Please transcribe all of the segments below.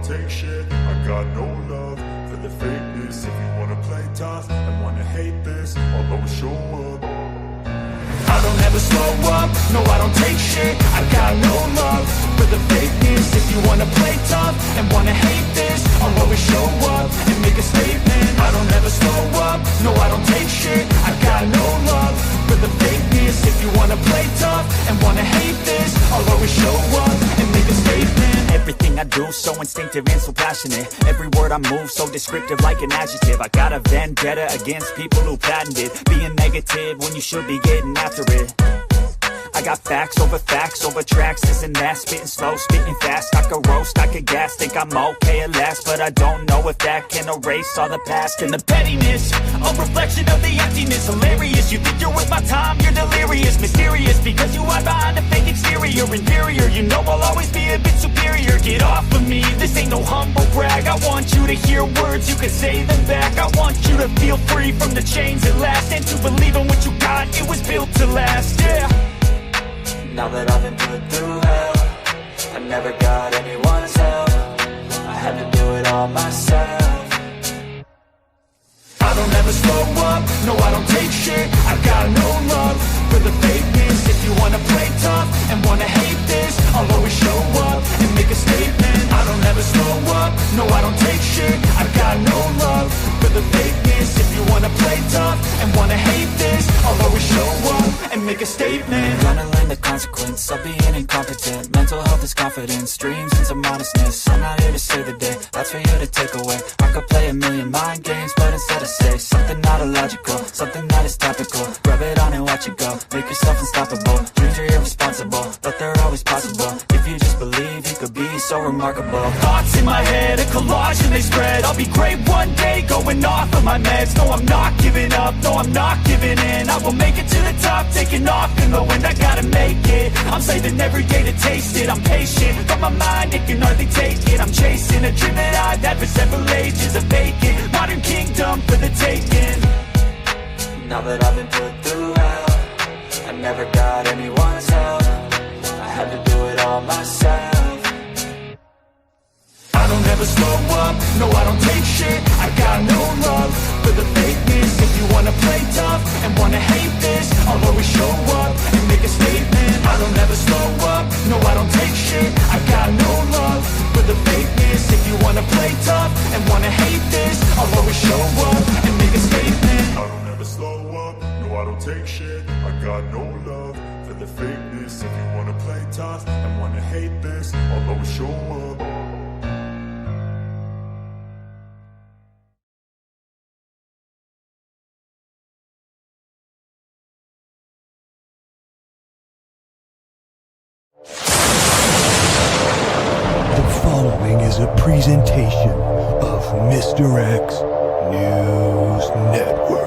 take shit. I got no love for the fakeness. If you wanna play tough and wanna hate this, I'll always show up. I don't ever slow up, no I don't take shit. I got no love for the fakeness. If you wanna play tough and wanna hate this, I'll always show up and make a statement. I don't ever slow up, no I don't take shit. I got no love for the fakeness. If you wanna play tough and wanna hate this, I'll always show up and make a statement. Everything I do so instinctive and so passionate. Every word I move so descriptive like an adjective. I got a vendetta against people who patented being negative when you should be getting after it. I got facts over tracks, this and that. Spitting slow, spitting fast. I could roast, I could gas. Think I'm okay at last, but I don't know if that can erase all the past. And the pettiness, a reflection of the emptiness. Hilarious, you think you're worth my time, you're delirious. Mysterious, because you hide behind a fake exterior. Inferior, you know I'll always be a bit superior. Get off of me, this ain't no humble brag. I want you to hear words, you can say them back. I want you to feel free from the chains at last, and to believe in what you got, it was built to last, yeah. Now that I've been put through hell, I never got anyone's help. I had to do it all myself. I don't ever slow up, no I don't take shit. I got no love for the fakeness. If you wanna play tough and wanna hate this, I'll always show up and make a statement. I don't ever slow up, no I don't take shit. I got no love for the fakeness. If you wanna play tough and wanna hate this, I'll always show up and make a statement. Gonna learn the consequence of being incompetent. Mental health is confidence, dreams into modestness. I'm not here to save the day, that's for you to take away. I could play a million mind games, but instead I say something not illogical, something that is topical. Rub it on and watch it go, make yourself unstoppable. Dreams are irresponsible, but they're always possible. If you just believe, you could be so remarkable. Thoughts in my head, a collage and they spread. I'll be great one day, going off of my meds. No, I'm not giving up, no, I'm not giving in. I will make it to the top, taking off in the wind. I gotta make it, I'm saving every day to taste it. I'm patient, but my mind, it can hardly take it. I'm chasing a dream that I've had for several ages. A vacant, modern kingdom for the taking. Now that I've been put through hell, I never got anyone's help. I had to do it all myself. I don't ever slow up, no I don't take shit. I got no love for the fakeness. If you wanna play tough and wanna hate this, I'll always show up and make a statement. I don't ever slow up, no I don't take shit. I got no love for the fakeness. If you wanna play tough and wanna hate this, I'll always show up and make a statement. I don't ever slow up, no I don't take shit. I got no love for the fakeness. If you wanna play tough and wanna hate this, I'll always show up. The following is a presentation of Mr. X News Network.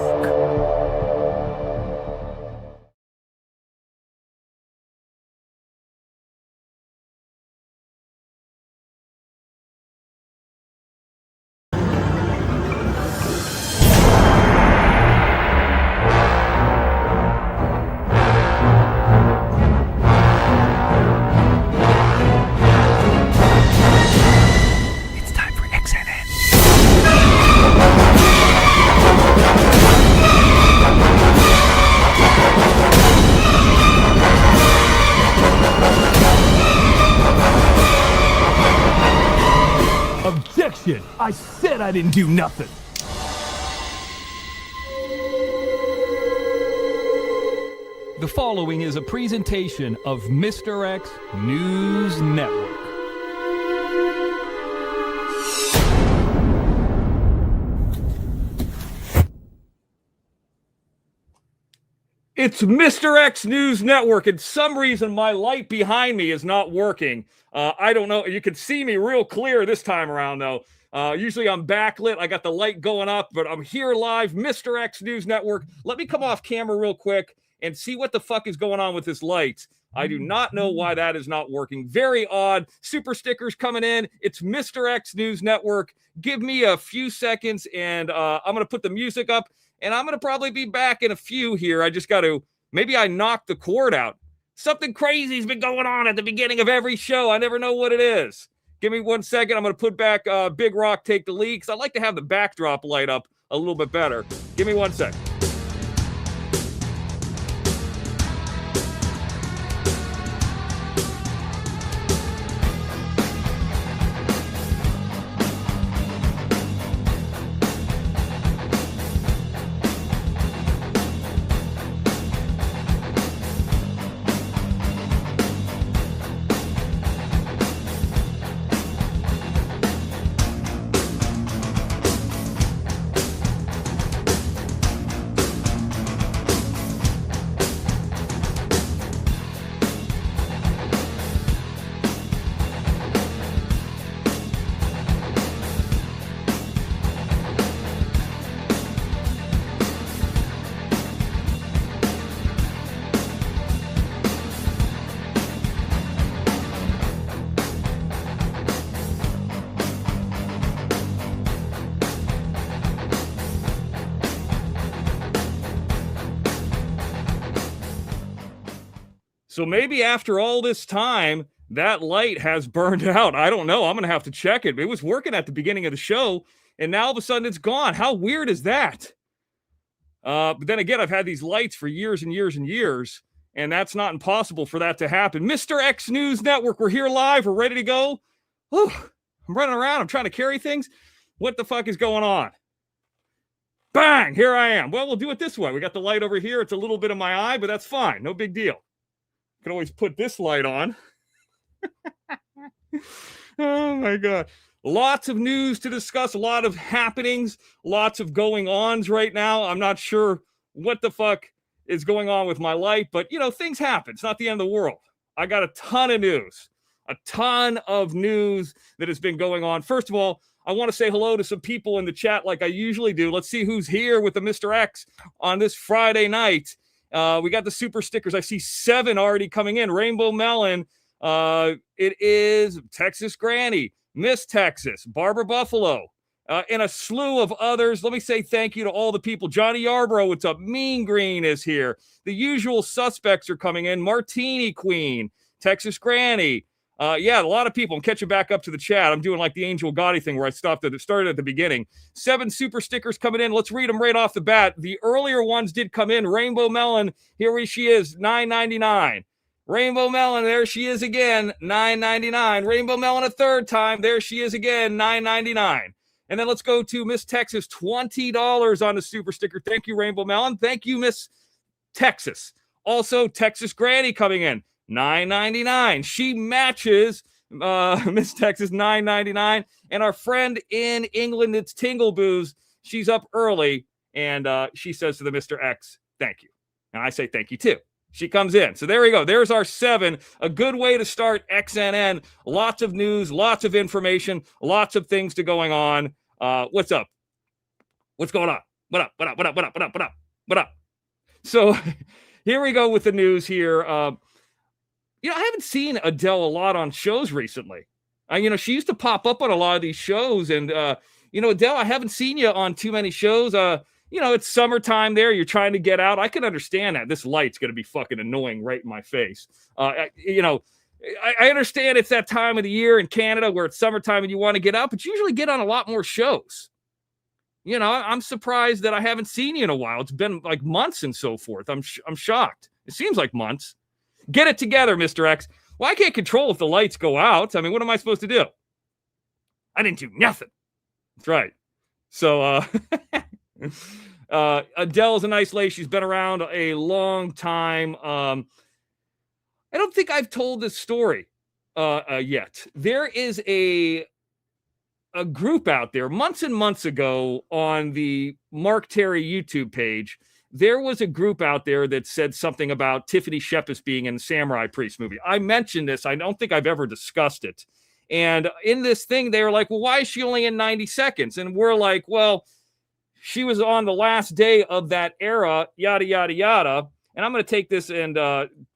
Objection! I said I didn't do nothing! The following is a presentation of Mr. X News Network. It's Mr. X News Network, and some reason my light behind me is not working. I don't know. You can see me real clear this time around, though. Usually I'm backlit. I got the light going up, but I'm here live. Mr. X News Network. Let me come off camera real quick and see what the fuck is going on with this light. I do not know why that is not working. Very odd. Super stickers coming in. It's Mr. X News Network. Give me a few seconds, and I'm going to put the music up. And I'm going to probably be back in a few here. I just got to, maybe I knocked the cord out. Something crazy's been going on at the beginning of every show. I never know what it is. Give me 1 second. I'm going to put back Big Rock Take the Lead, because I like to have the backdrop light up a little bit better. Give me 1 second. So maybe after all this time, that light has burned out. I don't know. I'm going to have to check it. It was working at the beginning of the show, and now all of a sudden it's gone. How weird is that? But then again, I've had these lights for years and years and years, and that's not impossible for that to happen. Mr. X News Network, we're here live. We're ready to go. Whew, I'm running around. I'm trying to carry things. What the fuck is going on? Bang! Here I am. Well, we'll do it this way. We got the light over here. It's a little bit of my eye, but that's fine. No big deal. Can always put this light on. Oh my God. Lots of news to discuss, a lot of happenings, lots of going ons right now. I'm not sure what the fuck is going on with my light, but things happen. It's not the end of the world. I got a ton of news that has been going on. First of all, I want to say hello to some people in the chat like I usually do. Let's see who's here with the Mr. X on this Friday night. We got the super stickers. I see 7 already coming in. Rainbow Melon. It is Texas Granny, Miss Texas, Barbara Buffalo, and a slew of others. Let me say thank you to all the people. Johnny Yarbrough, what's up? Mean Green is here. The usual suspects are coming in. Martini Queen, Texas Granny. Yeah, a lot of people. I'm catching back up to the chat. I'm doing like the Angel Gotti thing where I started at the beginning. 7 super stickers coming in. Let's read them right off the bat. The earlier ones did come in. Rainbow Melon, here she is, $9.99. Rainbow Melon, there she is again, $9.99. Rainbow Melon a third time, there she is again, $9.99. And then let's go to Miss Texas, $20 on the super sticker. Thank you, Rainbow Melon. Thank you, Miss Texas. Also, Texas Granny coming in. $9.99. She matches Miss Texas, $9.99. And our friend in England, it's Tingle Booze. She's up early, and she says to the Mr. X, thank you. And I say thank you, too. She comes in. So there we go. There's our 7. A good way to start XNN. Lots of news, lots of information, lots of things to going on. What's up? What's going on? What up? What up? What up? What up? What up? What up? What up? So here we go with the news here. I haven't seen Adele a lot on shows recently. She used to pop up on a lot of these shows. And, Adele, I haven't seen you on too many shows. It's summertime there. You're trying to get out. I can understand that. This light's going to be fucking annoying right in my face. I understand it's that time of the year in Canada where it's summertime and you want to get out, but you usually get on a lot more shows. I'm surprised that I haven't seen you in a while. It's been like months and so forth. I'm shocked. It seems like months. Get it together, Mr. X. Well, I can't control if the lights go out. I mean, what am I supposed to do? I didn't do nothing. That's right. So, Adele's a nice lady. She's been around a long time. I don't think I've told this story yet. There is a group out there months and months ago on the Mark Terry YouTube page. There was a group out there that said something about Tiffany Shepis being in the Samurai Priest movie. I mentioned this. I don't think I've ever discussed it. And in this thing, they were like, well, why is she only in 90 seconds? And we're like, well, she was on the last day of that era, yada, yada, yada. And I'm going to take this and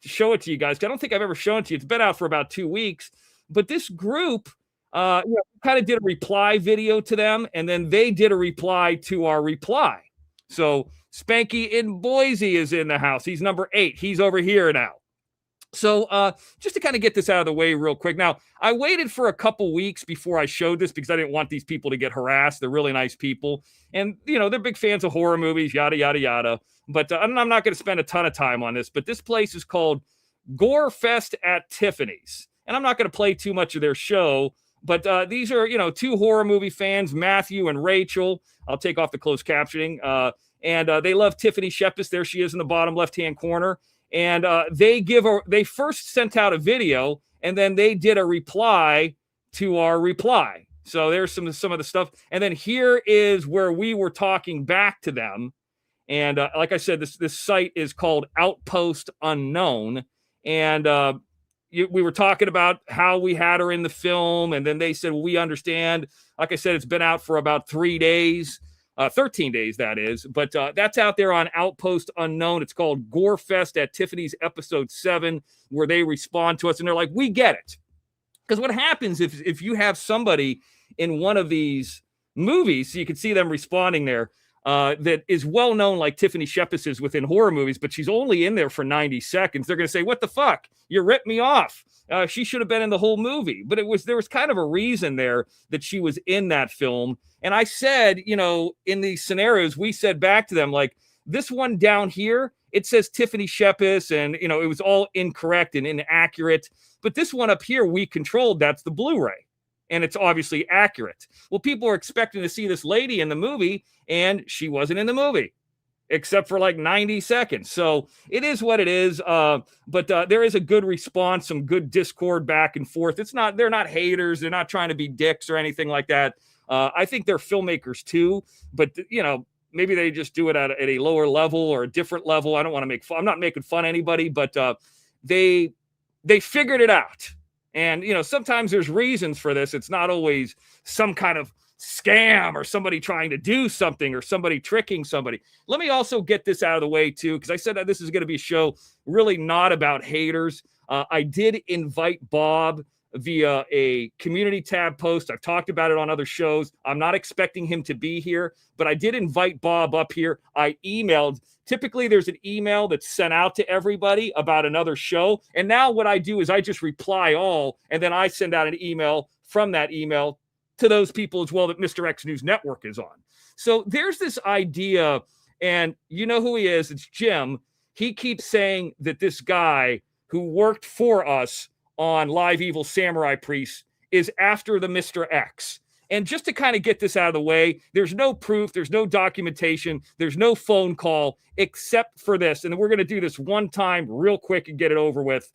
show it to you guys. I don't think I've ever shown it to you. It's been out for about 2 weeks. But this group kind of did a reply video to them, and then they did a reply to our reply. So Spanky in Boise is in the house. He's number 8. He's over here now. So just to kind of get this out of the way real quick. Now, I waited for a couple weeks before I showed this because I didn't want these people to get harassed. They're really nice people. And, they're big fans of horror movies, yada, yada, yada. But I'm not going to spend a ton of time on this. But this place is called Gore Fest at Tiffany's. And I'm not going to play too much of their show. But these are, two horror movie fans, Matthew and Rachel. I'll take off the closed captioning. And they love Tiffany Shepis. There she is in the bottom left-hand corner. And they first sent out a video, and then they did a reply to our reply. So there's some of the stuff. And then here is where we were talking back to them. And like I said, this site is called Outpost Unknown. And we were talking about how we had her in the film. And then they said, well, we understand. Like I said, it's been out for about 3 days. 13 days, that is. But that's out there on Outpost Unknown. It's called Gore Fest at Tiffany's episode 7, where they respond to us. And they're like, we get it. Because what happens if you have somebody in one of these movies, so you can see them responding there, that is well known like Tiffany Shepis is within horror movies, but she's only in there for 90 seconds. They're going to say, what the fuck? You ripped me off. She should have been in the whole movie. But there was kind of a reason there that she was in that film. And I said, in these scenarios, we said back to them, like, this one down here, it says Tiffany Shepis, and, it was all incorrect and inaccurate. But this one up here, we controlled, that's the Blu-ray. And it's obviously accurate. Well, people are expecting to see this lady in the movie, and she wasn't in the movie, except for like 90 seconds. So it is what it is. But there is a good response, some good discord back and forth. They're not haters. They're not trying to be dicks or anything like that. I think they're filmmakers too, but maybe they just do it at a lower level or a different level. I don't want to make fun. I'm not making fun of anybody, but they figured it out. And, sometimes there's reasons for this. It's not always some kind of scam or somebody trying to do something or somebody tricking somebody. Let me also get this out of the way too, because I said that this is going to be a show really not about haters. I did invite Bob via a community tab post. I've talked about it on other shows. I'm not expecting him to be here, but I did invite Bob up here. I emailed. Typically, there's an email that's sent out to everybody about another show. And now what I do is I just reply all, and then I send out an email from that email to those people as well that Mr. X News Network is on. So there's this idea, and you know who he is. It's Jim. He keeps saying that this guy who worked for us on Live Evil Samurai Priest is after the Mr. X. And just to kind of get this out of the way, there's no proof, there's no documentation, there's no phone call except for this. And we're going to do this one time real quick and get it over with.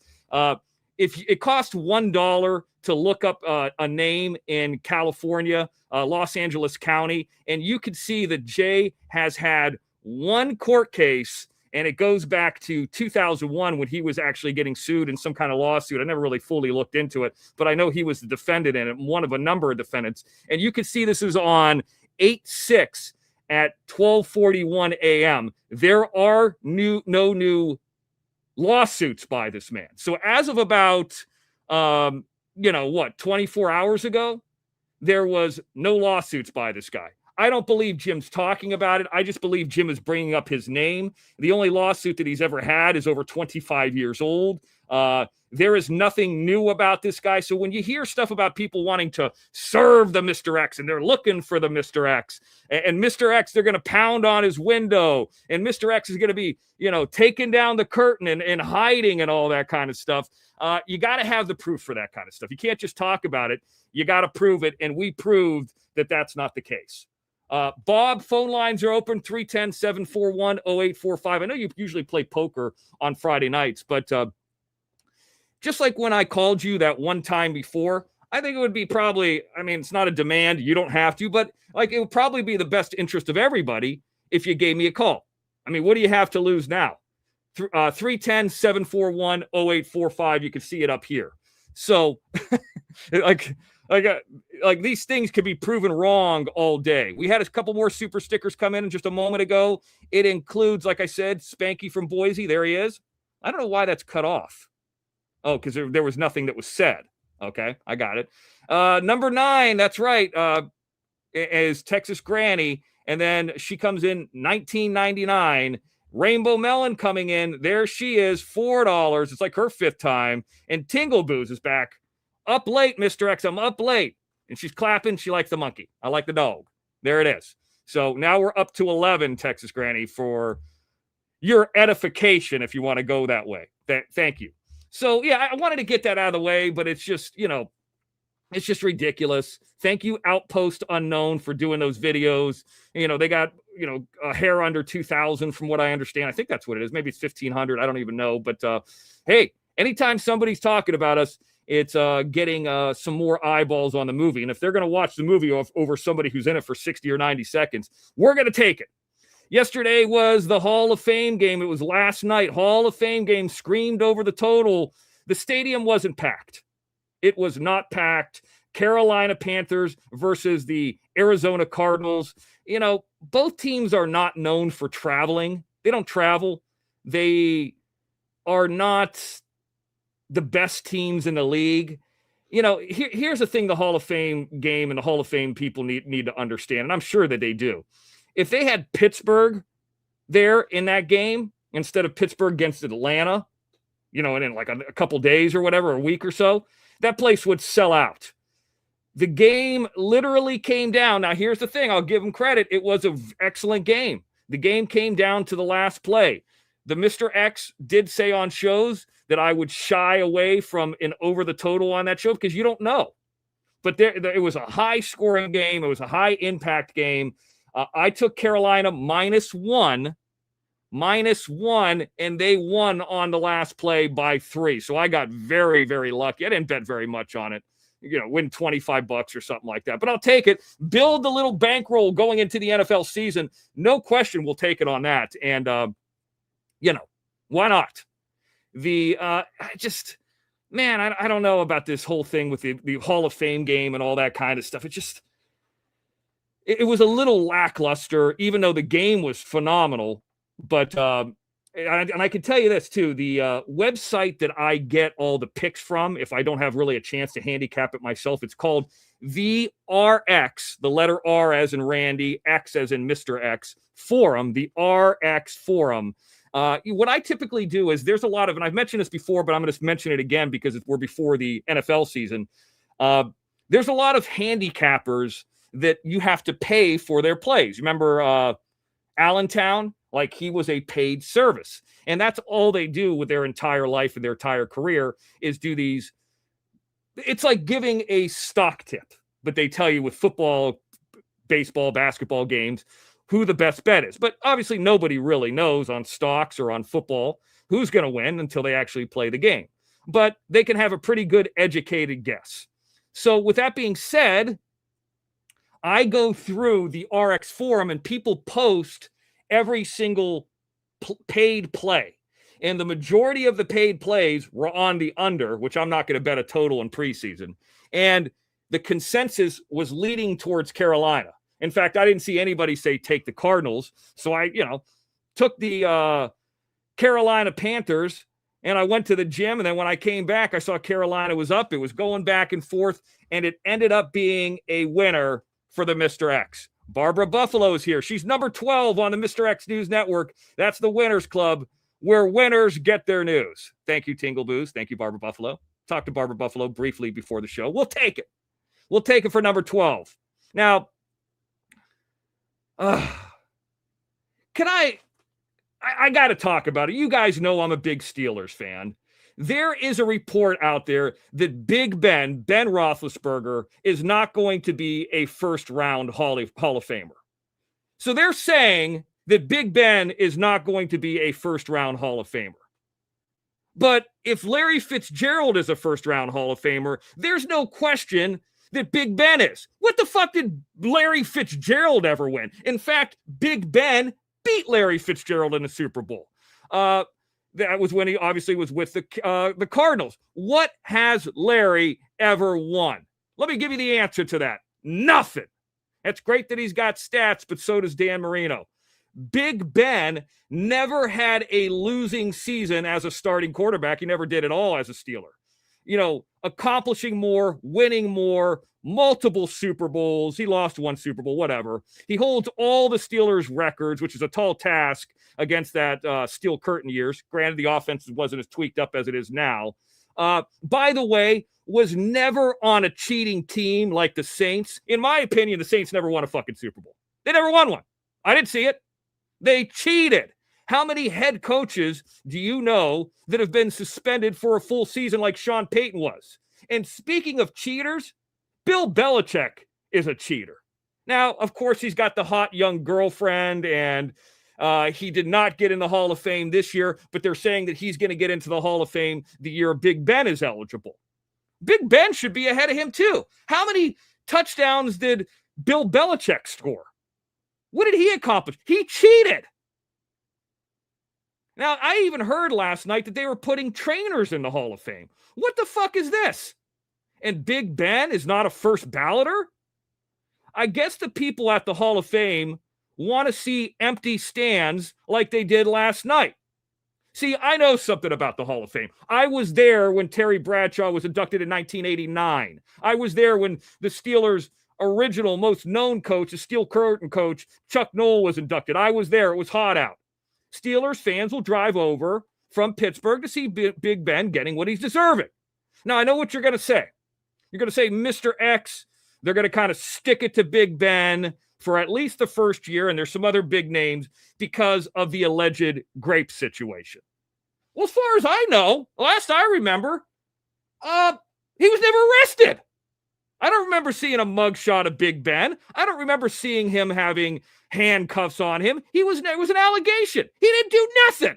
If it costs $1 to look up a name in California, Los Angeles County, and you can see that Jay has had one court case, and it goes back to 2001 when he was actually getting sued in some kind of lawsuit. I never really fully looked into it, but I know he was the defendant in it, one of a number of defendants. And you can see this is on 8/6 at 12:41 a.m. There are no new lawsuits by this man. So as of about, 24 hours ago, there was no lawsuits by this guy. I don't believe Jim's talking about it. I just believe Jim is bringing up his name. The only lawsuit that he's ever had is over 25 years old. There is nothing new about this guy. So when you hear stuff about people wanting to serve the Mr. X and they're looking for the Mr. X and Mr. X, they're going to pound on his window and Mr. X is going to be, taking down the curtain and hiding and all that kind of stuff. You got to have the proof for that kind of stuff. You can't just talk about it. You got to prove it. And we proved that that's not the case. Bob, phone lines are open, 310-741-0845. I know you usually play poker on Friday nights, but just like when I called you that one time before, I think it would be probably, it's not a demand, you don't have to, but like it would probably be the best interest of everybody if you gave me a call. What do you have to lose now? 310-741-0845. You can see it up here. So like these things could be proven wrong all day. We had a couple more super stickers come in just a moment ago. It includes, like I said, Spanky from Boise. There he is. I don't know why that's cut off. Oh, because there was nothing that was said. Okay, I got it. Number 9, that's right, is Texas Granny. And then she comes in 1999, Rainbow Melon coming in. There she is, $4. It's like her 5th time. And Tingle Booze is back. Up late, Mr. X. I'm up late. And she's clapping. She likes the monkey. I like the dog. There it is. So now we're up to 11, Texas Granny, for your edification, if you want to go that way. Thank you. So, yeah, I wanted to get that out of the way, but it's just, it's just ridiculous. Thank you, Outpost Unknown, for doing those videos. They got, a hair under 2,000 from what I understand. I think that's what it is. Maybe it's 1,500. I don't even know. But, hey, anytime somebody's talking about us, it's getting some more eyeballs on the movie. And if they're going to watch the movie over somebody who's in it for 60 or 90 seconds, we're going to take it. Yesterday was the Hall of Fame game. It was last night. Hall of Fame game screamed over the total. The stadium wasn't packed. It was not packed. Carolina Panthers versus the Arizona Cardinals. Both teams are not known for traveling. They don't travel. They are not the best teams in the league. Here's the thing the Hall of Fame game and the Hall of Fame people need to understand, and I'm sure that they do. If they had Pittsburgh there in that game instead of Pittsburgh against Atlanta, and in like a couple days or whatever, a week or so, that place would sell out. The game literally came down. Now, here's the thing. I'll give them credit. It was an excellent game. The game came down to the last play. The Mr. X did say on shows that I would shy away from an over the total on that show because you don't know. But it was a high-scoring game. It was a high-impact game. I took Carolina -1, and they won on the last play by 3. So I got very, very lucky. I didn't bet very much on it. Win $25 or something like that. But I'll take it. Build the little bankroll going into the NFL season. No question we'll take it on that. And, why not? I don't know about this whole thing with the Hall of Fame game and all that kind of stuff. It was a little lackluster, even though the game was phenomenal. But and I can tell you this too: the website that I get all the picks from, if I don't have really a chance to handicap it myself, it's called VRX, the letter R as in Randy, X as in Mr. X forum, the RX forum. What I typically do is there's a lot of, and I've mentioned this before, but I'm going to mention it again because we're before the NFL season. There's a lot of handicappers that you have to pay for their plays. Remember Allentown? Like he was a paid service. And that's all they do with their entire life and their entire career is do these. It's like giving a stock tip, but they tell you with football, baseball, basketball games, who the best bet is. But obviously nobody really knows on stocks or on football who's going to win until they actually play the game. But they can have a pretty good educated guess. So with that being said, I go through the RX forum and people post every single paid play. And the majority of the paid plays were on the under, which I'm not going to bet a total in preseason. And the consensus was leading towards Carolina. In fact, I didn't see anybody say take the Cardinals. So I, took the Carolina Panthers and I went to the gym. And then when I came back, I saw Carolina was up. It was going back and forth. And it ended up being a winner for the Mr. X. Barbara Buffalo is here. She's number 12 on the Mr. X News Network. That's the Winners Club, where winners get their news. Thank you, Tingle Booze. Thank you, Barbara Buffalo. Talked to Barbara Buffalo briefly before the show. We'll take it. We'll take it for number 12. Now, I got to talk about it. You guys know I'm a big Steelers fan. There is a report out there that Big Ben Rothlisberger, is not going to be a first-round Hall of Famer. So they're saying that Big Ben is not going to be a first-round Hall of Famer. But if Larry Fitzgerald is a first-round Hall of Famer, there's no question that Big Ben is. What the fuck did Larry Fitzgerald ever win? In fact, Big Ben beat Larry Fitzgerald in the Super Bowl. That was when he obviously was with the Cardinals. What has Larry ever won? Let me give you the answer to that. Nothing. It's great that he's got stats, but so does Dan Marino. Big Ben never had a losing season as a starting quarterback. He never did at all as a Steeler. accomplishing more, winning more, multiple Super Bowls. He lost one Super Bowl, whatever. He holds all the Steelers' records, which is a tall task against that Steel Curtain years. Granted, the offense wasn't as tweaked up as it is now. By the way, was never on a cheating team like the Saints. In my opinion, the Saints never won a fucking Super Bowl. They never won one. I didn't see it. They cheated. How many head coaches do you know that have been suspended for a full season like Sean Payton was? And speaking of cheaters, Bill Belichick is a cheater. Now, of course, he's got the hot young girlfriend, and he did not get in the Hall of Fame this year, but they're saying that he's going to get into the Hall of Fame the year Big Ben is eligible. Big Ben should be ahead of him, too. How many touchdowns did Bill Belichick score? What did he accomplish? He cheated. Now, I even heard last night that they were putting trainers in the Hall of Fame. What the fuck is this? And Big Ben is not a first balloter? I guess the people at the Hall of Fame want to see empty stands like they did last night. See, I know something about the Hall of Fame. I was there when Terry Bradshaw was inducted in 1989. I was there when the Steelers' original, most known coach, the Steel Curtain coach, Chuck Noll, was inducted. I was there. It was hot out. Steelers fans will drive over from Pittsburgh to see Big Ben getting what he's deserving. Now, I know what you're going to say. You're going to say Mr. X. They're going to kind of stick it to Big Ben for at least the first year, and there's some other big names because of the alleged grape situation. Well, as far as I know, last I remember, he was never arrested. I don't remember seeing a mugshot of Big Ben. I don't remember seeing him having handcuffs on him. It was an allegation. He didn't do nothing.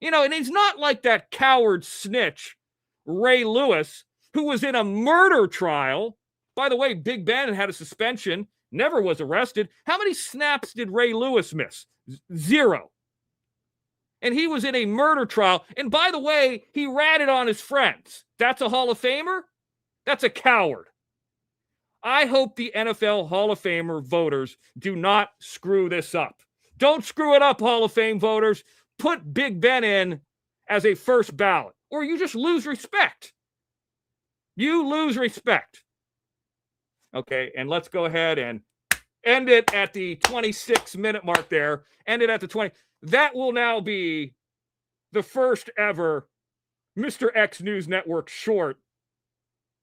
And he's not like that coward snitch, Ray Lewis, who was in a murder trial. By the way, Big Ben had a suspension, never was arrested. How many snaps did Ray Lewis miss? 0. And he was in a murder trial. And by the way, he ratted on his friends. That's a Hall of Famer? That's a coward. I hope the NFL Hall of Famer voters do not screw this up. Don't screw it up, Hall of Fame voters. Put Big Ben in as a first ballot, or you just lose respect. You lose respect. Okay, and let's go ahead and end it at the 26-minute mark there. End it at the 20. That will now be the first ever Mr. X News Network short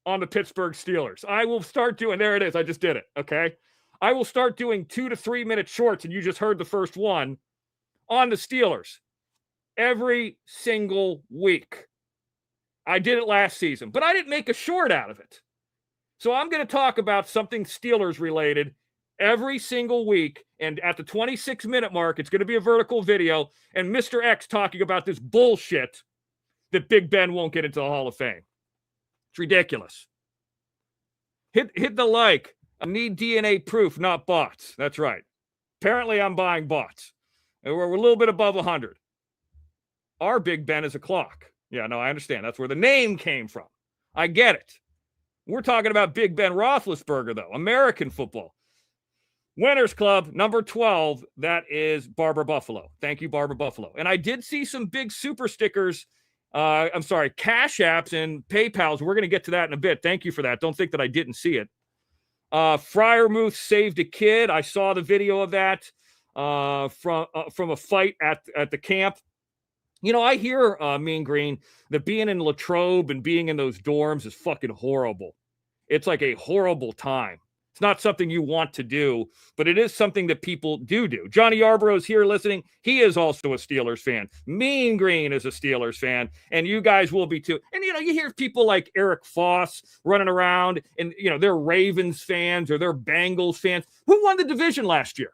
on the Pittsburgh Steelers. I will start doing, there it is, I just did it, okay? I will start doing 2 to 3 minute shorts, and you just heard the first one, on the Steelers every single week. I did it last season, but I didn't make a short out of it. So I'm going to talk about something Steelers related every single week, and at the 26-minute mark, it's going to be a vertical video, and Mr. X talking about this bullshit that Big Ben won't get into the Hall of Fame. It's ridiculous. Hit the like. I need DNA proof, not bots. That's right. Apparently, I'm buying bots. And we're a little bit above 100. Our Big Ben is a clock. Yeah, no, I understand. That's where the name came from. I get it. We're talking about Big Ben Rothlisberger, though. American football. Winners Club, number 12. That is Barber Buffalo. Thank you, Barber Buffalo. And I did see some big super stickers. Cash apps and PayPals. We're going to get to that in a bit. Thank you for that. Don't think that I didn't see it. Fryermuth saved a kid. I saw the video of that from a fight at the camp. I hear, Mean Green, that being in Latrobe and being in those dorms is fucking horrible. It's like a horrible time. It's not something you want to do, but it is something that people do. Johnny Yarborough is here listening. He is also a Steelers fan. Mean Green is a Steelers fan, and you guys will be too. And, you hear people like Eric Foss running around, and, they're Ravens fans or they're Bengals fans. Who won the division last year?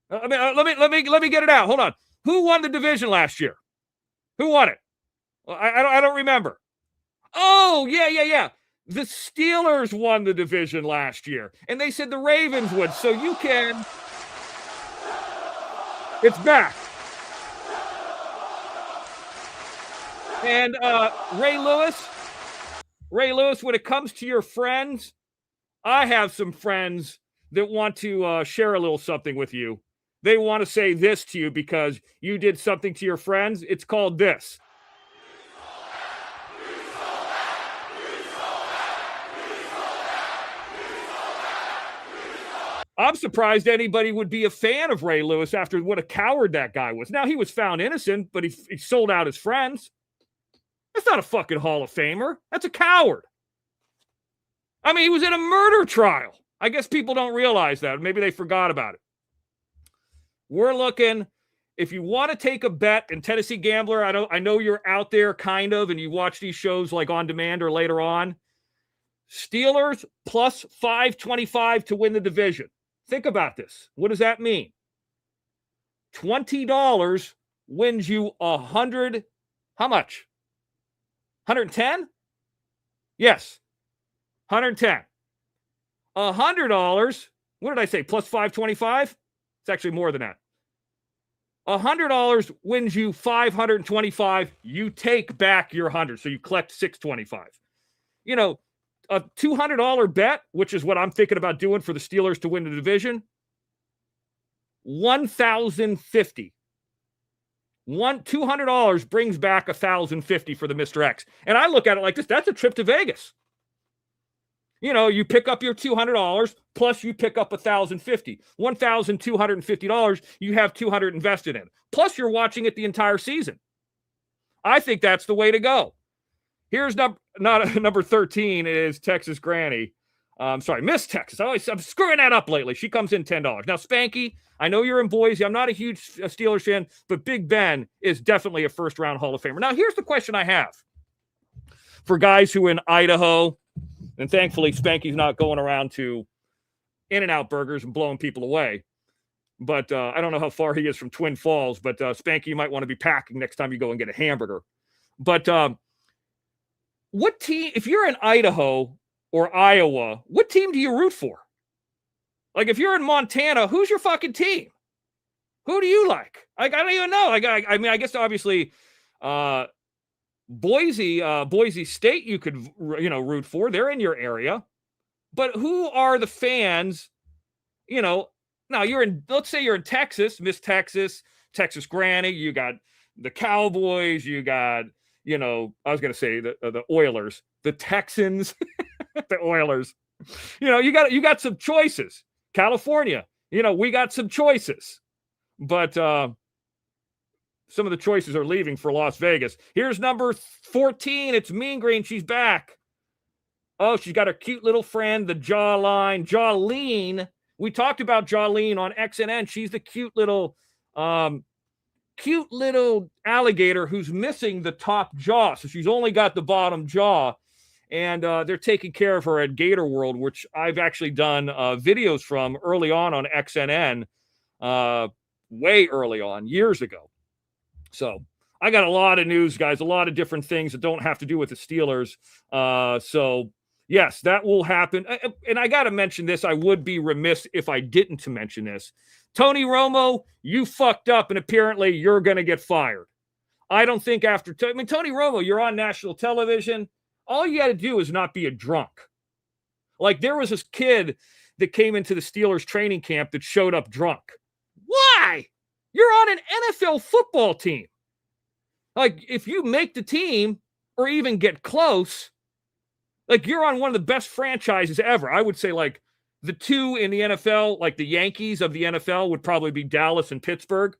Let me get it out. Hold on. Who won the division last year? Who won it? Well, I don't remember. Oh, yeah. The Steelers won the division last year, and they said the Ravens would, so you can. It's back. And Ray Lewis, when it comes to your friends, I have some friends that want to share a little something with you. They want to say this to you because you did something to your friends. It's called this. I'm surprised anybody would be a fan of Ray Lewis after what a coward that guy was. Now, he was found innocent, but he sold out his friends. That's not a fucking Hall of Famer. That's a coward. I mean, he was in a murder trial. I guess people don't realize that. Maybe they forgot about it. We're looking, if you want to take a bet in Tennessee Gambler, I know you're out there kind of, and you watch these shows like on demand or later on. Steelers plus 525 to win the division. Think about this. What does that mean? $20 wins you 100. How much? 110? Yes. 110. $100. What did I say? Plus 525? It's actually more than that. $100 wins you 525. You take back your 100. So you collect 625. You know, a $200 bet, which is what I'm thinking about doing for the Steelers to win the division, $1,050. $200 brings back $1,050 for the Mr. X. And I look at it like this. That's a trip to Vegas. You know, you pick up your $200 plus you pick up $1,050. $1,250 you have $200 invested in. Plus you're watching it the entire season. I think that's the way to go. Here's number 13 is Texas Granny. Miss Texas. I'm screwing that up lately. She comes in $10. Now, Spanky, I know you're in Boise. I'm not a huge Steelers fan, but Big Ben is definitely a first-round Hall of Famer. Now, here's the question I have for guys who are in Idaho, and thankfully Spanky's not going around to In-N-Out Burgers and blowing people away. But I don't know how far he is from Twin Falls, but Spanky, you might want to be packing next time you go and get a hamburger. But what team, if you're in Idaho or Iowa, what team do you root for? Like, if you're in Montana, who's your fucking team? Who do you like? Like, I don't even know. I mean, I guess obviously Boise State you could, root for. They're in your area. But who are the fans, now let's say you're in Texas, Miss Texas, Texas Granny, you got the Cowboys, you got, I was going to say the Oilers, the Texans, the Oilers. You got some choices. California, we got some choices. But some of the choices are leaving for Las Vegas. Here's number 14. It's Mean Green. She's back. Oh, she's got her cute little friend, the Jolene. We talked about Jolene on XNN. She's the cute little alligator who's missing the top jaw. So she's only got the bottom jaw. And they're taking care of her at Gator World, which I've actually done videos from early on XNN, way early on, years ago. So I got a lot of news, guys, a lot of different things that don't have to do with the Steelers. So, yes, that will happen. And I got to mention this. I would be remiss if I didn't mention this. Tony Romo, you fucked up, and apparently you're going to get fired. I don't think Tony Romo, you're on national television. All you got to do is not be a drunk. Like, there was this kid that came into the Steelers training camp that showed up drunk. Why? You're on an NFL football team. Like, if you make the team or even get close, like, you're on one of the best franchises ever. I would say, like, the two in the NFL, like the Yankees of the NFL, would probably be Dallas and Pittsburgh.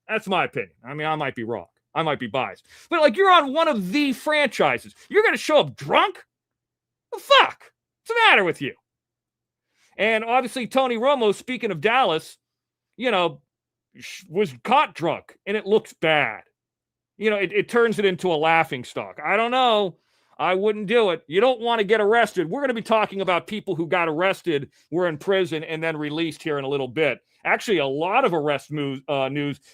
That's my opinion. I mean, I might be wrong. I might be biased. But, like, you're on one of the franchises. You're going to show up drunk? The fuck? What's the matter with you? And obviously, Tony Romo, speaking of Dallas, was caught drunk, and it looks bad. It turns it into a laughing stock. I don't know. I wouldn't do it. You don't want to get arrested. We're going to be talking about people who got arrested, were in prison, and then released here in a little bit. Actually, a lot of arrest news,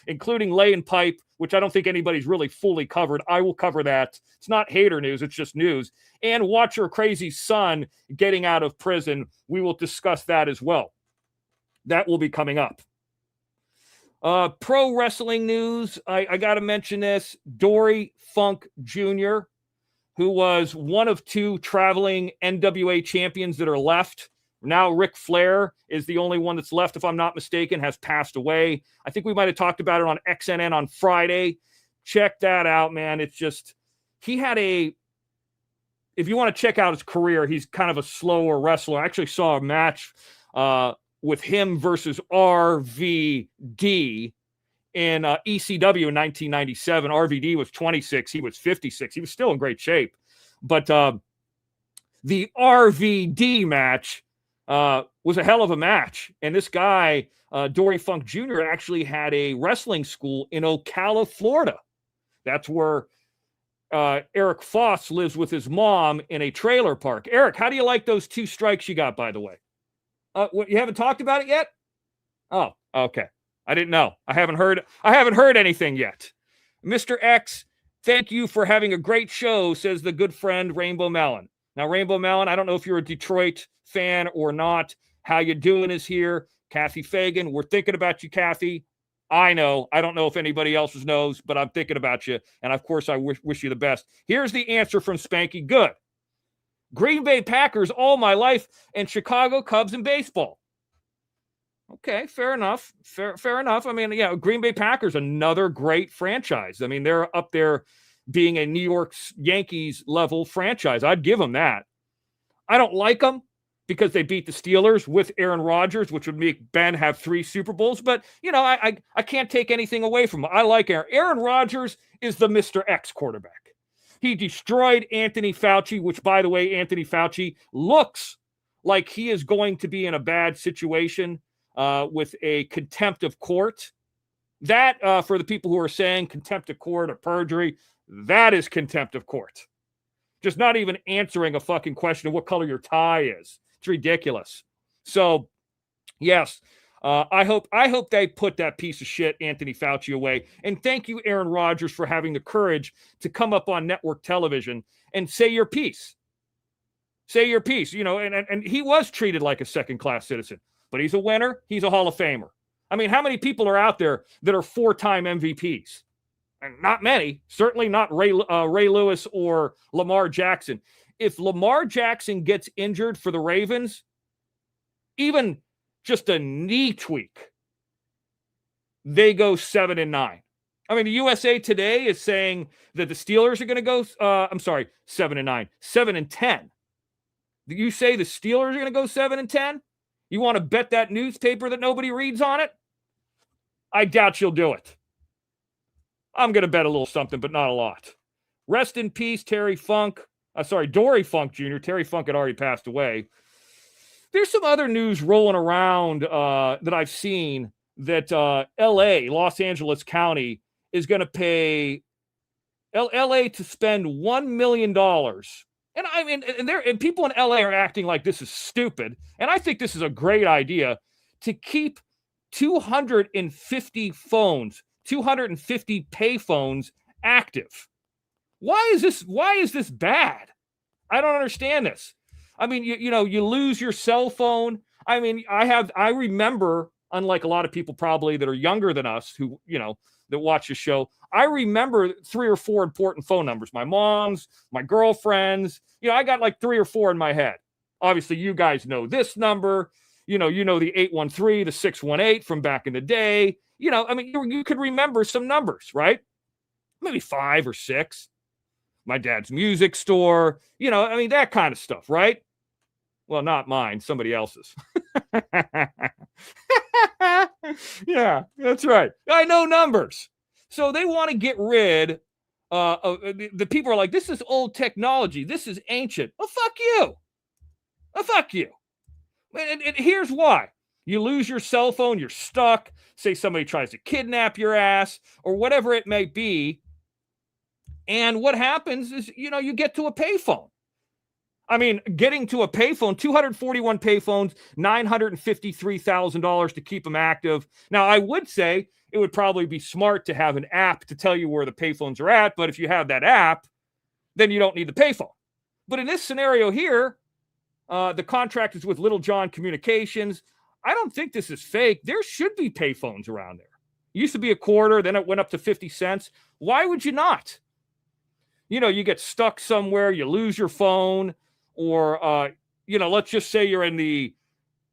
including Lay and Pipe, which I don't think anybody's really fully covered. I will cover that. It's not hater news. It's just news. And watch your crazy son getting out of prison. We will discuss that as well. That will be coming up. Pro wrestling news. I got to mention this. Dory Funk Jr., who was one of two traveling NWA champions that are left. Now Ric Flair is the only one that's left, if I'm not mistaken, has passed away. I think we might have talked about it on XNN on Friday. Check that out, man. It's just, if you want to check out his career, he's kind of a slower wrestler. I actually saw a match with him versus RVD in ECW in 1997. RVD was 26. He was 56. He was still in great shape. But the RVD match was a hell of a match. And this guy, Dory Funk Jr., actually had a wrestling school in Ocala, Florida. That's where Eric Foss lives with his mom in a trailer park. Eric, how do you like those 2 strikes you got, by the way? You haven't talked about it yet? Oh, okay. I didn't know. I haven't heard anything yet. Mr. X, thank you for having a great show, says the good friend Rainbow Melon. Now, Rainbow Melon, I don't know if you're a Detroit fan or not. How you doing is here. Kathy Fagan, we're thinking about you, Kathy. I know. I don't know if anybody else knows, but I'm thinking about you. And, of course, I wish you the best. Here's the answer from Spanky. Good. Green Bay Packers all my life and Chicago Cubs in baseball. Okay, fair enough. Fair enough. I mean, yeah, Green Bay Packers, another great franchise. I mean, they're up there being a New York Yankees level franchise. I'd give them that. I don't like them because they beat the Steelers with Aaron Rodgers, which would make Ben have 3 Super Bowls. But, you know, I can't take anything away from him. I like Aaron. Aaron Rodgers is the Mr. X quarterback. He destroyed Anthony Fauci, which, by the way, Anthony Fauci looks like he is going to be in a bad situation with a contempt of court. That, for the people who are saying contempt of court or perjury, that is contempt of court. Just not even answering a fucking question of what color your tie is. It's ridiculous. So, yes, I hope they put that piece of shit Anthony Fauci away. And thank you, Aaron Rodgers, for having the courage to come up on network television and say your piece. Say your piece. You know, and he was treated like a second-class citizen. But he's a winner. He's a Hall of Famer. I mean, how many people are out there that are 4-time MVPs? And not many. Certainly not Ray Lewis or Lamar Jackson. If Lamar Jackson gets injured for the Ravens, even just a knee tweak, they go 7-9. I mean, the USA Today is saying that the Steelers are going to go, 7-9, 7-10. You say the Steelers are going to go 7-10? You want to bet that newspaper that nobody reads on it? I doubt you'll do it. I'm going to bet a little something, but not a lot. Rest in peace, Dory Funk Jr. Terry Funk had already passed away. There's some other news rolling around that I've seen that L.A., Los Angeles County, is going to pay L.A. to spend $1 million. And I mean, and people in LA are acting like this is stupid. And I think this is a great idea to keep 250 phones, 250 payphones active. Why is this bad? I don't understand this. I mean, you lose your cell phone. I mean, I remember, unlike a lot of people probably that are younger than us who, that watch the show, I remember 3 or 4 important phone numbers. My mom's, my girlfriend's. I got like 3 or 4 in my head. Obviously, you guys know this number. You know the 813, the 618 from back in the day. I mean, you could remember some numbers, right? Maybe 5 or 6. My dad's music store. I mean, that kind of stuff, right? Well, not mine, somebody else's. Yeah, that's right. I know numbers. So they want to get rid of the people are like, this is old technology. This is ancient. Oh, fuck you. Oh, fuck you. And here's why. You lose your cell phone, you're stuck. Say somebody tries to kidnap your ass or whatever it may be. And what happens is, you get to a payphone. I mean, getting to a payphone, 241 payphones, $953,000 to keep them active. Now, I would say it would probably be smart to have an app to tell you where the payphones are at. But if you have that app, then you don't need the payphone. But in this scenario here, the contract is with Little John Communications. I don't think this is fake. There should be payphones around there. It used to be $0.25, then it went up to 50 cents. Why would you not? You get stuck somewhere, you lose your phone, or, let's just say you're in the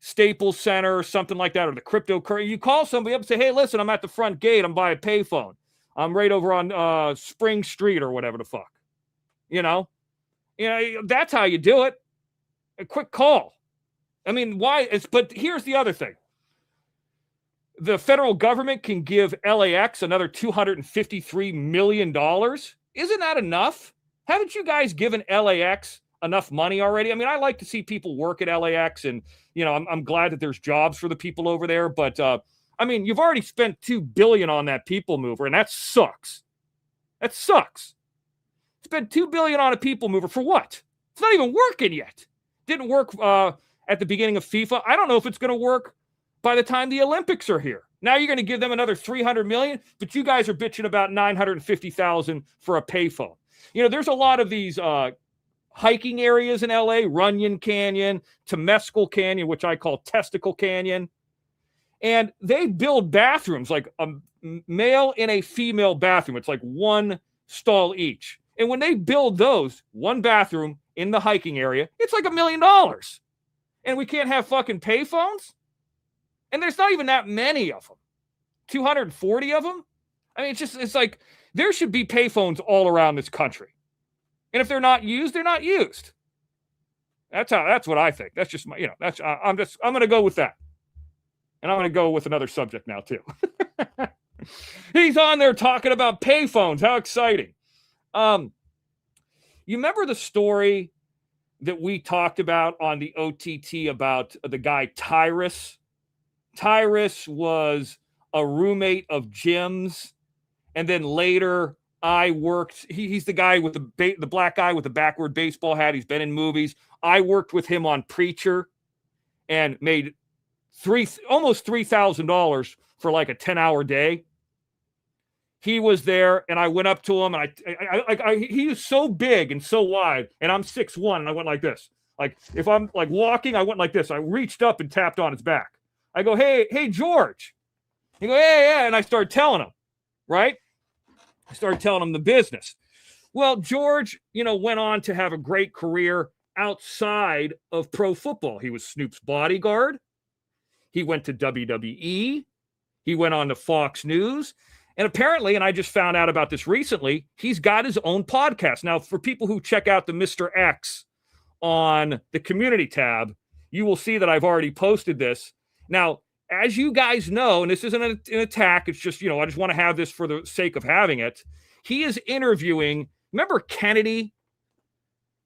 Staples Center or something like that, or the cryptocurrency. You call somebody up and say, hey, listen, I'm at the front gate. I'm by a payphone. I'm right over on Spring Street or whatever the fuck. That's how you do it. A quick call. I mean, why? But here's the other thing. the federal government can give LAX another $253 million. Isn't that enough? Haven't you guys given LAX enough money already? I mean, I like to see people work at LAX, and, you know, I'm glad that there's jobs for the people over there. But, I mean, you've already spent $2 billion on that people mover, and that sucks. That sucks. Spent $2 billion on a people mover for what? It's not even working yet. Didn't work at the beginning of FIFA. I don't know if it's going to work by the time the Olympics are here. Now you're going to give them another $300 million, but you guys are bitching about $950,000 for a payphone. You know, there's a lot of these hiking areas in LA, Runyon Canyon, Temescal Canyon, which I call Testicle Canyon. And they build bathrooms, like a male and a female bathroom. It's like one stall each. And when they build those, one bathroom in the hiking area, it's like $1 million. And we can't have fucking payphones? And there's not even that many of them. 240 of them? I mean, it's like there should be payphones all around this country. And if they're not used, they're not used. That's what I think. That's just my, you know, I'm going to go with that. And I'm going to go with another subject now too. He's on there talking about payphones. How exciting. You remember the story that we talked about on the OTT about the guy Tyrus? Tyrus was a roommate of Jim's, and then later I worked. He's the guy with the black guy with the backward baseball hat. He's been in movies. I worked with him on Preacher, and made almost $3,000 for like a 10-hour day. He was there, and I went up to him, and he is so big and so wide, and I'm 6'1", and I went like this. Like if I'm like walking, I went like this. I reached up and tapped on his back. I go, hey, George. He go, yeah, and I started telling him, right? I started telling him the business. Well, George, you know, went on to have a great career outside of pro football. He was Snoop's bodyguard. He went to WWE. He went on to Fox News. And apparently, and I just found out about this recently, he's got his own podcast. Now, for people who check out the Mr. X on the community tab, you will see that I've already posted this. Now, as you guys know, and this isn't an attack, it's just, you know, I just want to have this for the sake of having it. He is interviewing, remember Kennedy?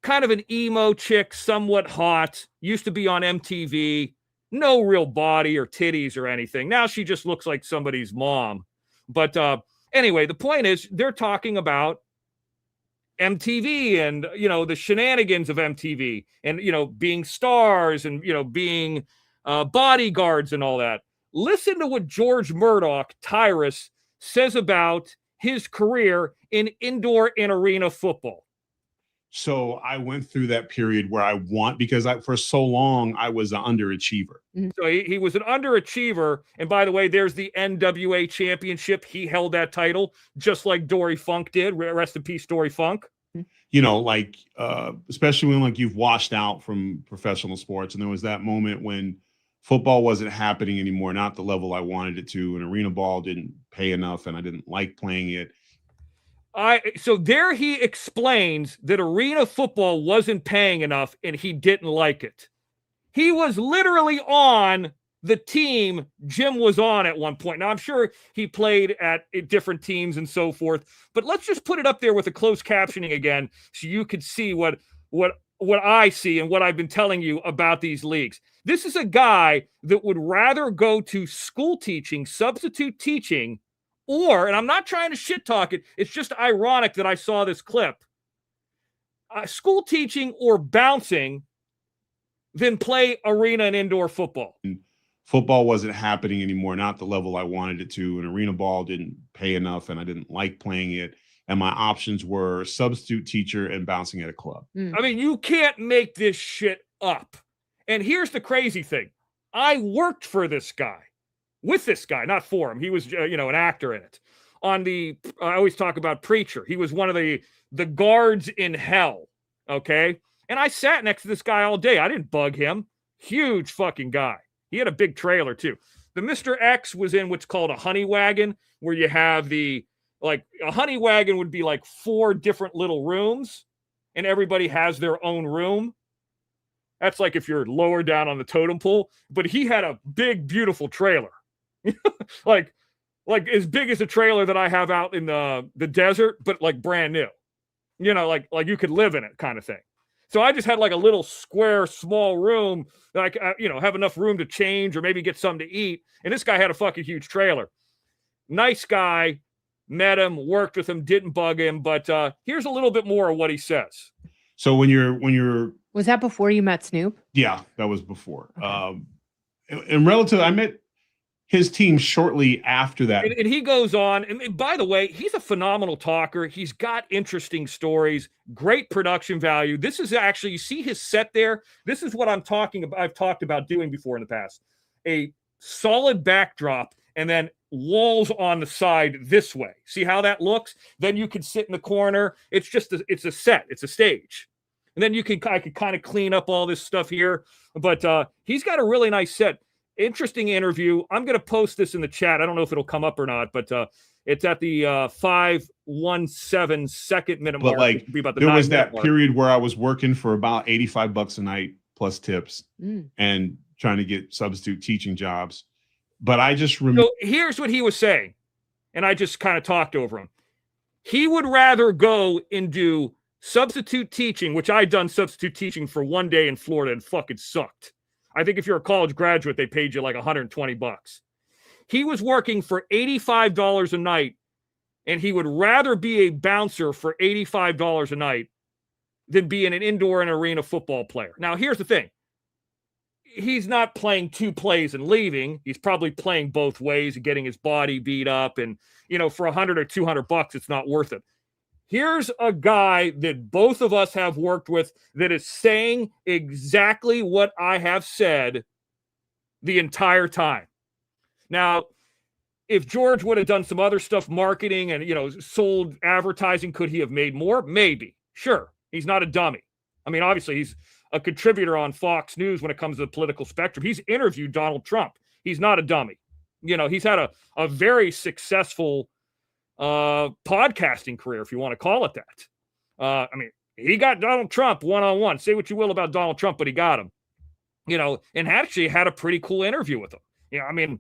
Kind of an emo chick, somewhat hot, used to be on MTV, no real body or titties or anything. Now she just looks like somebody's mom. But anyway, the point is they're talking about MTV and, you know, the shenanigans of MTV and, you know, being stars and, you know, being bodyguards and all that. Listen to what George Murdoch, Tyrus, says about his career in indoor and arena football. So I went through that period where because for so long I was an underachiever. So he was an underachiever. And by the way, there's the NWA championship. He held that title just like Dory Funk did. Rest in peace, Dory Funk. You know, like, especially when like you've washed out from professional sports. And there was that moment when football wasn't happening anymore, not the level I wanted it to. And arena ball didn't pay enough and I didn't like playing it. So there he explains that arena football wasn't paying enough and he didn't like it. He was literally on the team Jim was on at one point. Now, I'm sure he played at different teams and so forth, but let's just put it up there with the closed captioning again so you could see what I see and what I've been telling you about these leagues. This is a guy that would rather go to school teaching, substitute teaching, or, and I'm not trying to shit talk it, it's just ironic that I saw this clip, school teaching or bouncing than play arena and indoor football. Football wasn't happening anymore, not the level I wanted it to. And arena ball didn't pay enough and I didn't like playing it. And my options were substitute teacher and bouncing at a club. I mean, you can't make this shit up. And here's the crazy thing. I worked for this guy. With this guy, not for him. He was, you know, an actor in it. I always talk about Preacher. He was one of the guards in hell, okay? And I sat next to this guy all day. I didn't bug him. Huge fucking guy. He had a big trailer, too. The Mr. X was in what's called a honey wagon, where you have a honey wagon would be like 4 different little rooms, and everybody has their own room. That's like if you're lower down on the totem pole. But he had a big, beautiful trailer. like as big as a trailer that I have out in the desert, but like brand new. Like you could live in it kind of thing. So I just had like a little square, small room that I could, have enough room to change or maybe get something to eat. And this guy had a fucking huge trailer. Nice guy, met him, worked with him, didn't bug him. But here's a little bit more of what he says. So when you're was that before you met Snoop? Yeah, that was before. Okay. I met his team shortly after that. And he goes on, and by the way, he's a phenomenal talker. He's got interesting stories, great production value. This is actually, you see his set there? This is what I'm talking about. I've talked about doing before in the past. A solid backdrop and then walls on the side this way. See how that looks? Then you can sit in the corner. It's just it's a set. It's a stage. And then I could kind of clean up all this stuff here. But he's got a really nice set. Interesting interview. I'm going to post this in the chat. I don't know if it'll come up or not, but it's at the 5:17 second minute mark. But like, there was that period where I was working for about $85 a night plus tips and trying to get substitute teaching jobs. But I just remember. So here's what he was saying, and I just kind of talked over him. He would rather go and do substitute teaching, which I'd done substitute teaching for one day in Florida and fucking sucked. I think if you're a college graduate, they paid you like $120. He was working for $85 a night, and he would rather be a bouncer for $85 a night than be an indoor and arena football player. Now, here's the thing. He's not playing 2 plays and leaving. He's probably playing both ways and getting his body beat up. And, for $100 or $200, it's not worth it. Here's a guy that both of us have worked with that is saying exactly what I have said the entire time. Now, if George would have done some other stuff, marketing and, sold advertising, could he have made more? Maybe. Sure. He's not a dummy. I mean, obviously, he's a contributor on Fox News when it comes to the political spectrum. He's interviewed Donald Trump. He's not a dummy. He's had a very successful podcasting career, if you want to call it that. I mean, he got Donald Trump one-on-one. Say what you will about Donald Trump, but he got him. And actually had a pretty cool interview with him. I mean,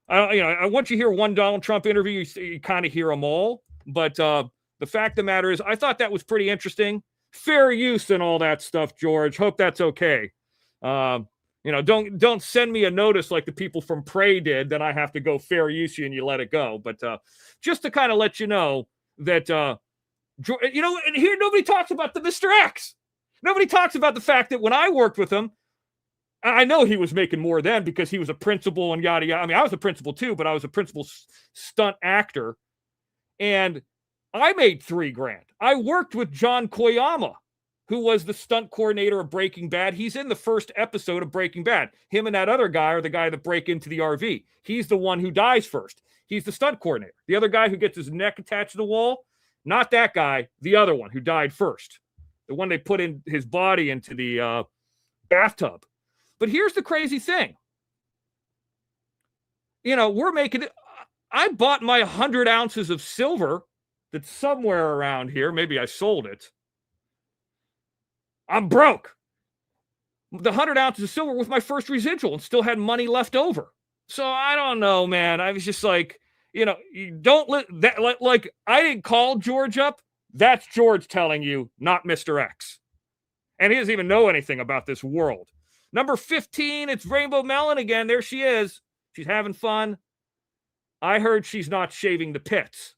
once you hear one Donald Trump interview, you kind of hear them all. But the fact of the matter is, I thought that was pretty interesting. Fair use and all that stuff, George. Hope that's okay. Don't send me a notice like the people from Prey did, then I have to go fair use you and you let it go. But just to kind of let you know that, and here nobody talks about the Mr. X. Nobody talks about the fact that when I worked with him, I know he was making more then because he was a principal and yada, yada. I mean, I was a principal too, but I was a principal stunt actor. And I made $3,000. I worked with John Koyama, who was the stunt coordinator of Breaking Bad. He's in the first episode of Breaking Bad. Him and that other guy are the guy that break into the RV. He's the one who dies first. He's the stunt coordinator. The other guy who gets his neck attached to the wall, not that guy, the other one who died first. The one they put in his body into the bathtub. But here's the crazy thing. We're making it. I bought my 100 ounces of silver that's somewhere around here. Maybe I sold it. I'm broke. The 100 ounces of silver with my first residual and still had money left over. So I don't know, man. I was just like, you don't let that, like, I didn't call George up. That's George telling you, not Mr. X. And he doesn't even know anything about this world. Number 15, it's Rainbow Melon again. There she is. She's having fun. I heard she's not shaving the pits.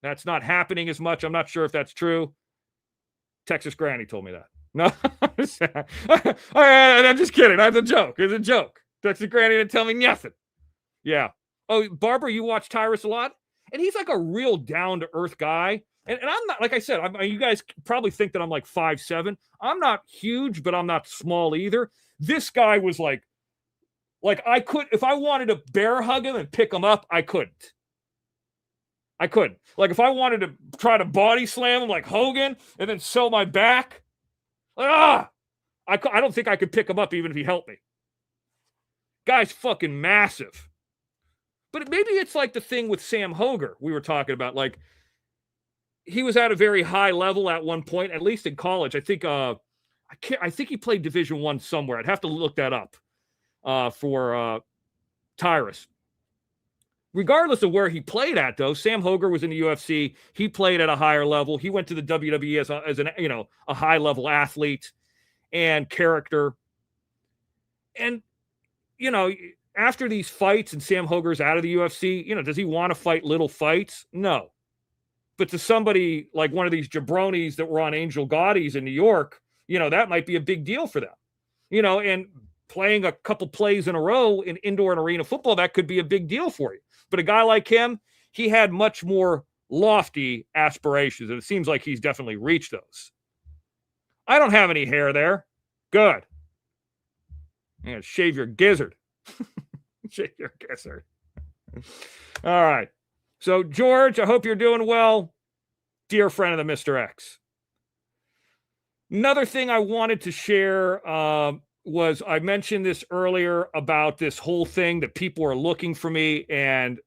That's not happening as much. I'm not sure if that's true. Texas Granny told me that. No, I'm just kidding. That's a joke. It's a joke. Texas Granny didn't tell me nothing. Yeah. Oh, Barbara, you watch Tyrus a lot? And he's like a real down-to-earth guy. And I'm not, like I said, you guys probably think that I'm like 5'7". I'm not huge, but I'm not small either. This guy was like I could, if I wanted to bear hug him and pick him up, I couldn't. Like if I wanted to try to body slam him like Hogan and then sew my back, I don't think I could pick him up even if he helped me. Guy's fucking massive. But maybe it's like the thing with Sam Hoger we were talking about. Like he was at a very high level at one point, at least in college. I think I think he played Division I somewhere. I'd have to look that up for Tyrus. regardless of where he played at, though, Sam Hoger was in the UFC. He played at a higher level. He went to the WWE as an a high level athlete and character. And after these fights and Sam Hoger's out of the UFC, does he want to fight little fights? No. But to somebody like one of these jabronis that were on Angel Gaudi's in New York, that might be a big deal for them. And playing a couple plays in a row in indoor and arena football, that could be a big deal for you. But a guy like him, he had much more lofty aspirations, and it seems like he's definitely reached those. I don't have any hair there. Good. Yeah, shave your gizzard. Shave your gizzard. All right. So, George, I hope you're doing well. Dear friend of the Mr. X. Another thing I wanted to share was I mentioned this earlier about this whole thing that people are looking for me. And,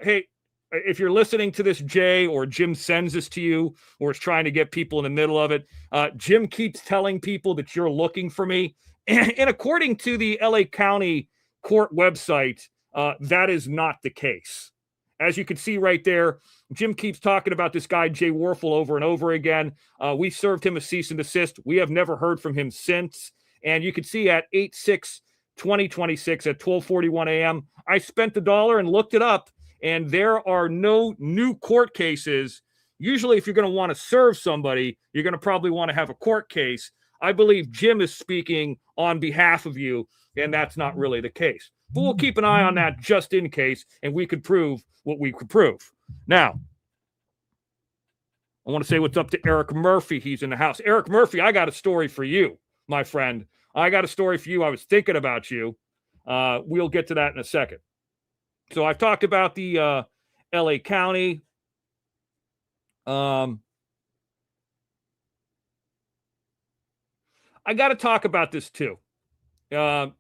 hey, if you're listening to this, Jay, or Jim sends this to you, or is trying to get people in the middle of it, Jim keeps telling people that you're looking for me. And according to the LA County Court website, that is not the case. As you can see right there, Jim keeps talking about this guy, Jay Warfel, over and over again. We served him a cease and desist. We have never heard from him since. And you can see at 8/6/2026 at 12:41 a.m., I spent $1 and looked it up, and there are no new court cases. Usually, if you're going to want to serve somebody, you're going to probably want to have a court case. I believe Jim is speaking on behalf of you, and that's not really the case. But we'll keep an eye on that just in case, and we could prove what we could prove. Now, I want to say what's up to Eric Murphy. He's in the house. Eric Murphy, I got a story for you, my friend. I got a story for you. I was thinking about you. We'll get to that in a second. So I've talked about the LA County. I got to talk about this too. I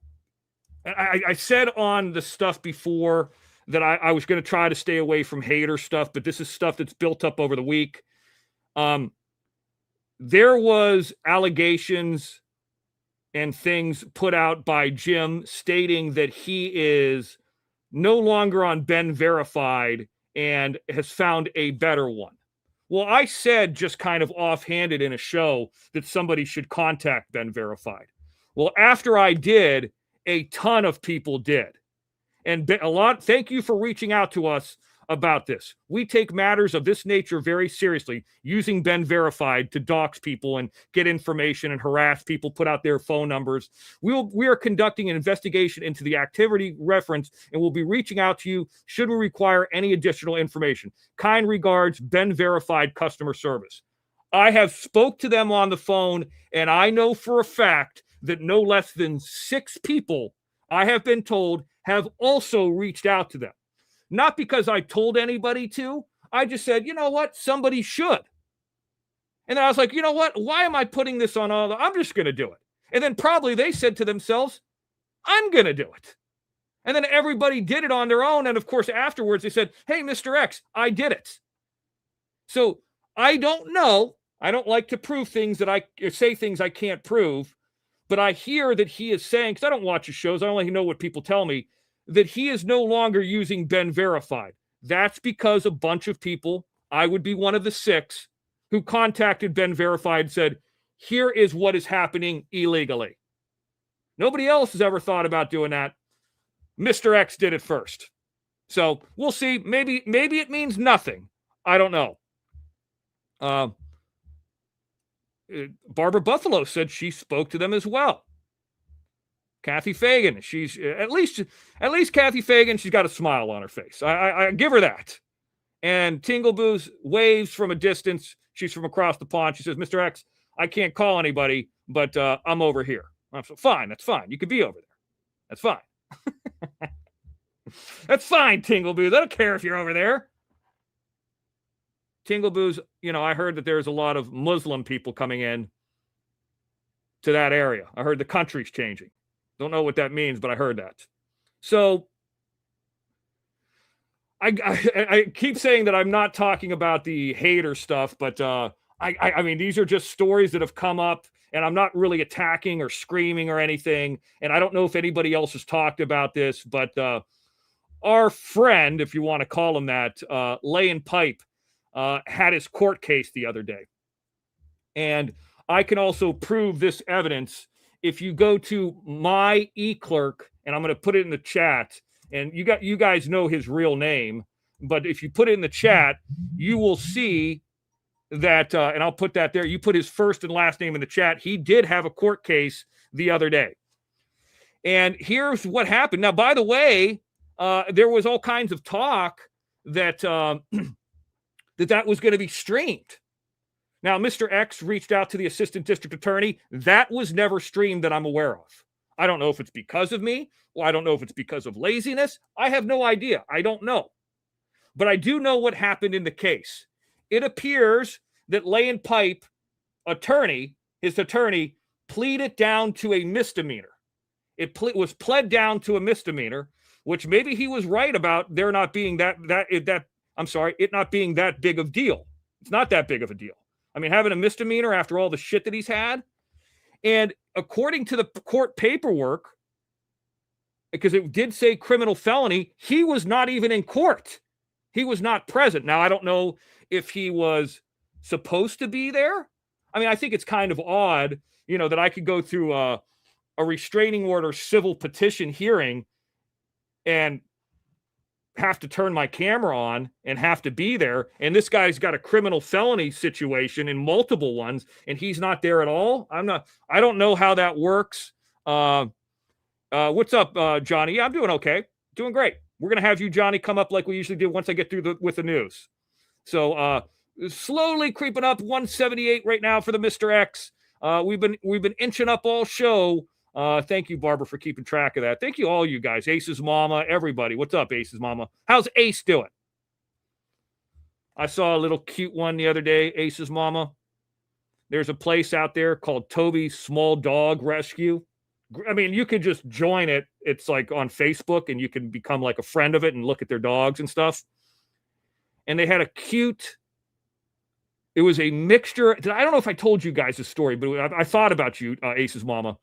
said on the stuff before that I was going to try to stay away from hater stuff, but this is stuff that's built up over the week. There was allegations and things put out by Jim stating that he is no longer on Ben Verified and has found a better one. Well, I said just kind of offhanded in a show that somebody should contact Ben Verified. Well, after I did, a ton of people did. And thank you for reaching out to us about this. We take matters of this nature very seriously, using Ben Verified to dox people and get information and harass people, put out their phone numbers. We are conducting an investigation into the activity reference, and we'll be reaching out to you should we require any additional information. Kind regards, Ben Verified Customer Service. I have spoke to them on the phone, and I know for a fact that no less than 6 people, I have been told, have also reached out to them. Not because I told anybody to. I just said, you know what? Somebody should. And then I was like, you know what? Why am I putting this on all? I'm just going to do it. And then probably they said to themselves, I'm going to do it. And then everybody did it on their own. And of course, afterwards, they said, hey, Mr. X, I did it. So I don't know. I don't like to prove things that say things I can't prove. But I hear that he is saying, because I don't watch his shows, I only know what people tell me, that he is no longer using Ben Verified. That's because a bunch of people, I would be one of the 6, who contacted Ben Verified and said, here is what is happening illegally. Nobody else has ever thought about doing that. Mr. X did it first. So we'll see. Maybe it means nothing. I don't know. Barbara Buffalo said she spoke to them as well. Kathy Fagan, she's at least Kathy Fagan, she's got a smile on her face. I give her that. And Tingle Booze waves from a distance. She's from across the pond. She says, Mr. X, I can't call anybody, but I'm over here. I'm so, fine, that's fine. You could be over there. That's fine. That's fine, Tingle Booze. I don't care if you're over there. Tingle Booze, I heard that there's a lot of Muslim people coming in to that area. I heard the country's changing. Don't know what that means, but I heard that. So I keep saying that I'm not talking about the hater stuff, but I mean, these are just stories that have come up, and I'm not really attacking or screaming or anything. And I don't know if anybody else has talked about this, but our friend, if you want to call him that, Laying Pipe, had his court case the other day. And I can also prove this evidence if you go to my eClerk, and I'm going to put it in the chat, and you guys know his real name, but if you put it in the chat, you will see that, and I'll put that there. You put his first and last name in the chat. He did have a court case the other day. And here's what happened. Now, by the way, there was all kinds of talk that that was going to be streamed. Now, Mr. X reached out to the assistant district attorney. That was never streamed that I'm aware of. I don't know if it's because of me. Well, I don't know if it's because of laziness. I have no idea. I don't know. But I do know what happened in the case. It appears that Laying Pipe his attorney, pleaded down to a misdemeanor. It was pled down to a misdemeanor, which maybe he was right about there not being it not being that big of deal. It's not that big of a deal. I mean, having a misdemeanor after all the shit that he's had. And according to the court paperwork, because it did say criminal felony, he was not even in court. He was not present. Now, I don't know if he was supposed to be there. I mean, I think it's kind of odd, that I could go through a restraining order civil petition hearing and have to turn my camera on and have to be there. And this guy's got a criminal felony situation in multiple ones, and he's not there at all. I don't know how that works. What's up, Johnny? Yeah, I'm doing okay. Doing great. We're going to have you, Johnny, come up like we usually do once I get through with the news. So slowly creeping up 178 right now for the Mr. X. We've been inching up all show. Thank you, Barbara, for keeping track of that. Thank you, all you guys. Ace's mama, everybody. What's up, Ace's mama? How's Ace doing? I saw a little cute one the other day, Ace's mama. There's a place out there called Toby's Small Dog Rescue. I mean, you could just join it. It's like on Facebook, and you can become like a friend of it and look at their dogs and stuff. And they had it was a mixture. I don't know if I told you guys this story, but I thought about you, Ace's mama.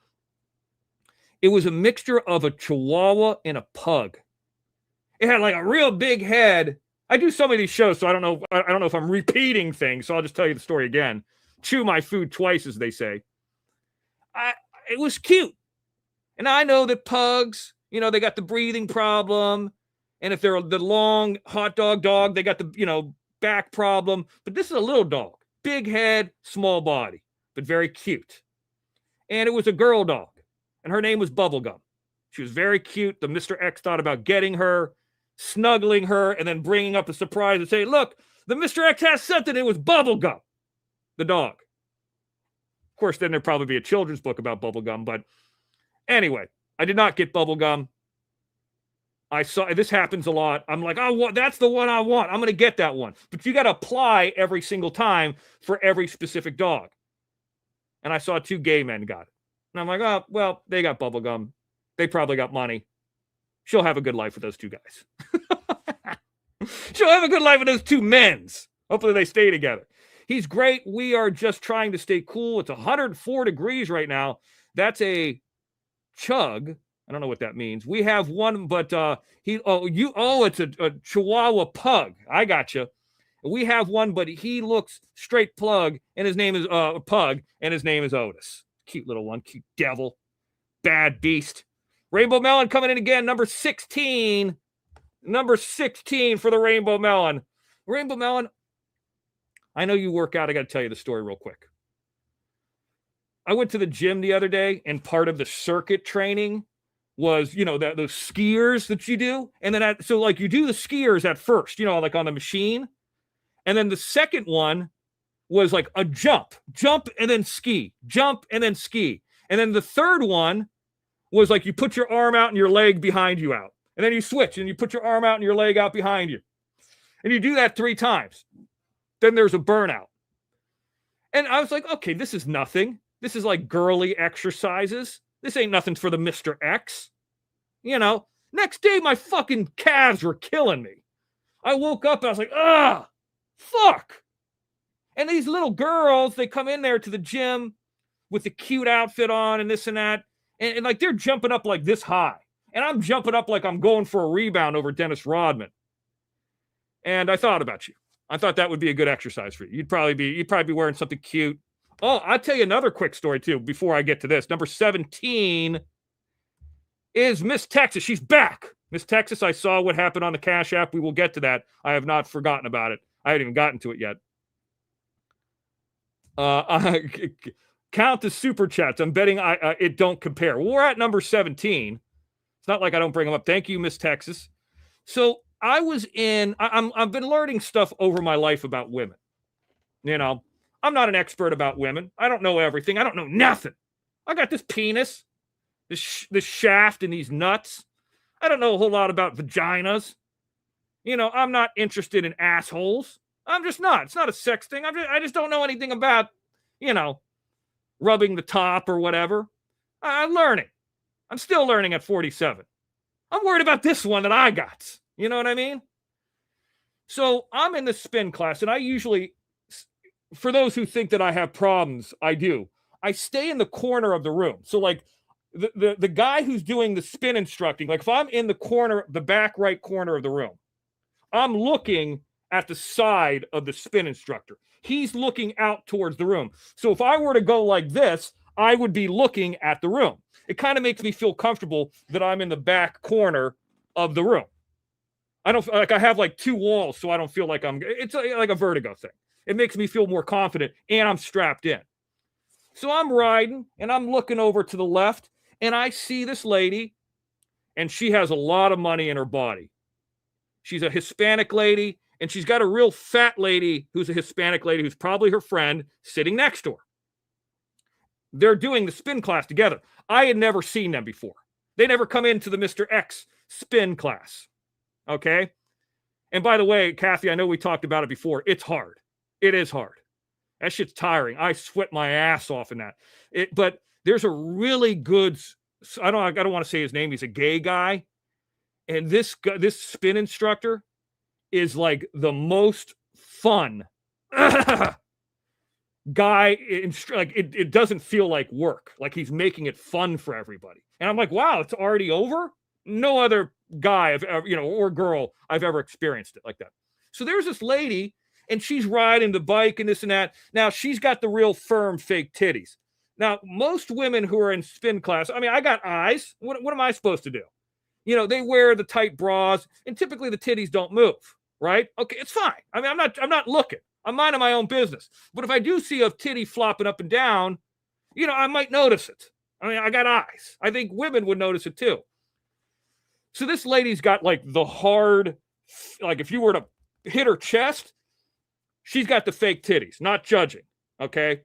It was a mixture of a Chihuahua and a pug. It had like a real big head. I do some of these shows, so I don't know if I'm repeating things, so I'll just tell you the story again. Chew my food twice, as they say. It was cute. And I know that pugs, they got the breathing problem. And if they're the long hot dog, they got the, back problem. But this is a little dog. Big head, small body, but very cute. And it was a girl dog. And her name was Bubblegum. She was very cute. The Mr. X thought about getting her, snuggling her, and then bringing up a surprise and say, look, the Mr. X has something. It was Bubblegum, the dog. Of course, then there'd probably be a children's book about Bubblegum. But anyway, I did not get Bubblegum. I saw this happens a lot. I'm like, oh, that's the one I want. I'm going to get that one. But you got to apply every single time for every specific dog. And I saw 2 gay men got it. And I'm like, oh, well, they got Bubblegum. They probably got money. She'll have a good life with those 2 guys. She'll have a good life with those 2 men's. Hopefully they stay together. He's great. We are just trying to stay cool. It's 104 degrees right now. That's a chug. I don't know what that means. We have one, but it's a Chihuahua pug. I got you. We have one, but he looks straight plug, and his name is Pug, and his name is Otis. Cute little one, cute devil, bad beast. Rainbow Melon coming in again, number 16. Number 16 for the Rainbow Melon. Rainbow Melon, I know you work out. I got to tell you the story real quick. I went to the gym the other day, and part of the circuit training was, those skiers that you do. And then, you do the skiers at first, like on the machine. And then the second one was like a jump and then ski, jump and then ski. And then the third one was like you put your arm out and your leg behind you out. And then you switch and you put your arm out and your leg out behind you. And you do that 3 times. Then there's a burnout. And I was like, okay, this is nothing. This is like girly exercises. This ain't nothing for the Mr. X. Next day, my fucking calves were killing me. I woke up and I was like, fuck. And these little girls, they come in there to the gym with the cute outfit on and this and that. And like, they're jumping up like this high. And I'm jumping up like I'm going for a rebound over Dennis Rodman. And I thought about you. I thought that would be a good exercise for you. You'd probably be wearing something cute. Oh, I'll tell you another quick story too before I get to this. Number 17 is Miss Texas. She's back. Miss Texas, I saw what happened on the Cash App. We will get to that. I have not forgotten about it. I haven't even gotten to it yet. Count the super chats. I'm betting it don't compare. We're at number 17. It's not like I don't bring them up. Thank you, Miss Texas. So I've been learning stuff over my life about women. You know, I'm not an expert about women. I don't know everything. I don't know nothing. I got this penis, this shaft, and these nuts. I don't know a whole lot about vaginas. You know, I'm not interested in assholes. I'm just not. It's not a sex thing. I just don't know anything about, you know, rubbing the top or whatever. I'm learning. I'm still learning at 47. I'm worried about this one that I got. You know what I mean? So I'm in the spin class, and I usually, for those who think that I have problems, I do. I stay in the corner of the room. So like the guy who's doing the spin instructing, like if I'm in the corner, the back right corner of the room, I'm looking at the side of the spin instructor. He's looking out towards the room. So if I were to go like this, I would be looking at the room. It kind of makes me feel comfortable that I'm in the back corner of the room. I don't like I have like two walls, so I don't feel like it's like a vertigo thing. It makes me feel more confident, and I'm strapped in. So I'm riding, and I'm looking over to the left, and I see this lady, and she has a lot of money in her body. She's a Hispanic lady, and she's got a real fat lady who's a Hispanic lady who's probably her friend sitting next to her. They're doing the spin class together. I had never seen them before. They never come into the Mr. X spin class. Okay? And by the way, Kathy, I know we talked about it before. It's hard. It is hard. That shit's tiring. I sweat my ass off in that. But there's a really good, I don't want to say his name. He's a gay guy. And this spin instructor is like the most fun guy. Like it doesn't feel like work. Like he's making it fun for everybody. And I'm like, wow, it's already over? No other guy I've ever, or girl I've ever experienced it like that. So there's this lady, and she's riding the bike and this and that. Now she's got the real firm fake titties. Now, most women who are in spin class, I mean, I got eyes. What am I supposed to do? They wear the tight bras, and typically the titties don't move, right? Okay, it's fine. I mean, I'm not looking. I'm minding my own business. But if I do see a titty flopping up and down, I might notice it. I mean, I got eyes. I think women would notice it too. So this lady's got like the hard, like if you were to hit her chest, she's got the fake titties, not judging, okay?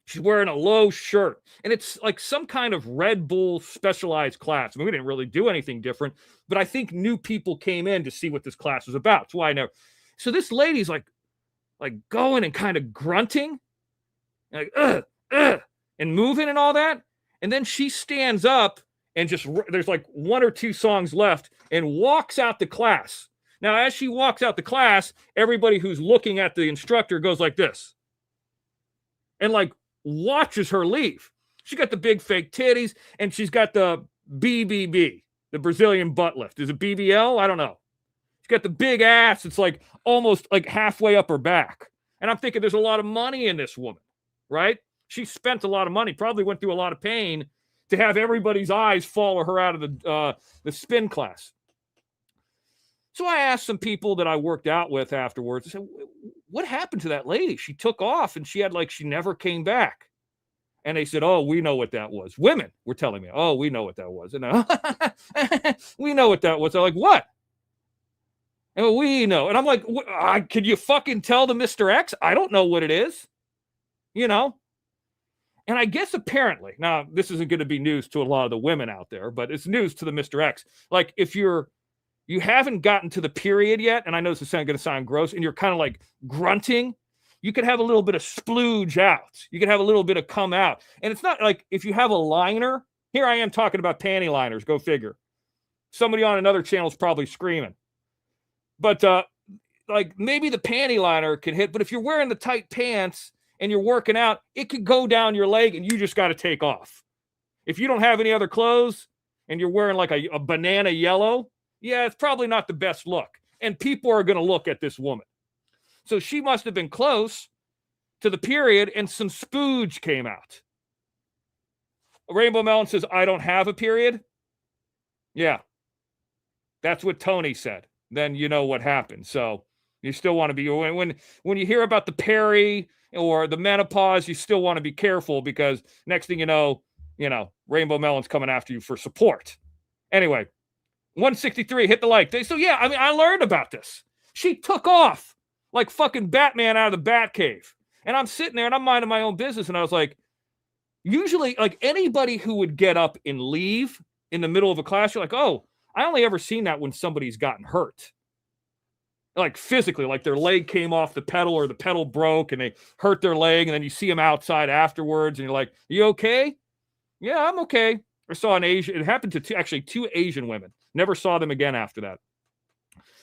She's wearing a low shirt, and it's like some kind of Red Bull specialized class. I mean, we didn't really do anything different, but I think new people came in to see what this class was about. That's why I never. So this lady's like going and kind of grunting, like, and moving and all that. And then she stands up and just, there's like one or two songs left, and walks out the class. Now, as she walks out the class, everybody who's looking at the instructor goes like this and like watches her leave. She got the big fake titties, and she's got the BBB, the Brazilian butt lift. Is it BBL? I don't know. She's got the big ass. It's like almost like halfway up her back. And I'm thinking there's a lot of money in this woman, right? She spent a lot of money, probably went through a lot of pain to have everybody's eyes follow her out of the spin class. So I asked some people that I worked out with afterwards, I said, what happened to that lady? She took off, and she never came back. And they said, oh, we know what that was. Women were telling me, oh, we know what that was. And we know what that was. They're like, what? And we know. And I'm like, could you fucking tell the Mr. X? I don't know what it is. And I guess apparently, now this isn't going to be news to a lot of the women out there, but it's news to the Mr. X. Like if you haven't gotten to the period yet, and I know this is going to sound gross, and you're kind of like grunting, you could have a little bit of splooge out. You could have a little bit of come out. And it's not like if you have a liner, here I am talking about panty liners, go figure. Somebody on another channel is probably screaming. But like maybe the panty liner can hit, but if you're wearing the tight pants and you're working out, it could go down your leg and you just got to take off. If you don't have any other clothes and you're wearing like a banana yellow, yeah, it's probably not the best look. And people are going to look at this woman. So she must have been close to the period, and some spooge came out. Rainbow Melon says, I don't have a period. Yeah. That's what Tony said. Then you know what happened. So you still want to be, when you hear about the peri or the menopause, you still want to be careful, because next thing you know, Rainbow Melon's coming after you for support. Anyway, 163, hit the like. So yeah, I mean, I learned about this. She took off like fucking Batman out of the Batcave. And I'm sitting there and I'm minding my own business. And I was like, usually, like, anybody who would get up and leave in the middle of a class, you're like, oh, I only ever seen that when somebody's gotten hurt. Like physically, like their leg came off the pedal or the pedal broke and they hurt their leg. And then you see them outside afterwards and you're like, you okay? Yeah, I'm okay. I saw an Asian. It happened to two Asian women. Never saw them again after that.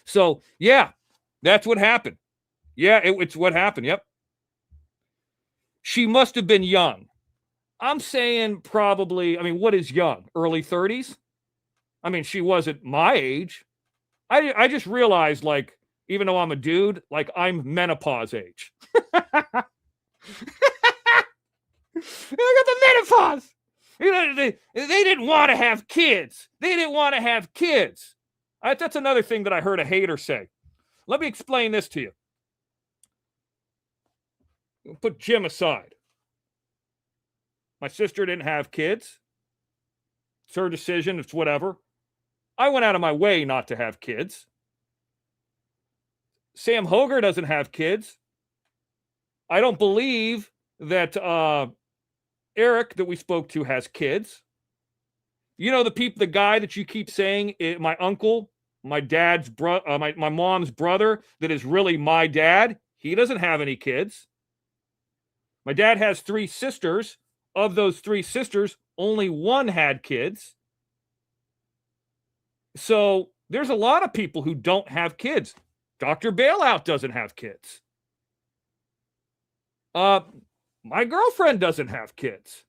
So, yeah, that's what happened. Yeah, it's what happened. Yep. She must have been young. I'm saying probably, I mean, what is young? Early 30s? I mean, she wasn't my age. I just realized, like, even though I'm a dude, like, I'm menopause age. I got the menopause. They didn't want to have kids. They didn't want to have kids. That's another thing that I heard a hater say. Let me explain this to you. Put Jim aside. My sister didn't have kids. It's her decision. It's whatever. I went out of my way not to have kids. Sam Hoger doesn't have kids. I don't believe that Eric that we spoke to has kids. You know, the guy that you keep saying, my uncle, my dad's brother, my mom's brother, that is really my dad. He doesn't have any kids. My dad has 3 sisters. Of those 3 sisters, only one had kids. So there's a lot of people who don't have kids. Dr. Bailout doesn't have kids. My girlfriend doesn't have kids.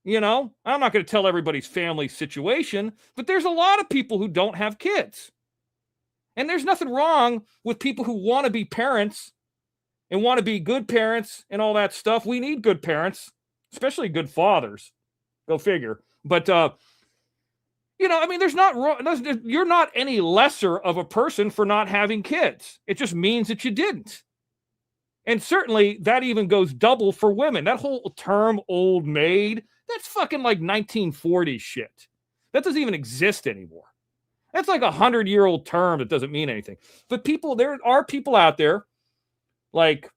You know, I'm not going to tell everybody's family situation, but there's a lot of people who don't have kids. And there's nothing wrong with people who want to be parents and want to be good parents and all that stuff. We need good parents, especially good fathers. Go figure. But, you know, I mean, you're not any lesser of a person for not having kids. It just means that you didn't. And certainly that even goes double for women. That whole term old maid, that's fucking like 1940s shit. That doesn't even exist anymore. That's like 100-year-old term that doesn't mean anything. But there are people out there like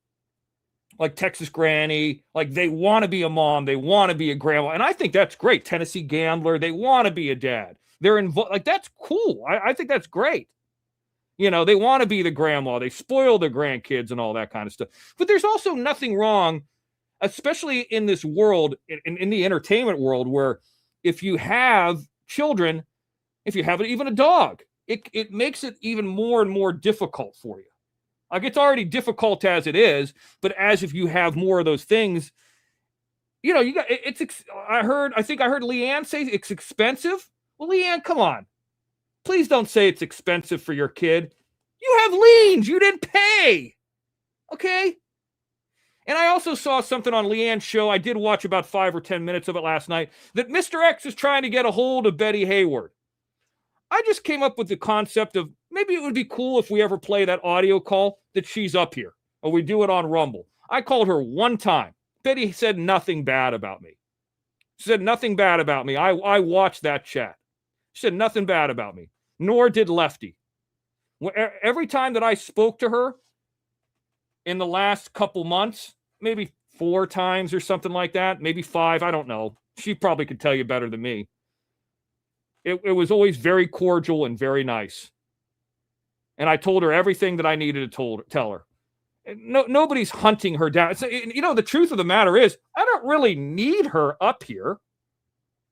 Texas Granny, like they want to be a mom, they want to be a grandma, and I think that's great. Tennessee Gambler, they want to be a dad. They're involved, like that's cool. I think that's great. You know, they want to be the grandma, they spoil their grandkids and all that kind of stuff. But there's also nothing wrong, especially in this world, in the entertainment world, where if you have children, if you have even a dog, it makes it even more and more difficult for you. Like, it's already difficult as it is, but as if you have more of those things, you know, I think I heard Leanne say it's expensive. Well, Leanne, come on. Please don't say it's expensive for your kid. You have liens. You didn't pay. Okay? And I also saw something on Leanne's show. I did watch about 5 or 10 minutes of it last night, that Mr. X is trying to get a hold of Betty Hayward. I just came up with the concept of maybe it would be cool if we ever play that audio call that she's up here, or we do it on Rumble. I called her one time. Betty said nothing bad about me. She said nothing bad about me. I watched that chat. She said nothing bad about me, nor did Lefty. Every time that I spoke to her in the last couple months, maybe 4 times or something like that, maybe 5, I don't know. She probably could tell you better than me. It was always very cordial and very nice. And I told her everything that I needed to tell her. Nobody's hunting her down. So, you know, the truth of the matter is, I don't really need her up here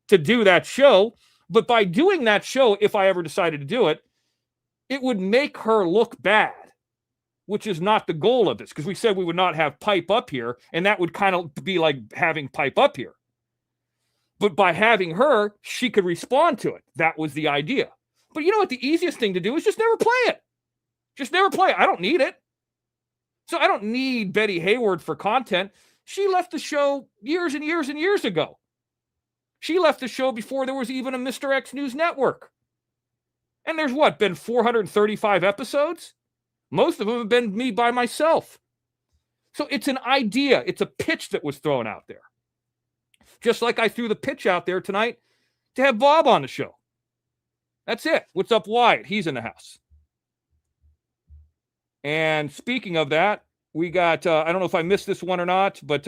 to do that show. But by doing that show, if I ever decided to do it, it would make her look bad, which is not the goal of this. Because we said we would not have Pipe up here, and that would kind of be like having Pipe up here. But by having her, she could respond to it. That was the idea. But you know what? The easiest thing to do is just never play it. Just never play it. I don't need it. So I don't need Betty Hayward for content. She left the show years and years and years ago. She left the show before there was even a Mr. X News Network. And there's been 435 episodes? Most of them have been me by myself. So it's an idea. It's a pitch that was thrown out there. Just like I threw the pitch out there tonight to have Bob on the show. That's it. What's up, Wyatt? He's in the house. And speaking of that, we got, I don't know if I missed this one or not, but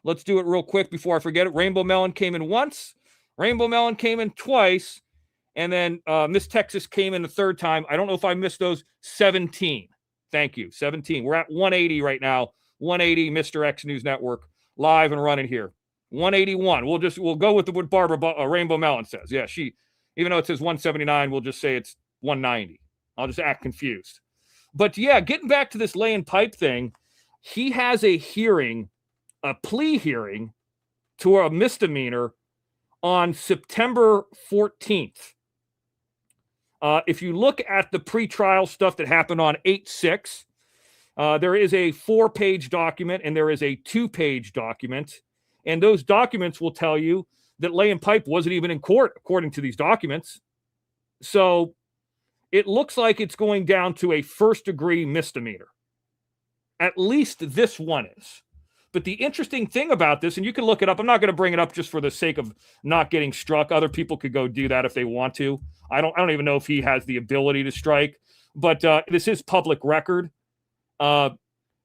let's do it real quick before I forget it. Rainbow Melon came in once. Rainbow Melon came in twice. And then Miss Texas came in the third time. I don't know if I missed those. 17. Thank you. 17. We're at 180 right now. 180 Mr. X News Network live and running here. 181. We'll go with what Barbara Rainbow Melon says. Yeah, even though it says 179, we'll just say it's 190. I'll just act confused. But yeah, getting back to this laying pipe thing, he has a hearing, a plea hearing to a misdemeanor on September 14th. If you look at the pretrial stuff that happened on 8/6, there is a 4-page document and there is a 2-page document. And those documents will tell you that laying pipe wasn't even in court, according to these documents. So it looks like it's going down to a first-degree misdemeanor. At least this one is. But the interesting thing about this, and you can look it up, I'm not going to bring it up just for the sake of not getting struck. Other people could go do that if they want to. I don't even know if he has the ability to strike, but this is public record.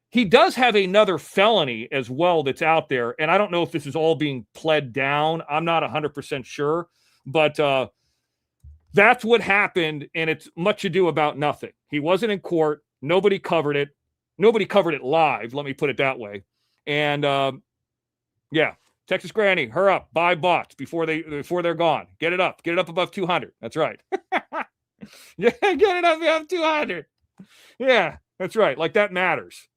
He does have another felony as well that's out there, and I don't know if this is all being pled down. I'm not 100% sure, but that's what happened, and it's much ado about nothing. He wasn't in court. Nobody covered it. Nobody covered it live, let me put it that way. And yeah, Texas Granny, hurry up, buy bots before they're gone. Get it up above 200. That's right. Yeah, get it up above 200. Yeah, that's right. Like that matters.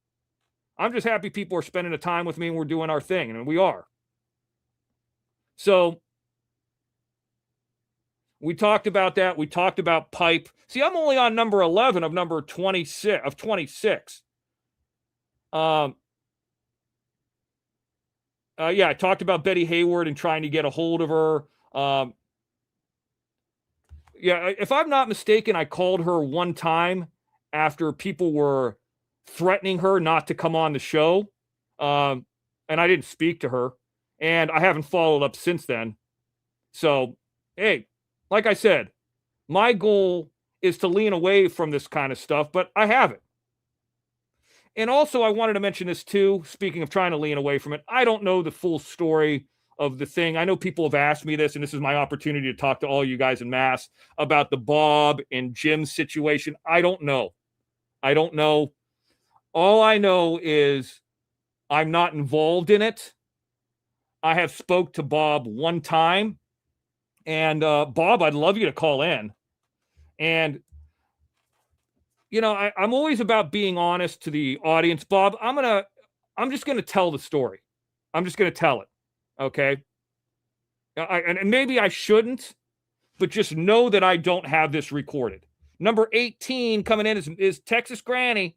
I'm just happy people are spending the time with me and we're doing our thing, and we are. So we talked about that. We talked about pipe. See, I'm only on number 11 of number 26 of 26. Yeah, I talked about Betty Hayward and trying to get a hold of her. Yeah, if I'm not mistaken, I called her one time after people were threatening her not to come on the show. And I didn't speak to her. And I haven't followed up since then. So, hey, like I said, my goal is to lean away from this kind of stuff, but I haven't. And also, I wanted to mention this too, speaking of trying to lean away from it. I don't know the full story of the thing. I know people have asked me this, and this is my opportunity to talk to all you guys en masse about the Bob and Jim situation. I don't know. All I know is I'm not involved in it. I have spoke to Bob one time. And Bob, I'd love you to call in. And you know, I'm always about being honest to the audience. Bob, I'm just gonna tell the story. I'm just gonna tell it. Okay. And maybe I shouldn't, but just know that I don't have this recorded. Number 18 coming in is Texas Granny.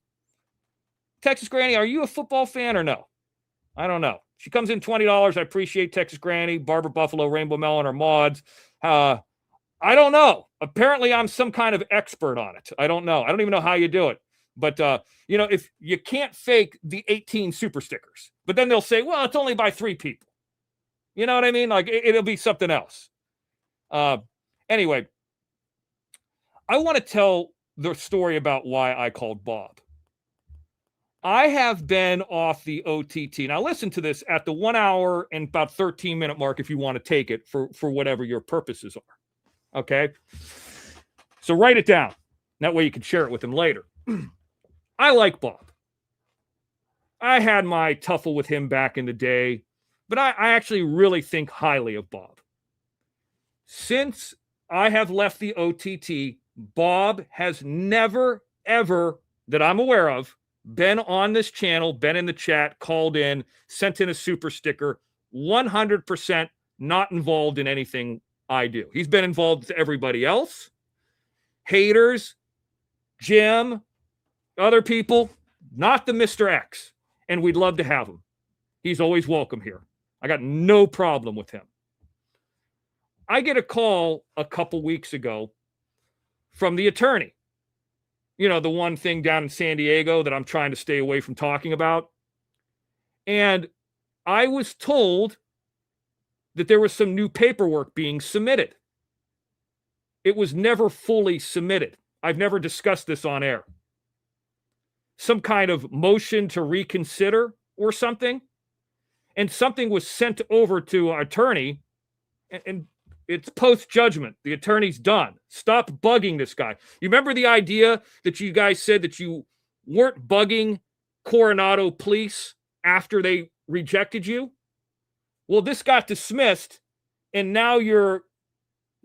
Texas Granny, are you a football fan or no? I don't know. She comes in $20. I appreciate Texas Granny, Barbara Buffalo, Rainbow Melon, or mods. I don't know. Apparently, I'm some kind of expert on it. I don't know. I don't even know how you do it. But, you know, if you can't fake the 18 super stickers, but then they'll say, well, it's only by 3 people. You know what I mean? Like, it'll be something else. Anyway, I want to tell the story about why I called Bob. I have been off the OTT. Now, listen to this at the 1 hour and about 13-minute mark if you want to take it for whatever your purposes are. Okay? So write it down. That way you can share it with him later. I like Bob. I had my tuffle with him back in the day, but I actually really think highly of Bob. Since I have left the OTT, Bob has never, ever, that I'm aware of, been on this channel, been in the chat, called in, sent in a super sticker. 100% not involved in anything I do. He's been involved with everybody else. Haters, Jim, other people, not the Mr. X. And we'd love to have him. He's always welcome here. I got no problem with him. I get a call a couple weeks ago from the attorney. You know, the one thing down in San Diego that I'm trying to stay away from talking about. And I was told that there was some new paperwork being submitted. It was never fully submitted. I've never discussed this on air. Some kind of motion to reconsider or something. And something was sent over to our attorney, and it's post-judgment. The attorney's done. Stop bugging this guy. You remember the idea that you guys said that you weren't bugging Coronado police after they rejected you? Well, this got dismissed, and now you're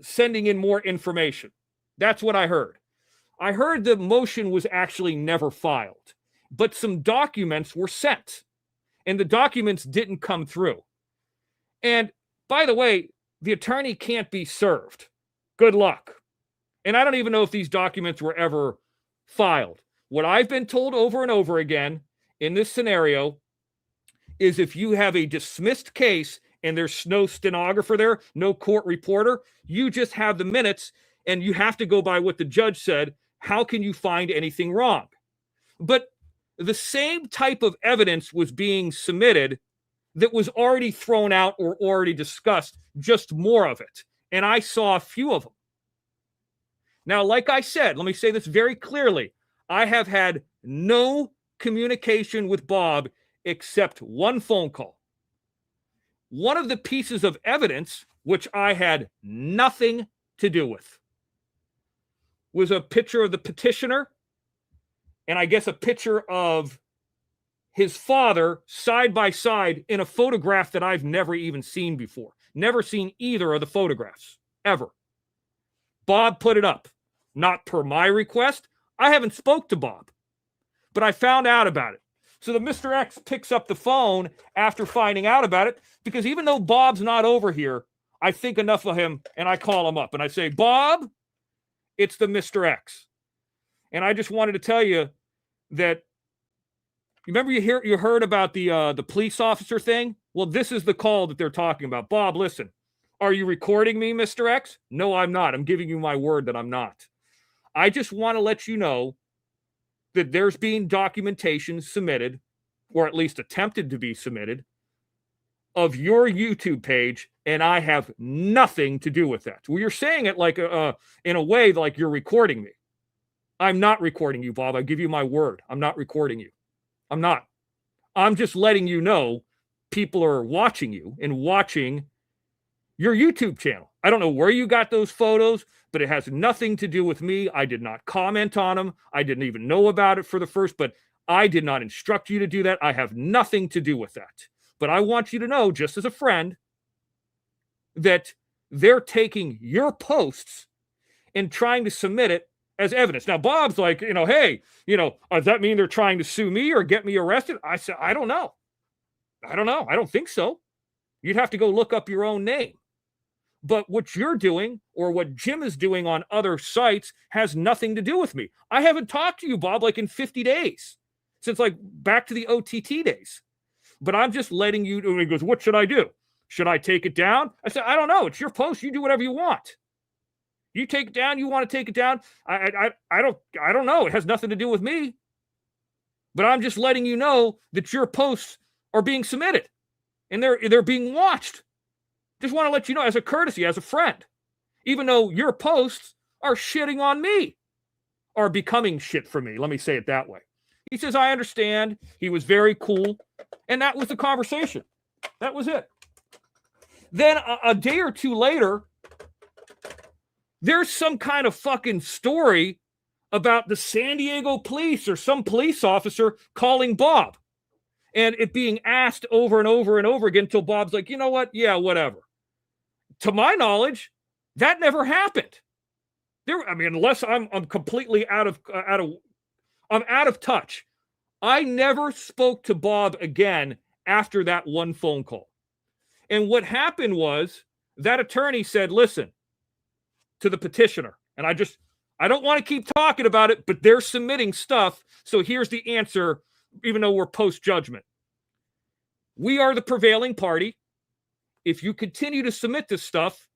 sending in more information. That's what I heard. I heard the motion was actually never filed, but some documents were sent, and the documents didn't come through. And by the way, the attorney can't be served. Good luck. And I don't even know if these documents were ever filed. What I've been told over and over again in this scenario is if you have a dismissed case and there's no stenographer there, no court reporter, you just have the minutes and you have to go by what the judge said. How can you find anything wrong? But the same type of evidence was being submitted that was already thrown out or already discussed, just more of it. And I saw a few of them. Now, like I said, let me say this very clearly. I have had no communication with Bob except one phone call. One of the pieces of evidence, which I had nothing to do with, was a picture of the petitioner and I guess a picture of his father side by side in a photograph that I've never even seen before. Never seen either of the photographs, ever. Bob put it up, not per my request. I haven't spoke to Bob, but I found out about it. So the Mr. X picks up the phone after finding out about it, because even though Bob's not over here, I think enough of him and I call him up and I say, Bob, it's the Mr. X. And I just wanted to tell you that, remember you heard about the police officer thing? Well, this is the call that they're talking about. Bob, listen, are you recording me, Mr. X? No, I'm not. I'm giving you my word that I'm not. I just want to let you know that there's being documentation submitted, or at least attempted to be submitted, of your YouTube page, and I have nothing to do with that. Well, you're saying it like in a way like you're recording me. I'm not recording you, Bob. I give you my word. I'm not recording you. I'm not. I'm just letting you know people are watching you and watching your YouTube channel. I don't know where you got those photos, but it has nothing to do with me. I did not comment on them. I didn't even know about it for the first, but I did not instruct you to do that. I have nothing to do with that. But I want you to know, just as a friend, that they're taking your posts and trying to submit it as evidence. Now, Bob's like, hey, does that mean they're trying to sue me or get me arrested? I said, I don't know. I don't think so. You'd have to go look up your own name. But what you're doing or what Jim is doing on other sites has nothing to do with me. I haven't talked to you, Bob, like in 50 days, since like back to the OTT days. But I'm just letting you do. He goes, what should I do? Should I take it down? I said, I don't know. It's your post. You do whatever you want. You take it down. You want to take it down. I don't know. It has nothing to do with me. But I'm just letting you know that your posts are being submitted and they're being watched. Just want to let you know as a courtesy, as a friend, even though your posts are shitting on me, are becoming shit for me. Let me say it that way. He says, I understand. He was very cool. And that was the conversation. That was it. Then a day or two later, there's some kind of fucking story about the San Diego police or some police officer calling Bob and it being asked over and over and over again until Bob's like, you know what? Yeah, whatever. To my knowledge, that never happened. Unless I'm completely out of touch. I never spoke to Bob again after that one phone call. And what happened was that attorney said, listen, to the petitioner. And I don't want to keep talking about it, but they're submitting stuff. So here's the answer, even though we're post-judgment. We are the prevailing party. If you continue to submit this stuff,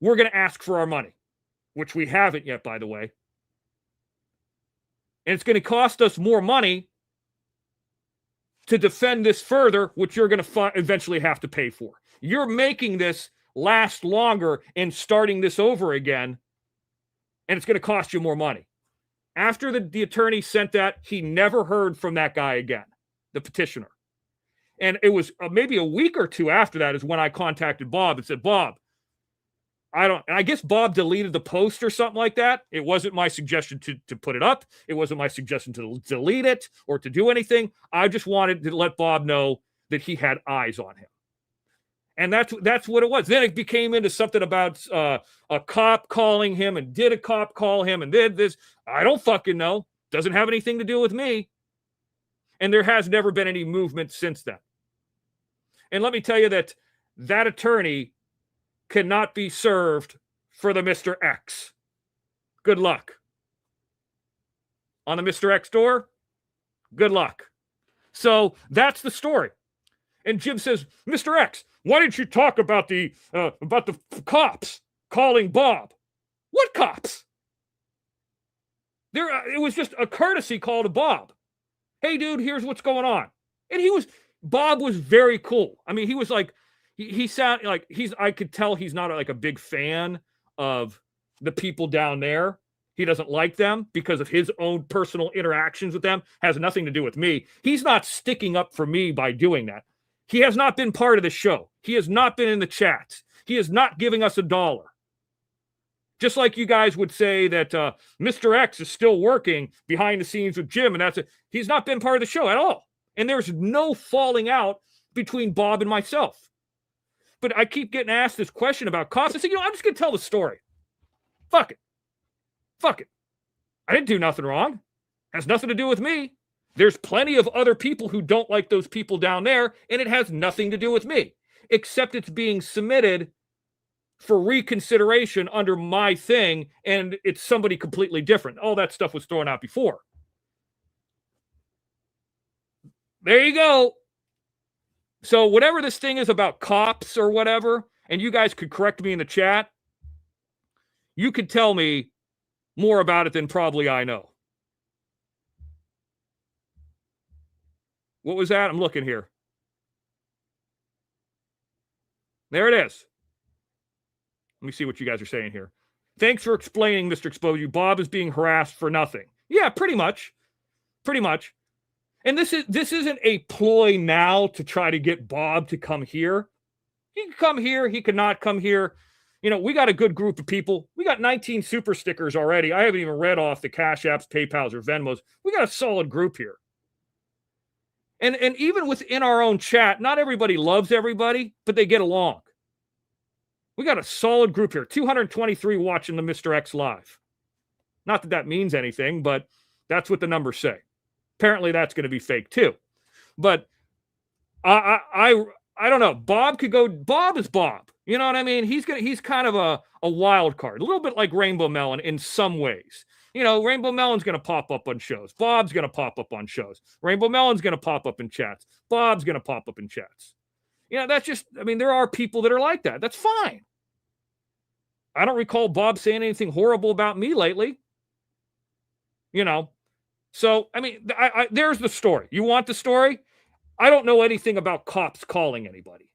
we're going to ask for our money, which we haven't yet, by the way. And it's going to cost us more money to defend this further, which you're going to eventually have to pay for. You're making this last longer and starting this over again, and it's going to cost you more money. After the attorney sent that, he never heard from that guy again, the petitioner. And it was maybe a week or two after that is when I contacted Bob and said, Bob, and I guess Bob deleted the post or something like that. It wasn't my suggestion to put it up. It wasn't my suggestion to delete it or to do anything. I just wanted to let Bob know that he had eyes on him. And that's what it was. Then it became into something about a cop calling him, and did a cop call him and did this. I don't fucking know. Doesn't have anything to do with me. And there has never been any movement since then. And let me tell you that attorney cannot be served for the Mr. X. Good luck. On the Mr. X door, good luck. So that's the story. And Jim says, Mr. X, why didn't you talk about the cops calling Bob? What cops? It was just a courtesy call to Bob. Hey, dude, here's what's going on. And Bob was very cool. I mean, he was like, he sounded like I could tell he's not like a big fan of the people down there. He doesn't like them because of his own personal interactions with them. Has nothing to do with me. He's not sticking up for me by doing that. He has not been part of the show. He has not been in the chats. He is not giving us $1. Just like you guys would say that Mr. X is still working behind the scenes with Jim, and that's it. He's not been part of the show at all. And there's no falling out between Bob and myself. But I keep getting asked this question about cops. I say, I'm just going to tell the story. Fuck it. I didn't do nothing wrong. Has nothing to do with me. There's plenty of other people who don't like those people down there, and it has nothing to do with me, except it's being submitted for reconsideration under my thing, and it's somebody completely different. All that stuff was thrown out before. There you go. So whatever this thing is about cops or whatever, and you guys could correct me in the chat, you could tell me more about it than probably I know. What was that? I'm looking here. There it is. Let me see what you guys are saying here. Thanks for explaining, Mr. Exposure. Bob is being harassed for nothing. Yeah, pretty much. And this isn't a ploy now to try to get Bob to come here. He can come here. He could not come here. We got a good group of people. We got 19 super stickers already. I haven't even read off the Cash Apps, PayPals, or Venmos. We got a solid group here. And even within our own chat, not everybody loves everybody, but they get along. We got a solid group here. 223 watching the Mr. X live. Not that means anything, but that's what the numbers say. Apparently that's going to be fake too. But I don't know. Bob could go. Bob is Bob. You know what I mean? He's kind of a wild card, a little bit like Rainbow Melon in some ways. Rainbow Melon's going to pop up on shows. Bob's going to pop up on shows. Rainbow Melon's going to pop up in chats. Bob's going to pop up in chats. That's just, there are people that are like that. That's fine. I don't recall Bob saying anything horrible about me lately. So, there's the story. You want the story? I don't know anything about cops calling anybody.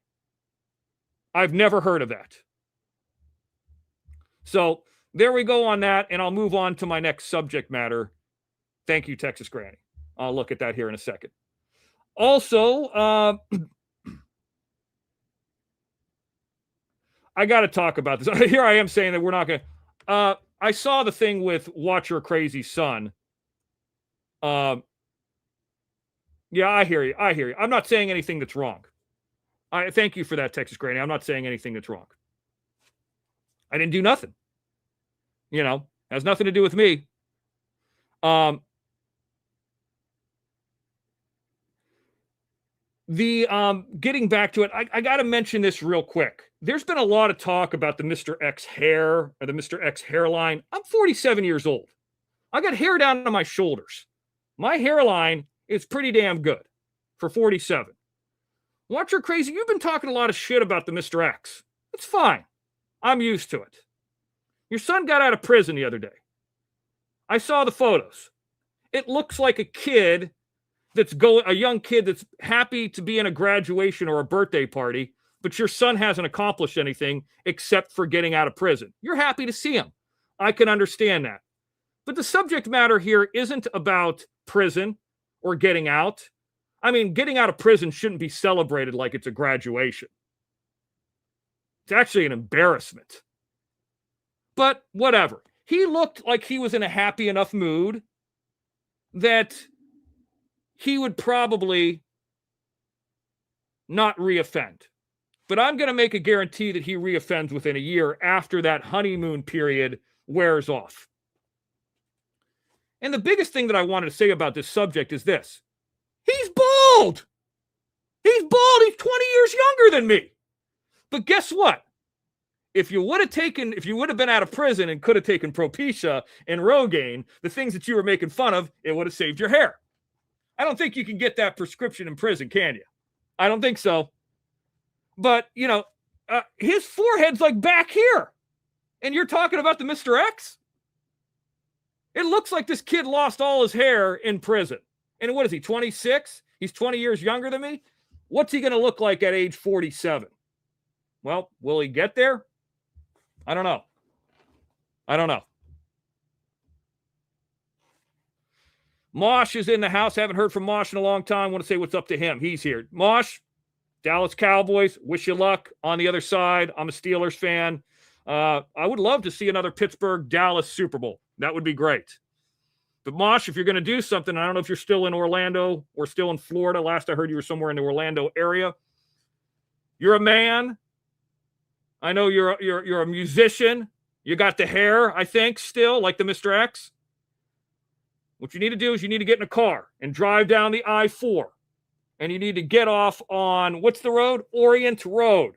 I've never heard of that. So, there we go on that, and I'll move on to my next subject matter. Thank you, Texas Granny. I'll look at that here in a second. Also, I got to talk about this. Here I am saying that we're not going to... I saw the thing with Watch Your Crazy Son. Yeah, I hear you. I'm not saying anything that's wrong. I thank you for that, Texas Granny. I'm not saying anything that's wrong. I didn't do nothing. Has nothing to do with me. Getting back to it, I got to mention this real quick. There's been a lot of talk about the Mr. X hair or the Mr. X hairline. I'm 47 years old. I got hair down to my shoulders. My hairline is pretty damn good for 47. Watch her crazy. You've been talking a lot of shit about the Mr. X. It's fine. I'm used to it. Your son got out of prison the other day. I saw the photos. It looks like a kid a young kid that's happy to be in a graduation or a birthday party, but your son hasn't accomplished anything except for getting out of prison. You're happy to see him. I can understand that. But the subject matter here isn't about prison or getting out. I mean, getting out of prison shouldn't be celebrated like it's a graduation. It's actually an embarrassment. But whatever. He looked like he was in a happy enough mood that he would probably not reoffend. But I'm going to make a guarantee that he reoffends within a year after that honeymoon period wears off. And the biggest thing that I wanted to say about this subject is this. He's bald. He's bald. He's 20 years younger than me. But guess what? If you would have been out of prison and could have taken Propecia and Rogaine, the things that you were making fun of, it would have saved your hair. I don't think you can get that prescription in prison, can you? I don't think so. But, his forehead's like back here. And you're talking about the Mr. X? It looks like this kid lost all his hair in prison. And what is he, 26? He's 20 years younger than me? What's he going to look like at age 47? Well, will he get there? I don't know. Mosh is in the house. Haven't heard from Mosh in a long time. Want to say what's up to him. He's here. Mosh, Dallas Cowboys, wish you luck on the other side. I'm a Steelers fan. I would love to see another Pittsburgh-Dallas Super Bowl. That would be great. But Mosh, if you're going to do something, I don't know if you're still in Orlando or still in Florida. Last I heard you were somewhere in the Orlando area. You're a man. I know you're a musician. You got the hair, I think, still, like the Mr. X. What you need to do is you need to get in a car and drive down the I-4. And you need to get off on, what's the road? Orient Road.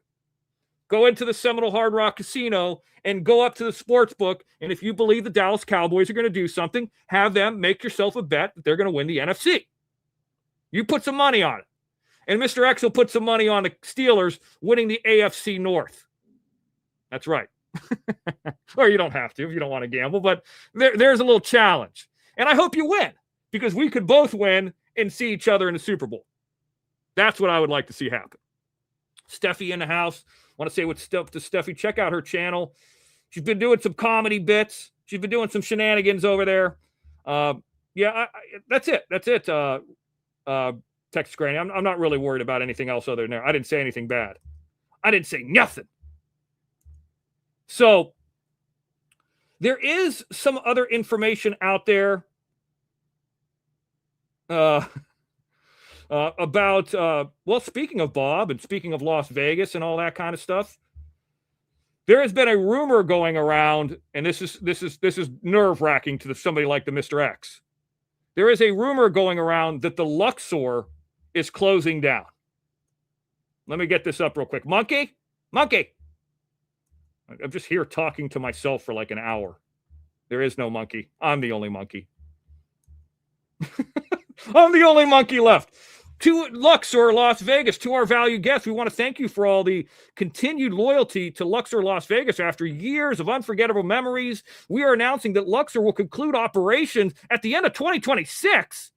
Go into the Seminole Hard Rock Casino and go up to the sports book. And if you believe the Dallas Cowboys are going to do something, have them make yourself a bet that they're going to win the NFC. You put some money on it. And Mr. X will put some money on the Steelers winning the AFC North. That's right. Or you don't have to if you don't want to gamble, but there's a little challenge. And I hope you win, because we could both win and see each other in the Super Bowl. That's what I would like to see happen. Steffi in the house. Want to say what's up to Steffi. Check out her channel. She's been doing some comedy bits. She's been doing some shenanigans over there. That's it. Texas Granny. I'm not really worried about anything else other than there. I didn't say anything bad. I didn't say nothing. So there is some other information out there about, speaking of Bob and speaking of Las Vegas and all that kind of stuff, there has been a rumor going around, and this is nerve-wracking to somebody like the Mr. X. There is a rumor going around that the Luxor is closing down. Let me get this up real quick. Monkey. I'm just here talking to myself for like an hour. There is no monkey. I'm the only monkey. I'm the only monkey left. To Luxor, Las Vegas, to our valued guests, we want to thank you for all the continued loyalty to Luxor, Las Vegas. After years of unforgettable memories, we are announcing that Luxor will conclude operations at the end of 2026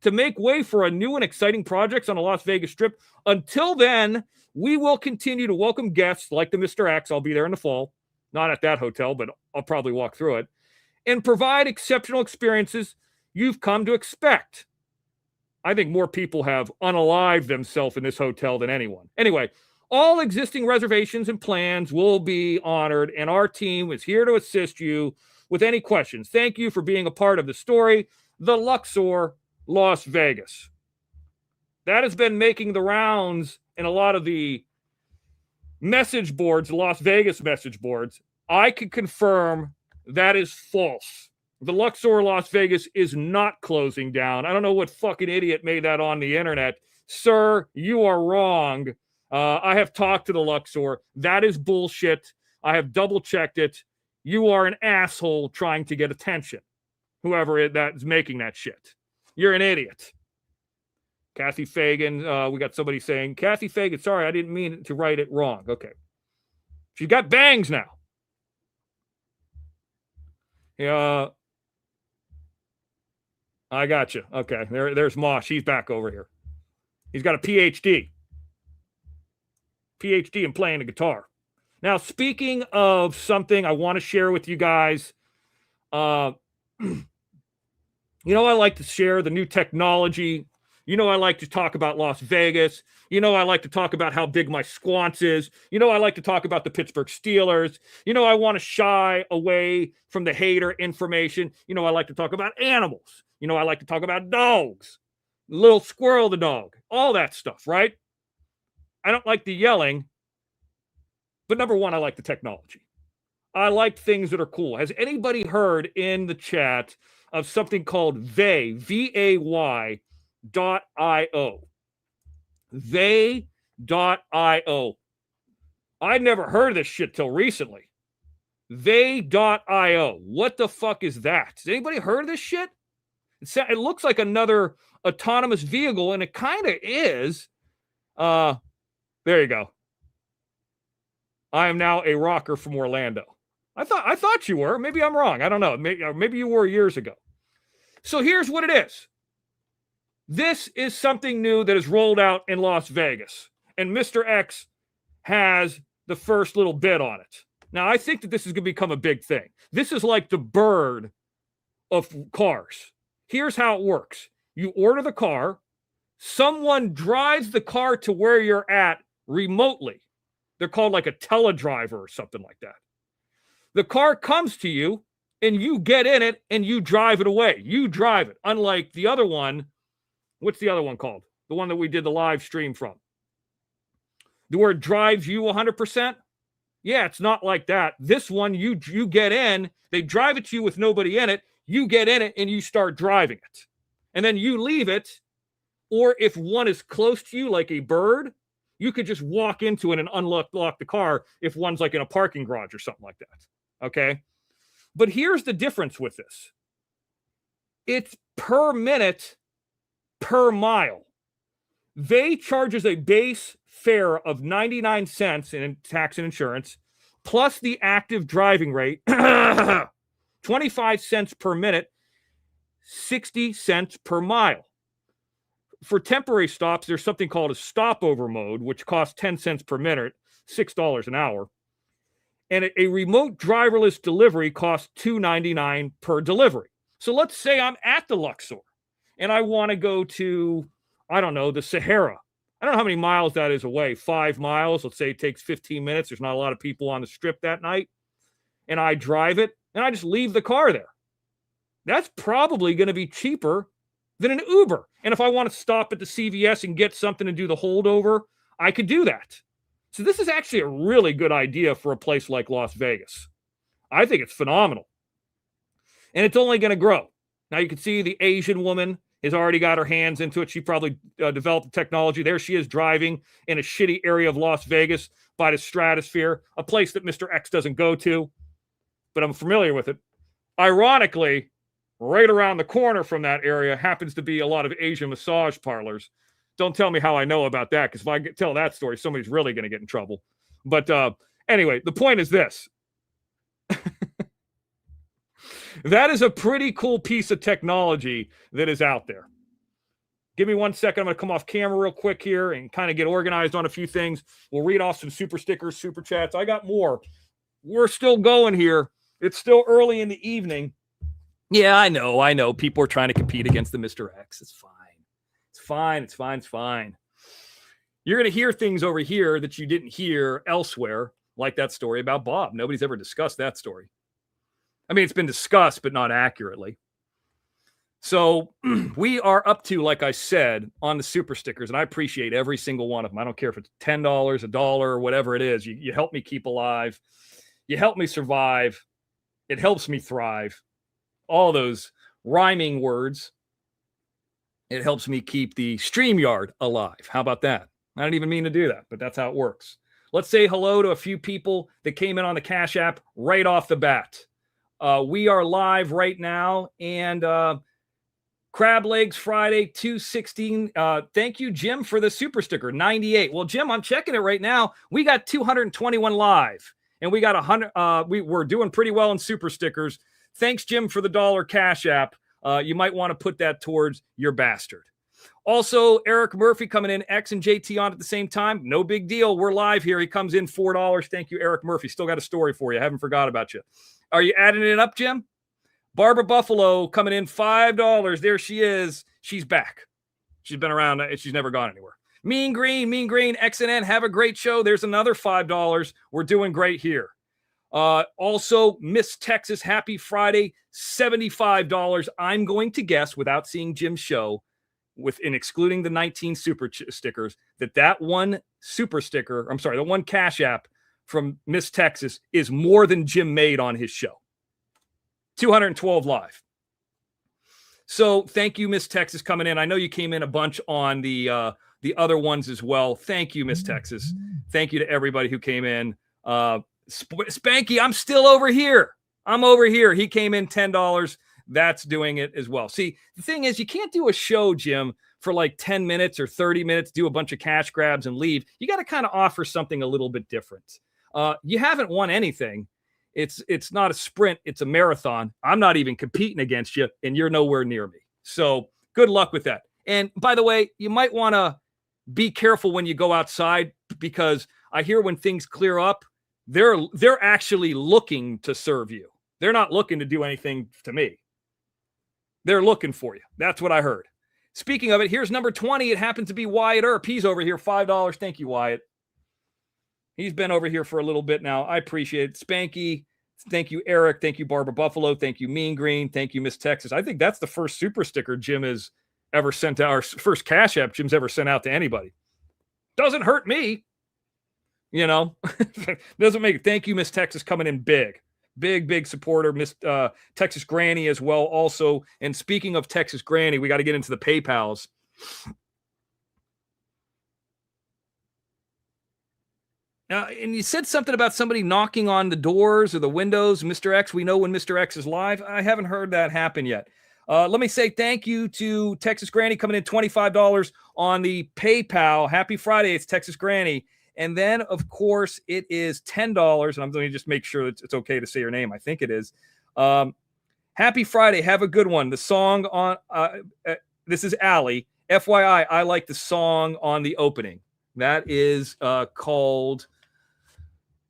to make way for a new and exciting projects on the Las Vegas Strip. Until then, we will continue to welcome guests like the Mr. X. I'll be there in the fall. Not at that hotel, but I'll probably walk through it. And provide exceptional experiences you've come to expect. I think more people have unalived themselves in this hotel than anyone. Anyway, all existing reservations and plans will be honored, and our team is here to assist you with any questions. Thank you for being a part of the story, the Luxor, Las Vegas. That has been making the rounds in a lot of the message boards, Las Vegas message boards. I can confirm that is false. The Luxor Las Vegas is not closing down. I don't know what fucking idiot made that on the internet Sir, you are wrong. I have talked to the Luxor. That is bullshit. I have double checked it. You are an asshole trying to get attention. Whoever that's making that shit. You're an idiot. Kathy Fagan, we got somebody saying, Kathy Fagan, sorry, I didn't mean to write it wrong. Okay. She's got bangs now. Yeah. I got you. Okay. There's Mosh. He's back over here. He's got a PhD. PhD in playing the guitar. Now, speaking of something I want to share with you guys, I like to share the new technology. I like to talk about Las Vegas. I like to talk about how big my squonce is. I like to talk about the Pittsburgh Steelers. I want to shy away from the hater information. I like to talk about animals. I like to talk about dogs, little squirrel the dog, all that stuff, right? I don't like the yelling, but number one, I like the technology. I like things that are cool. Has anybody heard in the chat of something called Vay, VAY.io? Vay.io. I'd never heard of this shit till recently. Vay.io. What the fuck is that? Has anybody heard of this shit? It looks like another autonomous vehicle, and it kind of is. There you go. I am now a rocker from Orlando. I thought you were. Maybe I'm wrong. I don't know. Maybe you were years ago. So here's what it is. This is something new that is rolled out in Las Vegas, and Mr. X has the first little bit on it. Now, I think that this is going to become a big thing. This is like the Bird of cars. Here's how it works. You order the car. Someone drives the car to where you're at remotely. They're called like a teledriver or something like that. The car comes to you, and you get in it, and you drive it away. You drive it. Unlike the other one. What's the other one called? The one that we did the live stream from. The word drives you 100%? Yeah, it's not like that. This one, you get in, they drive it to you with nobody in it, you get in it, and you start driving it. And then you leave it, or if one is close to you, like a bird, you could just walk into it and unlock the car if one's like in a parking garage or something like that. Okay? But here's the difference with this. It's per minute, per mile. They charges a base fare of 99 cents in tax and insurance, plus the active driving rate, 25 cents per minute, 60 cents per mile. For temporary stops, there's something called a stopover mode, which costs 10 cents per minute, $6 an hour. And a remote driverless delivery costs $2.99 per delivery. So let's say I'm at the Luxor and I want to go to, I don't know, the Sahara. I don't know how many miles that is away. 5 miles. Let's say it takes 15 minutes. There's not a lot of people on the strip that night. And I drive it and I just leave the car there. That's probably going to be cheaper than an Uber. And if I want to stop at the CVS and get something and do the holdover, I could do that. So this is actually a really good idea for a place like Las Vegas. I think it's phenomenal. And it's only going to grow. Now you can see the Asian woman has already got her hands into it. She probably developed the technology. There she is driving in a shitty area of Las Vegas by the Stratosphere, a place that Mr. X doesn't go to, but I'm familiar with it. Ironically, right around the corner from that area happens to be a lot of Asian massage parlors. Don't tell me how I know about that, because if I tell that story, somebody's really going to get in trouble. But anyway, the point is this. That is a pretty cool piece of technology that is out there. Give me 1 second. I'm going to come off camera real quick here and kind of get organized on a few things. We'll read off some super stickers, super chats. I got more. We're still going here. It's still early in the evening. Yeah, I know. People are trying to compete against the Mr. X. It's fine. You're going to hear things over here that you didn't hear elsewhere, like that story about Bob. Nobody's ever discussed that story. I mean, it's been discussed, but not accurately. So we are up to, like I said, on the super stickers, and I appreciate every single one of them. I don't care if it's $10, $1, or whatever it is. You help me keep alive. You help me survive. It helps me thrive. All those rhyming words. It helps me keep the StreamYard alive. How about that? I don't even mean to do that, but that's how it works. Let's say hello to a few people that came in on the Cash App right off the bat. We are live right now, and Crab Legs Friday 216. Thank you, Jim, for the super sticker 98. Well, Jim, I'm checking it right now. We got 221 live, and we got 100. We're doing pretty well in super stickers. Thanks, Jim, for the $1 Cash App. You might want to put that towards your bastard. Also, Eric Murphy coming in, X and JT on at the same time. No big deal. We're live here. He comes in $4. Thank you, Eric Murphy. Still got a story for you. I haven't forgot about you. Are you adding it up, Jim? Barbara Buffalo coming in $5. There she is. She's back. She's been around. She's never gone anywhere. Mean Green, XNN. Have a great show. There's another $5. We're doing great here. Also, Miss Texas, happy Friday, $75. I'm going to guess, without seeing Jim's show, in excluding the 19 super stickers, that one super sticker, I'm sorry, the one Cash App from Miss Texas is more than Jim made on his show. 212 live. So thank you, Miss Texas, coming in. I know you came in a bunch on the other ones as well. Thank you, Miss Texas. Thank you to everybody who came in. Spanky, I'm still over here. I'm over here. He came in $10. That's doing it as well. See, the thing is, you can't do a show, Jim, for like 10 minutes or 30 minutes, do a bunch of cash grabs and leave. You got to kind of offer something a little bit different. You haven't won anything. It's not a sprint. It's a marathon. I'm not even competing against you, and you're nowhere near me. So good luck with that. And by the way, you might want to be careful when you go outside, because I hear when things clear up, they're actually looking to serve you. They're not looking to do anything to me. They're looking for you. That's what I heard. Speaking of it, here's number 20. It happens to be Wyatt Earp. He's over here, $5. Thank you, Wyatt. He's been over here for a little bit now. I appreciate it. Spanky, thank you, Eric. Thank you, Barbara Buffalo. Thank you, Mean Green. Thank you, Miss Texas. I think that's the first super sticker Jim has ever sent out, or first Cash App Jim's ever sent out to anybody. Doesn't hurt me. You know, doesn't make it. Thank you, Miss Texas, coming in big. Big supporter, Miss Texas Granny as well also. And speaking of Texas Granny, we got to get into the PayPals. And you said something about somebody knocking on the doors or the windows. Mr. X, we know when Mr. X is live. I haven't heard that happen yet. Let me say thank you to Texas Granny coming in $25 on the PayPal. Happy Friday. It's Texas Granny. And then, of course, it is $10. And I'm going to just make sure that it's okay to say your name. I think it is. Happy Friday. Have a good one. The song on this is Allie. FYI, I like the song on the opening. That is called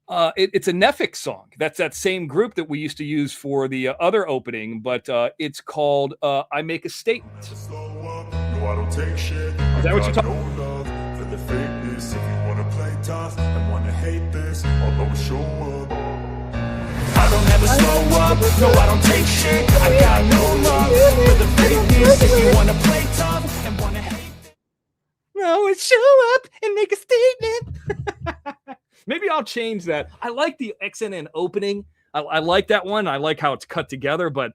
it's a Nefix song. That's that same group that we used to use for the other opening, but it's called I Make a Statement. Is that what you're talking about? The fakeness, if you wanna play tough and wanna hate this, I'll always show up. I don't ever slow up, no, I don't take shit. I got no love for the fakeness. If you wanna play tough and wanna hate this, no, it's show up and make a statement. Maybe I'll change that. I like the XNN opening. I like that one. I like how it's cut together, but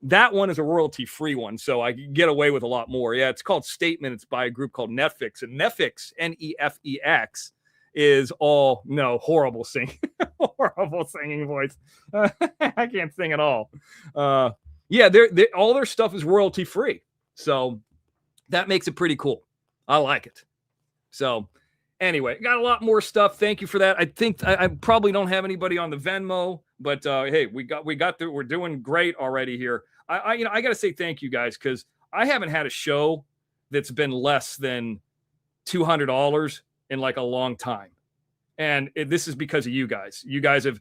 that one is a royalty-free one, so I can get away with a lot more. Yeah, it's called Statement. It's by a group called Nefix. And Nefix, Nefex, is all, no, horrible singing. Horrible singing voice. I can't sing at all. Yeah, all their stuff is royalty-free. So that makes it pretty cool. I like it. So anyway, got a lot more stuff. Thank you for that. I think I probably don't have anybody on the Venmo, but hey, we got through. We're doing great already here. I got to say thank you guys, because I haven't had a show that's been less than $200 in like a long time, and this is because of you guys. You guys have,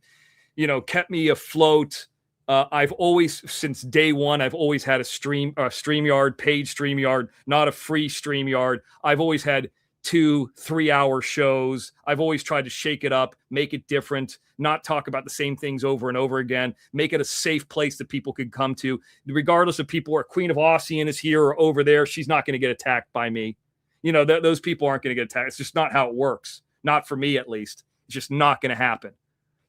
kept me afloat. I've always, since day one, I've always had a StreamYard, paid StreamYard, not a free StreamYard. I've always had 2-3 hour shows. I've always tried to shake it up, make it different, not talk about the same things over and over again, make it a safe place that people could come to, regardless of people, or Queen of Ossian is here or over there. She's not going to get attacked by me. Those people aren't going to get attacked. It's just not how it works. Not for me, at least. It's just not going to happen.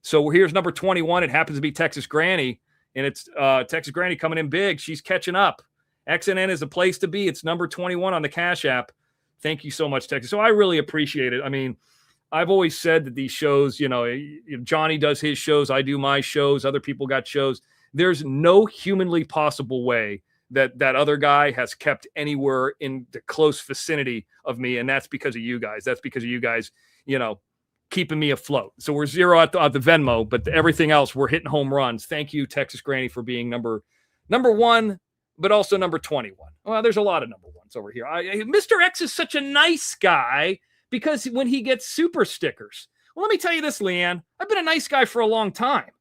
So here's number 21. It happens to be Texas Granny, and it's Texas Granny coming in big. She's catching up. XNN is a place to be. It's number 21 on the Cash App. Thank you so much, Texas. So I really appreciate it. I mean, I've always said that these shows, Johnny does his shows, I do my shows, other people got shows. There's no humanly possible way that other guy has kept anywhere in the close vicinity of me, and that's because of you guys. That's because of you guys, keeping me afloat. So we're 0 at the Venmo, but everything else, we're hitting home runs. Thank you, Texas Granny, for being number 1, but also number 21. Well, there's a lot of number ones over here. Mr. X is such a nice guy because when he gets super stickers. Well, let me tell you this, Leanne. I've been a nice guy for a long time.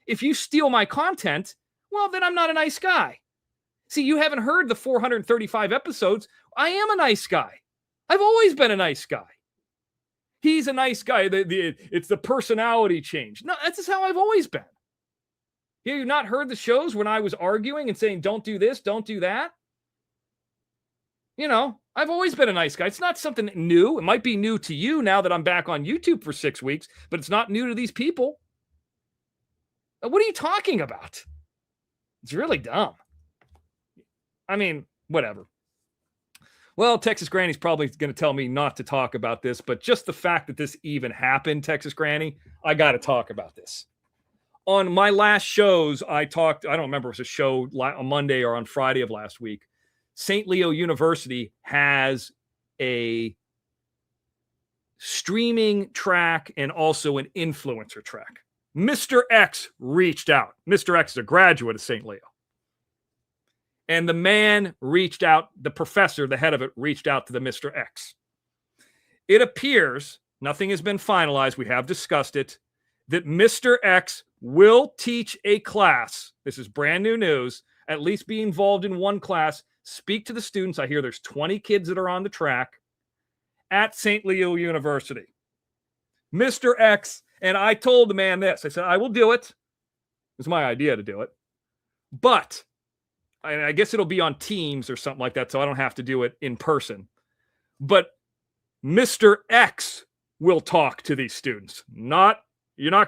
If you steal my content, well, then I'm not a nice guy. See, you haven't heard the 435 episodes. I am a nice guy. I've always been a nice guy. He's a nice guy. It's the personality change. No, that's just how I've always been. You not heard the shows when I was arguing and saying, don't do this, don't do that? I've always been a nice guy. It's not something new. It might be new to you now that I'm back on YouTube for 6 weeks, but it's not new to these people. What are you talking about? It's really dumb. I mean, whatever. Well, Texas Granny's probably going to tell me not to talk about this, but just the fact that this even happened, Texas Granny, I got to talk about this. On my last shows, I don't remember if it was a show on Monday or on Friday of last week. St. Leo University has a streaming track and also an influencer track. Mr. X reached out. Mr. X is a graduate of St. Leo. And the man reached out, the professor, the head of it, reached out to the Mr. X. It appears, nothing has been finalized, we have discussed it, that Mr. X will teach a class. This is brand new news, at least be involved in one class, speak to the students. I hear there's 20 kids that are on the track at St. Leo University. Mr. X, and I told the man this. I said, I will do it. It was my idea to do it. But I guess it'll be on Teams or something like that, so I don't have to do it in person. But Mr. X will talk to these students. You're not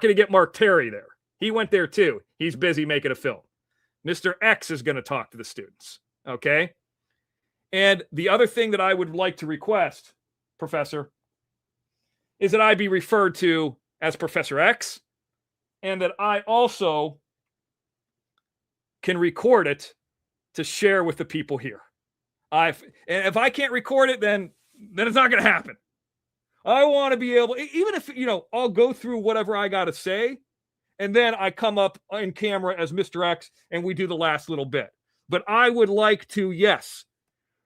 going to get Mark Terry there. He went there too. He's busy making a film. Mr. X is going to talk to the students. Okay? And the other thing that I would like to request, Professor, is that I be referred to as Professor X, and that I also can record it to share with the people here. And if I can't record it, then it's not going to happen. I want to be able, even if, I'll go through whatever I got to say, and then I come up in camera as Mr. X, and we do the last little bit. But I would like to, yes,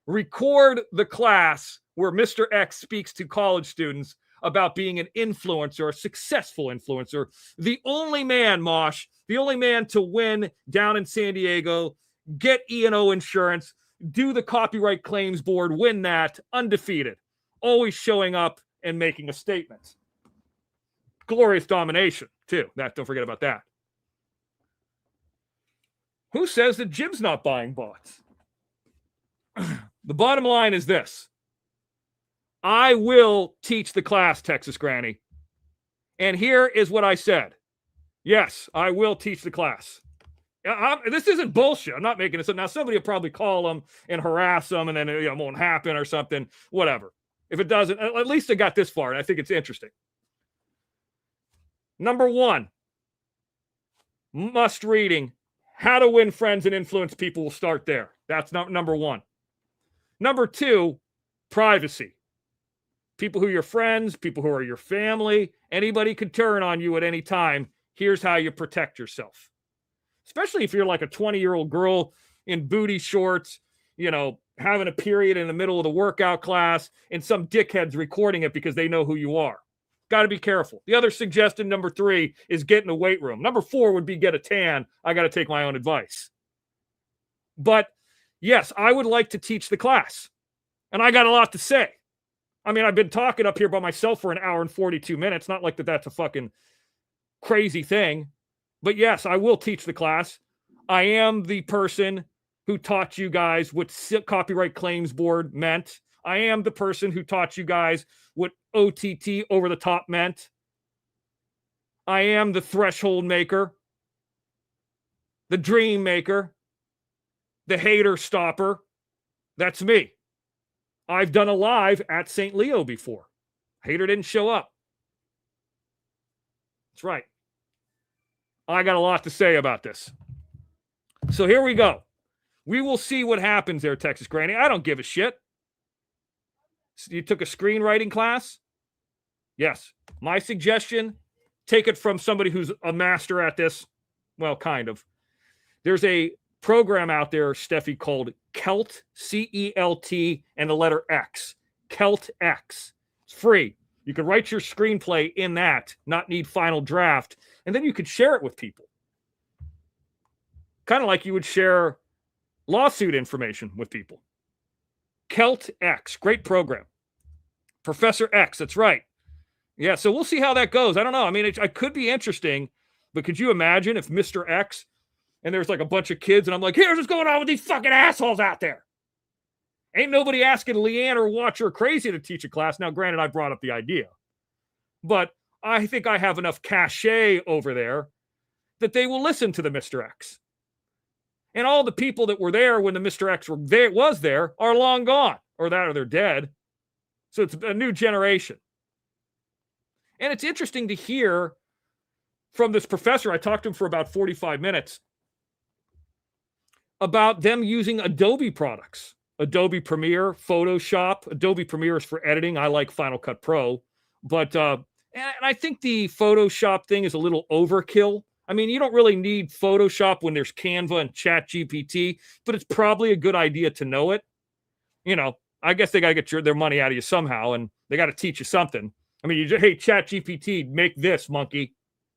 record the class where Mr. X speaks to college students about being an influencer, a successful influencer. The only man, Mosh, the only man to win down in San Diego, get E&O insurance, do the copyright claims board, win that, undefeated, always showing up and making a statement. Glorious domination, too. Don't forget about that. Who says that Jim's not buying bots? The bottom line is this. I will teach the class, Texas Granny. And here is what I said. Yes, I will teach the class. This isn't bullshit. I'm not making this up. Now, somebody will probably call them and harass them, and then it won't happen or something. Whatever. If it doesn't, at least I got this far, and I think it's interesting. Number 1, must reading. How to win friends and influence people will start there. That's number 1. Number 2, privacy. People who are your friends, people who are your family, anybody could turn on you at any time. Here's how you protect yourself. Especially if you're like a 20-year-old girl in booty shorts, having a period in the middle of the workout class, and some dickhead's recording it because they know who you are. Got to be careful. The other suggestion, number 3, is get in the weight room. Number 4 would be get a tan. I got to take my own advice. But yes, I would like to teach the class. And I got a lot to say. I mean, I've been talking up here by myself for an hour and 42 minutes. Not like that's a fucking crazy thing. But yes, I will teach the class. I am the person who taught you guys what copyright claims board meant. I am the person who taught you guys what OTT, over the top, meant. I am the threshold maker, the dream maker. the hater stopper. That's me. I've done a live at St. Leo before. Hater didn't show up. That's right. I got a lot to say about this. So here we go. We will see what happens there, Texas Granny. I don't give a shit. You took a screenwriting class? Yes. My suggestion, take it from somebody who's a master at this. Well, kind of. There's a program out there, Steffi, called Celt, C-E-L-T, and the letter X. Celt X. It's free. You could write your screenplay in that, not need final draft, and then you could share it with people. Kind of like you would share lawsuit information with people. Celt X, great program. Professor X, that's right. Yeah, so we'll see how that goes. I don't know. I mean, it could be interesting, but could you imagine if Mr. X, and there's like a bunch of kids, and I'm like, here's what's going on with these fucking assholes out there. Ain't nobody asking Leanne or Watcher or Crazy to teach a class. Now, granted, I brought up the idea, but I think I have enough cachet over there that they will listen to the Mr. X. And all the people that were there when the Mr. X was there are long gone, or they're dead. So it's a new generation. And it's interesting to hear from this professor. I talked to him for about 45 minutes about them using Adobe products. Adobe Premiere, Photoshop. Adobe Premiere is for editing. I like Final Cut Pro. But and I think the Photoshop thing is a little overkill. I mean, you don't really need Photoshop when there's Canva and ChatGPT, but it's probably a good idea to know it. You know, I guess they got to get their money out of you somehow, and they got to teach you something. I mean, you just, hey, ChatGPT, make this, monkey.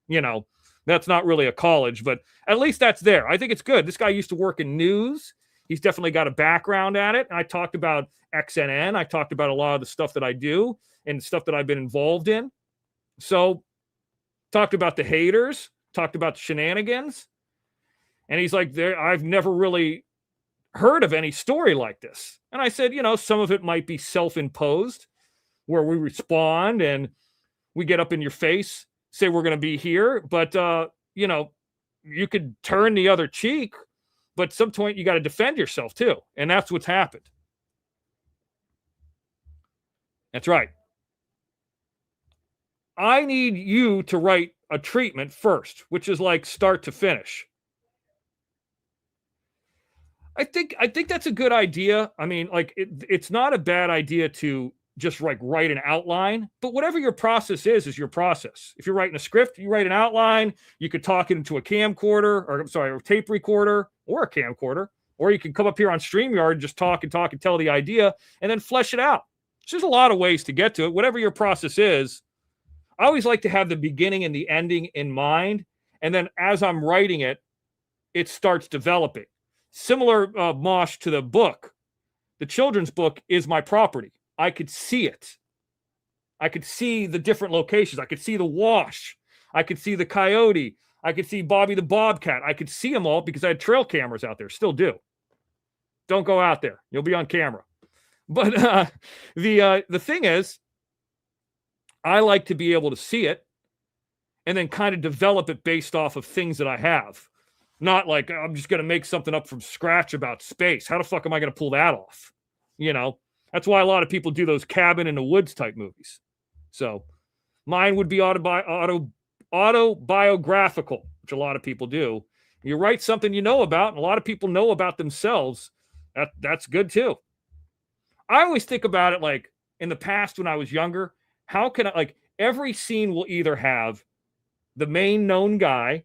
You know, that's not really a college, but at least that's there. I think it's good. This guy used to work in news. He's definitely got a background at it. And I talked about XNN. I talked about a lot of the stuff that I do and stuff that I've been involved in. So talked about the haters, talked about the shenanigans. And he's like, I've never really heard of any story like this. And I said, you know, some of it might be self-imposed, where we respond and we get up in your face, say we're going to be here. But, you know, you could turn the other cheek, but at some point you got to defend yourself too. And that's what's happened. That's right. I need you to write a treatment first, which is like start to finish. I think that's a good idea. I mean, like it's not a bad idea to just like write an outline, but whatever your process is your process. If you're writing a script, you write an outline. You could talk it into a camcorder, or I'm sorry, a tape recorder or a camcorder, or you can come up here on StreamYard and just talk and tell the idea and then flesh it out. There's a lot of ways to get to it. Whatever your process is, I always like to have the beginning and the ending in mind. And then as I'm writing it, it starts developing. Similar mosh to the book. The children's book is my property. I could see it. I could see the different locations. I could see the wash. I could see the coyote. I could see Bobby the Bobcat. I could see them all because I had trail cameras out there. Still do. Don't go out there. You'll be on camera. But the thing is, I like to be able to see it and then kind of develop it based off of things that I have. Not like I'm just going to make something up from scratch about space. How the fuck am I going to pull that off? You know, that's why a lot of people do those cabin in the woods type movies. So mine would be autobiographical, which a lot of people do. You write something you know about, and a lot of people know about themselves. That's good too. I always think about it like in the past when I was younger, how can I, like, every scene will either have the main known guy,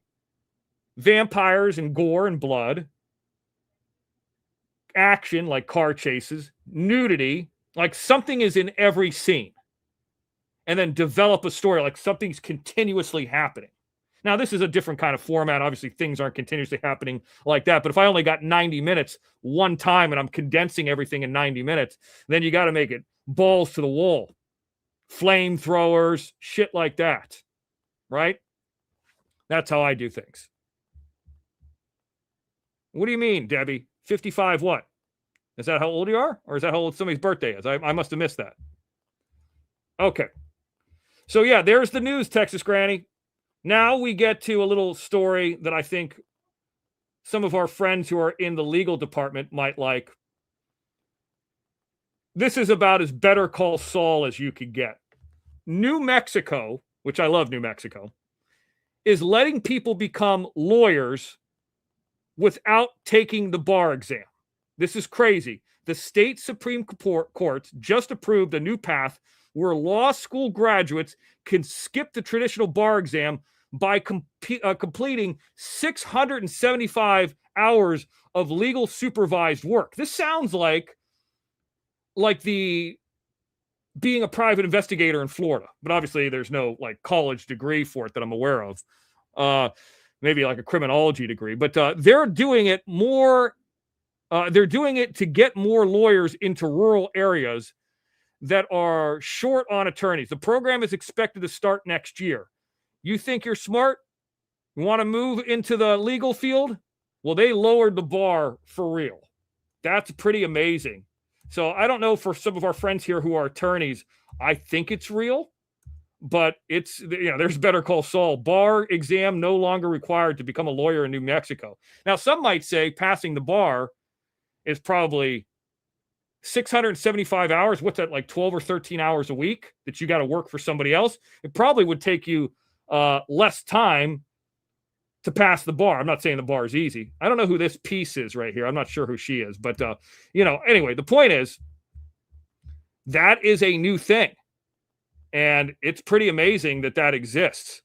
vampires and gore and blood, action like car chases, nudity, like something is in every scene, and then develop a story like something's continuously happening. Now, this is a different kind of format. Obviously, things aren't continuously happening like that. But if I only got 90 minutes one time and I'm condensing everything in 90 minutes, then you got to make it balls to the wall. Flamethrowers, shit like that. Right? That's how I do things. What do you mean, Debbie? 55 what? Is that how old you are? Or is that how old somebody's birthday is? I must have missed that. Okay. So, yeah, there's the news, Texas Granny. Now we get to a little story that I think some of our friends who are in the legal department might like. This is about as Better Call Saul as you could get. New Mexico, which I love New Mexico, is letting people become lawyers without taking the bar exam. This is crazy. The state Supreme Court just approved a new path where law school graduates can skip the traditional bar exam by completing 675 hours of legal supervised work. This sounds like the being a private investigator in Florida, but obviously there's no like college degree for it that I'm aware of. Maybe like a criminology degree, but they're doing it more. They're doing it to get more lawyers into rural areas that are short on attorneys. The program is expected to start next year. You think you're smart? You want to move into the legal field? Well, they lowered the bar for real. That's pretty amazing. So I don't know, for some of our friends here who are attorneys, I think it's real, but it's, there's Better Call Saul. Bar exam no longer required to become a lawyer in New Mexico. Now, some might say passing the bar is probably 675 hours. What's that, like 12 or 13 hours a week that you got to work for somebody else? It probably would take you less time to pass the bar. I'm not saying the bar is easy. I don't know who this piece is right here. I'm not sure who she is, but anyway, the point is that is a new thing, and it's pretty amazing that exists.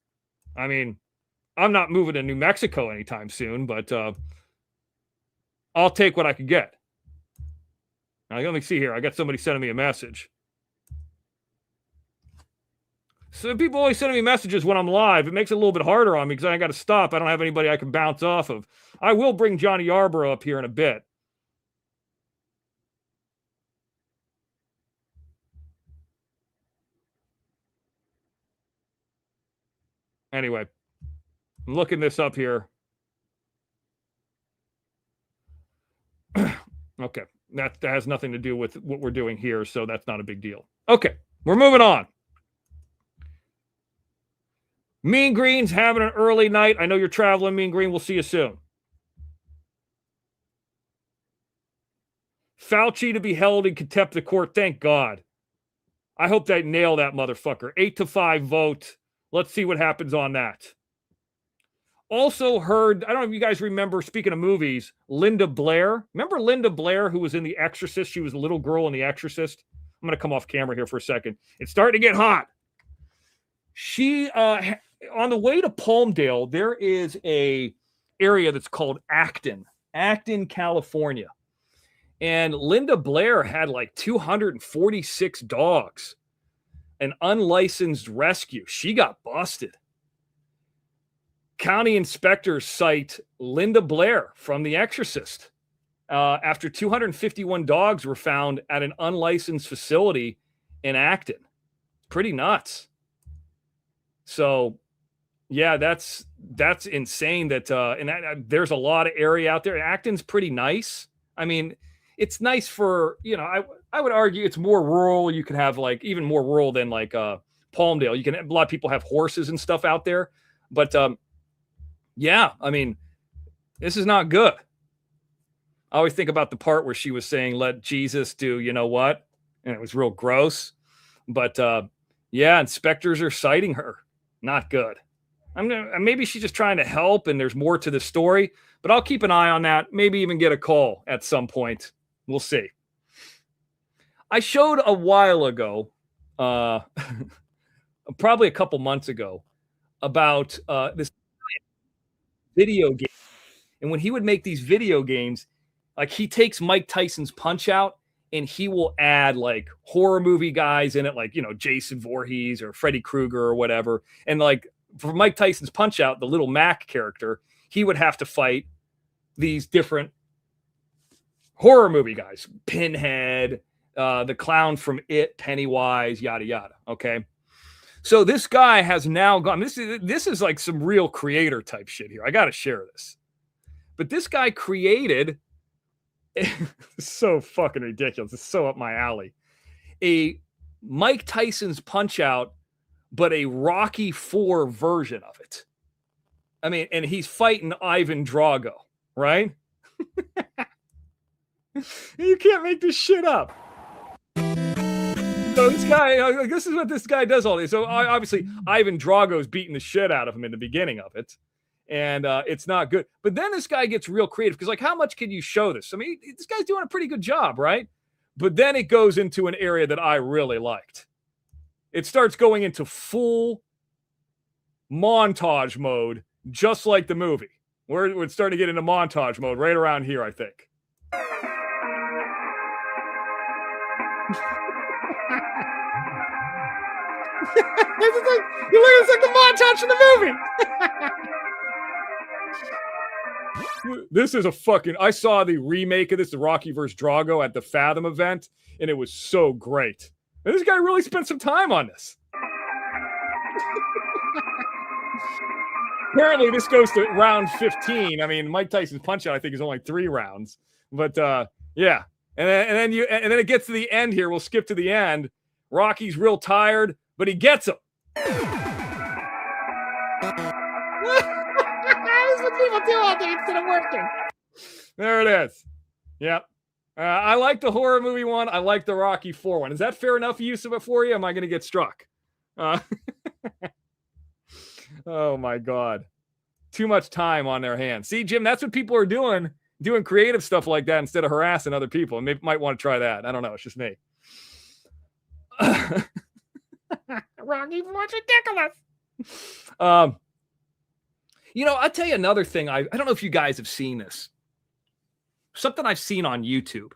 I mean, I'm not moving to New Mexico anytime soon, but I'll take what I can get. Now, let me see here. I got somebody sending me a message. So people always sending me messages when I'm live. It makes it a little bit harder on me because I got to stop. I don't have anybody I can bounce off of. I will bring Johnny Yarborough up here in a bit. Anyway, I'm looking this up here. Okay, that has nothing to do with what we're doing here, so that's not a big deal. Okay, we're moving on. Mean Green's having an early night. I know you're traveling, Mean Green. We'll see you soon. Fauci to be held in contempt of court. Thank God. I hope they nail that motherfucker. 8-5 vote. Let's see what happens on that. Also heard, I don't know if you guys remember, speaking of movies, Linda Blair. Remember Linda Blair, who was in The Exorcist? She was a little girl in The Exorcist. I'm going to come off camera here for a second. It's starting to get hot. She, on the way to Palmdale, there is a area that's called Acton, California. And Linda Blair had like 246 dogs, an unlicensed rescue. She got busted. County inspectors cite Linda Blair from The Exorcist after 251 dogs were found at an unlicensed facility in Acton. Pretty nuts. So, yeah, that's insane. There's a lot of area out there. Acton's pretty nice. I mean, it's nice for, I would argue it's more rural. You can have like even more rural than like Palmdale. A lot of people have horses and stuff out there, but yeah, I mean, this is not good. I always think about the part where she was saying, let Jesus do, you know what? And it was real gross. But yeah, inspectors are citing her. Not good. Maybe she's just trying to help and there's more to the story, but I'll keep an eye on that. Maybe even get a call at some point. We'll see. I showed a while ago, probably a couple months ago, about this video game. And when he would make these video games, like he takes Mike Tyson's Punch-Out and he will add like horror movie guys in it, like, Jason Voorhees or Freddy Krueger or whatever. And like for Mike Tyson's Punch-Out, the little Mac character, he would have to fight these different horror movie guys, Pinhead, the clown from It, Pennywise, yada, yada. Okay. So this guy has now gone, this is like some real creator type shit here. I got to share this. But this guy created, it's so fucking ridiculous. It's so up my alley. A Mike Tyson's Punch-Out, but a Rocky IV version of it. I mean, and he's fighting Ivan Drago, right? You can't make this shit up. So this guy, this is what this guy does all day. So obviously, Ivan Drago's beating the shit out of him in the beginning of it, and it's not good. But then this guy gets real creative because, like, how much can you show this? I mean, this guy's doing a pretty good job, right? But then it goes into an area that I really liked. It starts going into full montage mode, just like the movie. We're starting to get into montage mode right around here, I think. It's like the montage from the movie. This is a fucking. I saw the remake of this, the Rocky vs. Drago, at the Fathom event, and it was so great. And this guy really spent some time on this. Apparently, this goes to round 15. I mean, Mike Tyson's Punch-Out, I think, is only 3 rounds. But yeah, and then it gets to the end here. We'll skip to the end. Rocky's real tired, but he gets him. That's what people do all day instead of working. There it is. Yep. I like the horror movie one. I like the Rocky 4 one. Is that fair enough use of it for you? Am I going to get struck? Oh, my God. Too much time on their hands. See, Jim, that's what people are doing creative stuff like that instead of harassing other people. And they might want to try that. I don't know. It's just me. Rocky was ridiculous. I'll tell you another thing. I don't know if you guys have seen this. Something I've seen on YouTube.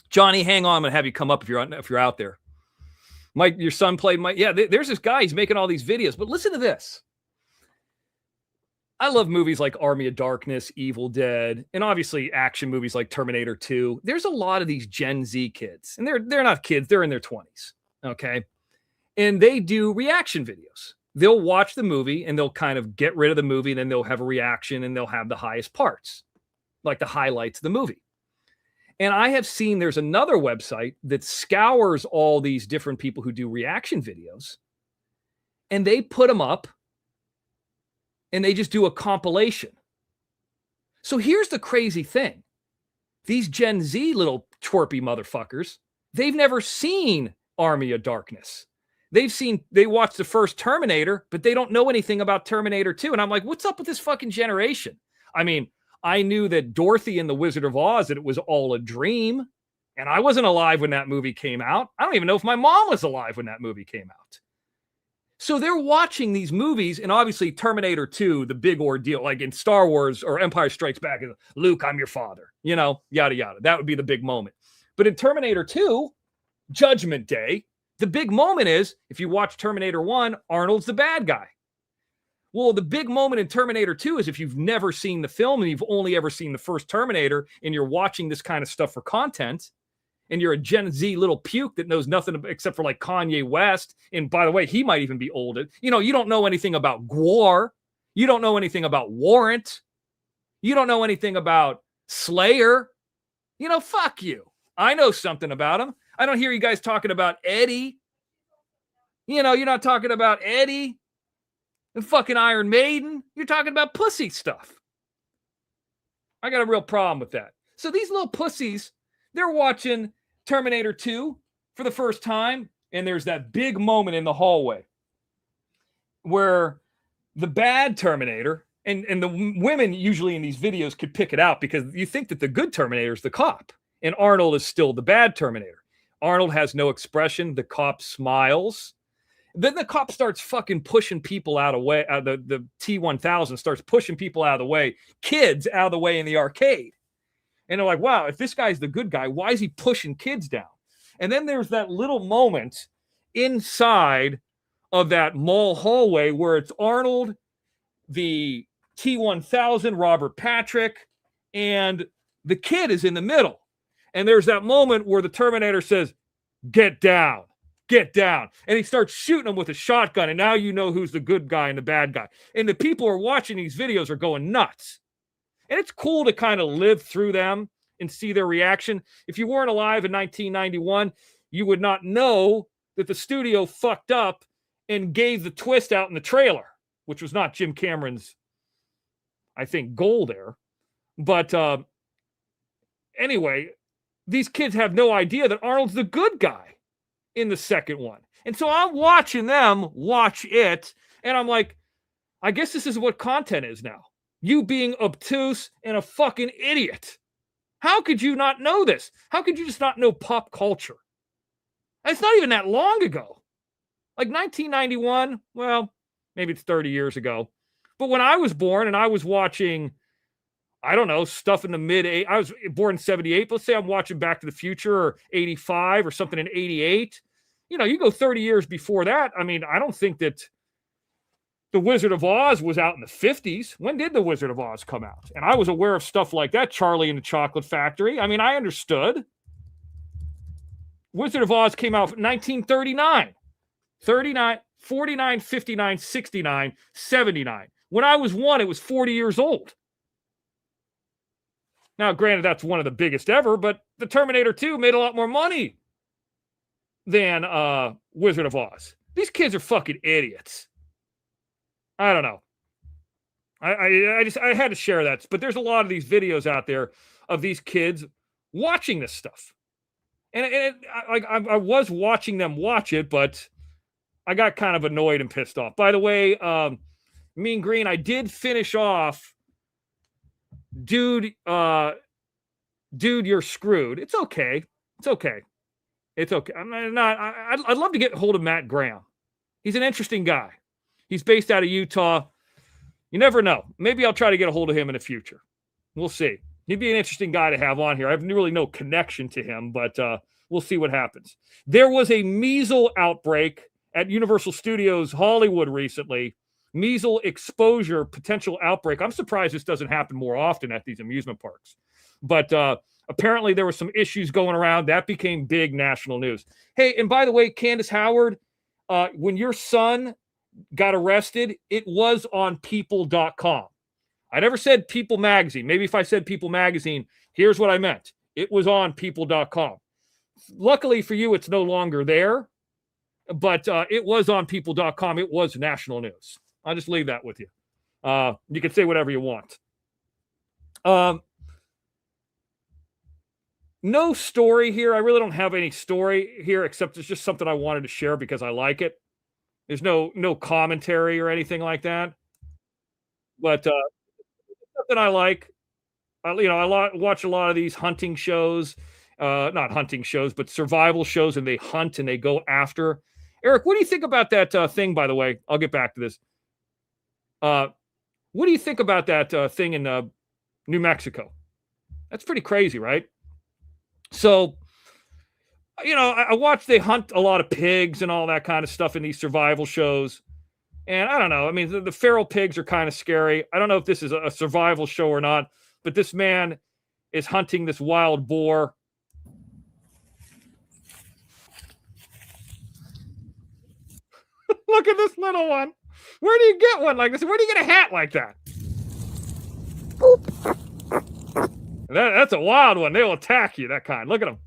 Johnny, hang on. I'm going to have you come up if you're out there. Mike, your son played Mike. Yeah, there's this guy. He's making all these videos. But listen to this. I love movies like Army of Darkness, Evil Dead, and obviously action movies like Terminator 2. There's a lot of these Gen Z kids, and they're not kids. They're in their 20s, okay? And they do reaction videos. They'll watch the movie, and they'll kind of get rid of the movie, and then they'll have a reaction, and they'll have the highest parts, like the highlights of the movie. And I have seen there's another website that scours all these different people who do reaction videos, and they put them up, and they just do a compilation. So here's the crazy thing. These Gen Z little twerpy motherfuckers, they've never seen Army of Darkness. They watched the first Terminator, but they don't know anything about Terminator 2. And I'm like, what's up with this fucking generation? I mean, I knew that Dorothy in The Wizard of Oz, that it was all a dream. And I wasn't alive when that movie came out. I don't even know if my mom was alive when that movie came out. So they're watching these movies, and obviously Terminator 2, the big ordeal, like in Star Wars or Empire Strikes Back, Luke, I'm your father, yada, yada. That would be the big moment. But in Terminator 2, Judgment Day, the big moment is, if you watch Terminator 1, Arnold's the bad guy. Well, the big moment in Terminator 2 is if you've never seen the film and you've only ever seen the first Terminator and you're watching this kind of stuff for content, and you're a Gen Z little puke that knows nothing except for like Kanye West. And by the way, he might even be old. You don't know anything about Gwar. You don't know anything about Warrant. You don't know anything about Slayer. Fuck you. I know something about him. I don't hear you guys talking about Eddie. You're not talking about Eddie and fucking Iron Maiden. You're talking about pussy stuff. I got a real problem with that. So these little pussies, they're watching Terminator 2 for the first time, and there's that big moment in the hallway where the bad Terminator, and the women usually in these videos could pick it out because you think that the good Terminator is the cop, and Arnold is still the bad Terminator. Arnold has no expression. The cop smiles. Then the cop starts fucking pushing people out of the way. The T-1000 starts pushing people out of the way, kids out of the way in the arcade. And they're like, wow, if this guy's the good guy, why is he pushing kids down? And then there's that little moment inside of that mall hallway where it's Arnold, the T-1000, Robert Patrick, and the kid is in the middle. And there's that moment where the Terminator says, get down, get down. And he starts shooting them with a shotgun. And now you know who's the good guy and the bad guy. And the people who are watching these videos are going nuts. And it's cool to kind of live through them and see their reaction. If you weren't alive in 1991, you would not know that the studio fucked up and gave the twist out in the trailer, which was not Jim Cameron's, I think, goal there. But anyway, these kids have no idea that Arnold's the good guy in the second one. And so I'm watching them watch it, and I'm like, I guess this is what content is now. You being obtuse and a fucking idiot. How could you not know this? How could you just not know pop culture? It's not even that long ago. Like 1991, well, maybe it's 30 years ago. But when I was born and I was watching, I don't know, stuff in the I was born in 78. Let's say I'm watching Back to the Future or 85 or something in 88. You go 30 years before that. I mean, I don't think that The Wizard of Oz was out in the 50s. When did The Wizard of Oz come out? And I was aware of stuff like that, Charlie and the Chocolate Factory. I mean, I understood. Wizard of Oz came out in 1939, 39, 49, 59, 69, 79. When I was 1, it was 40 years old. Now, granted, that's one of the biggest ever, but the Terminator 2 made a lot more money than Wizard of Oz. These kids are fucking idiots. I don't know. I had to share that, but there's a lot of these videos out there of these kids watching this stuff, and I was watching them watch it, but I got kind of annoyed and pissed off. By the way, Mean Green, I did finish off, dude, you're screwed. It's okay. It's okay. It's okay. I'd love to get hold of Matt Graham. He's an interesting guy. He's based out of Utah. You never know. Maybe I'll try to get a hold of him in the future. We'll see. He'd be an interesting guy to have on here. I have really no connection to him, but we'll see what happens. There was a measles outbreak at Universal Studios Hollywood recently. Measles exposure potential outbreak. I'm surprised this doesn't happen more often at these amusement parks. But apparently there were some issues going around. That became big national news. Hey, and by the way, Candace Howard, when your son got arrested, it was on people.com. I never said People Magazine. Maybe if I said People Magazine, here's what I meant. It was on people.com. Luckily for you, it's no longer there, but it was on people.com. It was national news. I'll just leave that with you. You can say whatever you want. No story here. I really don't have any story here, except it's just something I wanted to share because I like it. There's no commentary or anything like that. But something I like. I watch a lot of these hunting shows, not hunting shows, but survival shows, and they hunt and they go after. Eric, what do you think about that thing, by the way? I'll get back to this. What do you think about that thing in New Mexico? That's pretty crazy, right? So, I watch they hunt a lot of pigs and all that kind of stuff in these survival shows. And I don't know. I mean, the feral pigs are kind of scary. I don't know if this is a survival show or not, but this man is hunting this wild boar. Look at this little one. Where do you get one like this? Where do you get a hat like that? That's a wild one. They will attack you, that kind. Look at them.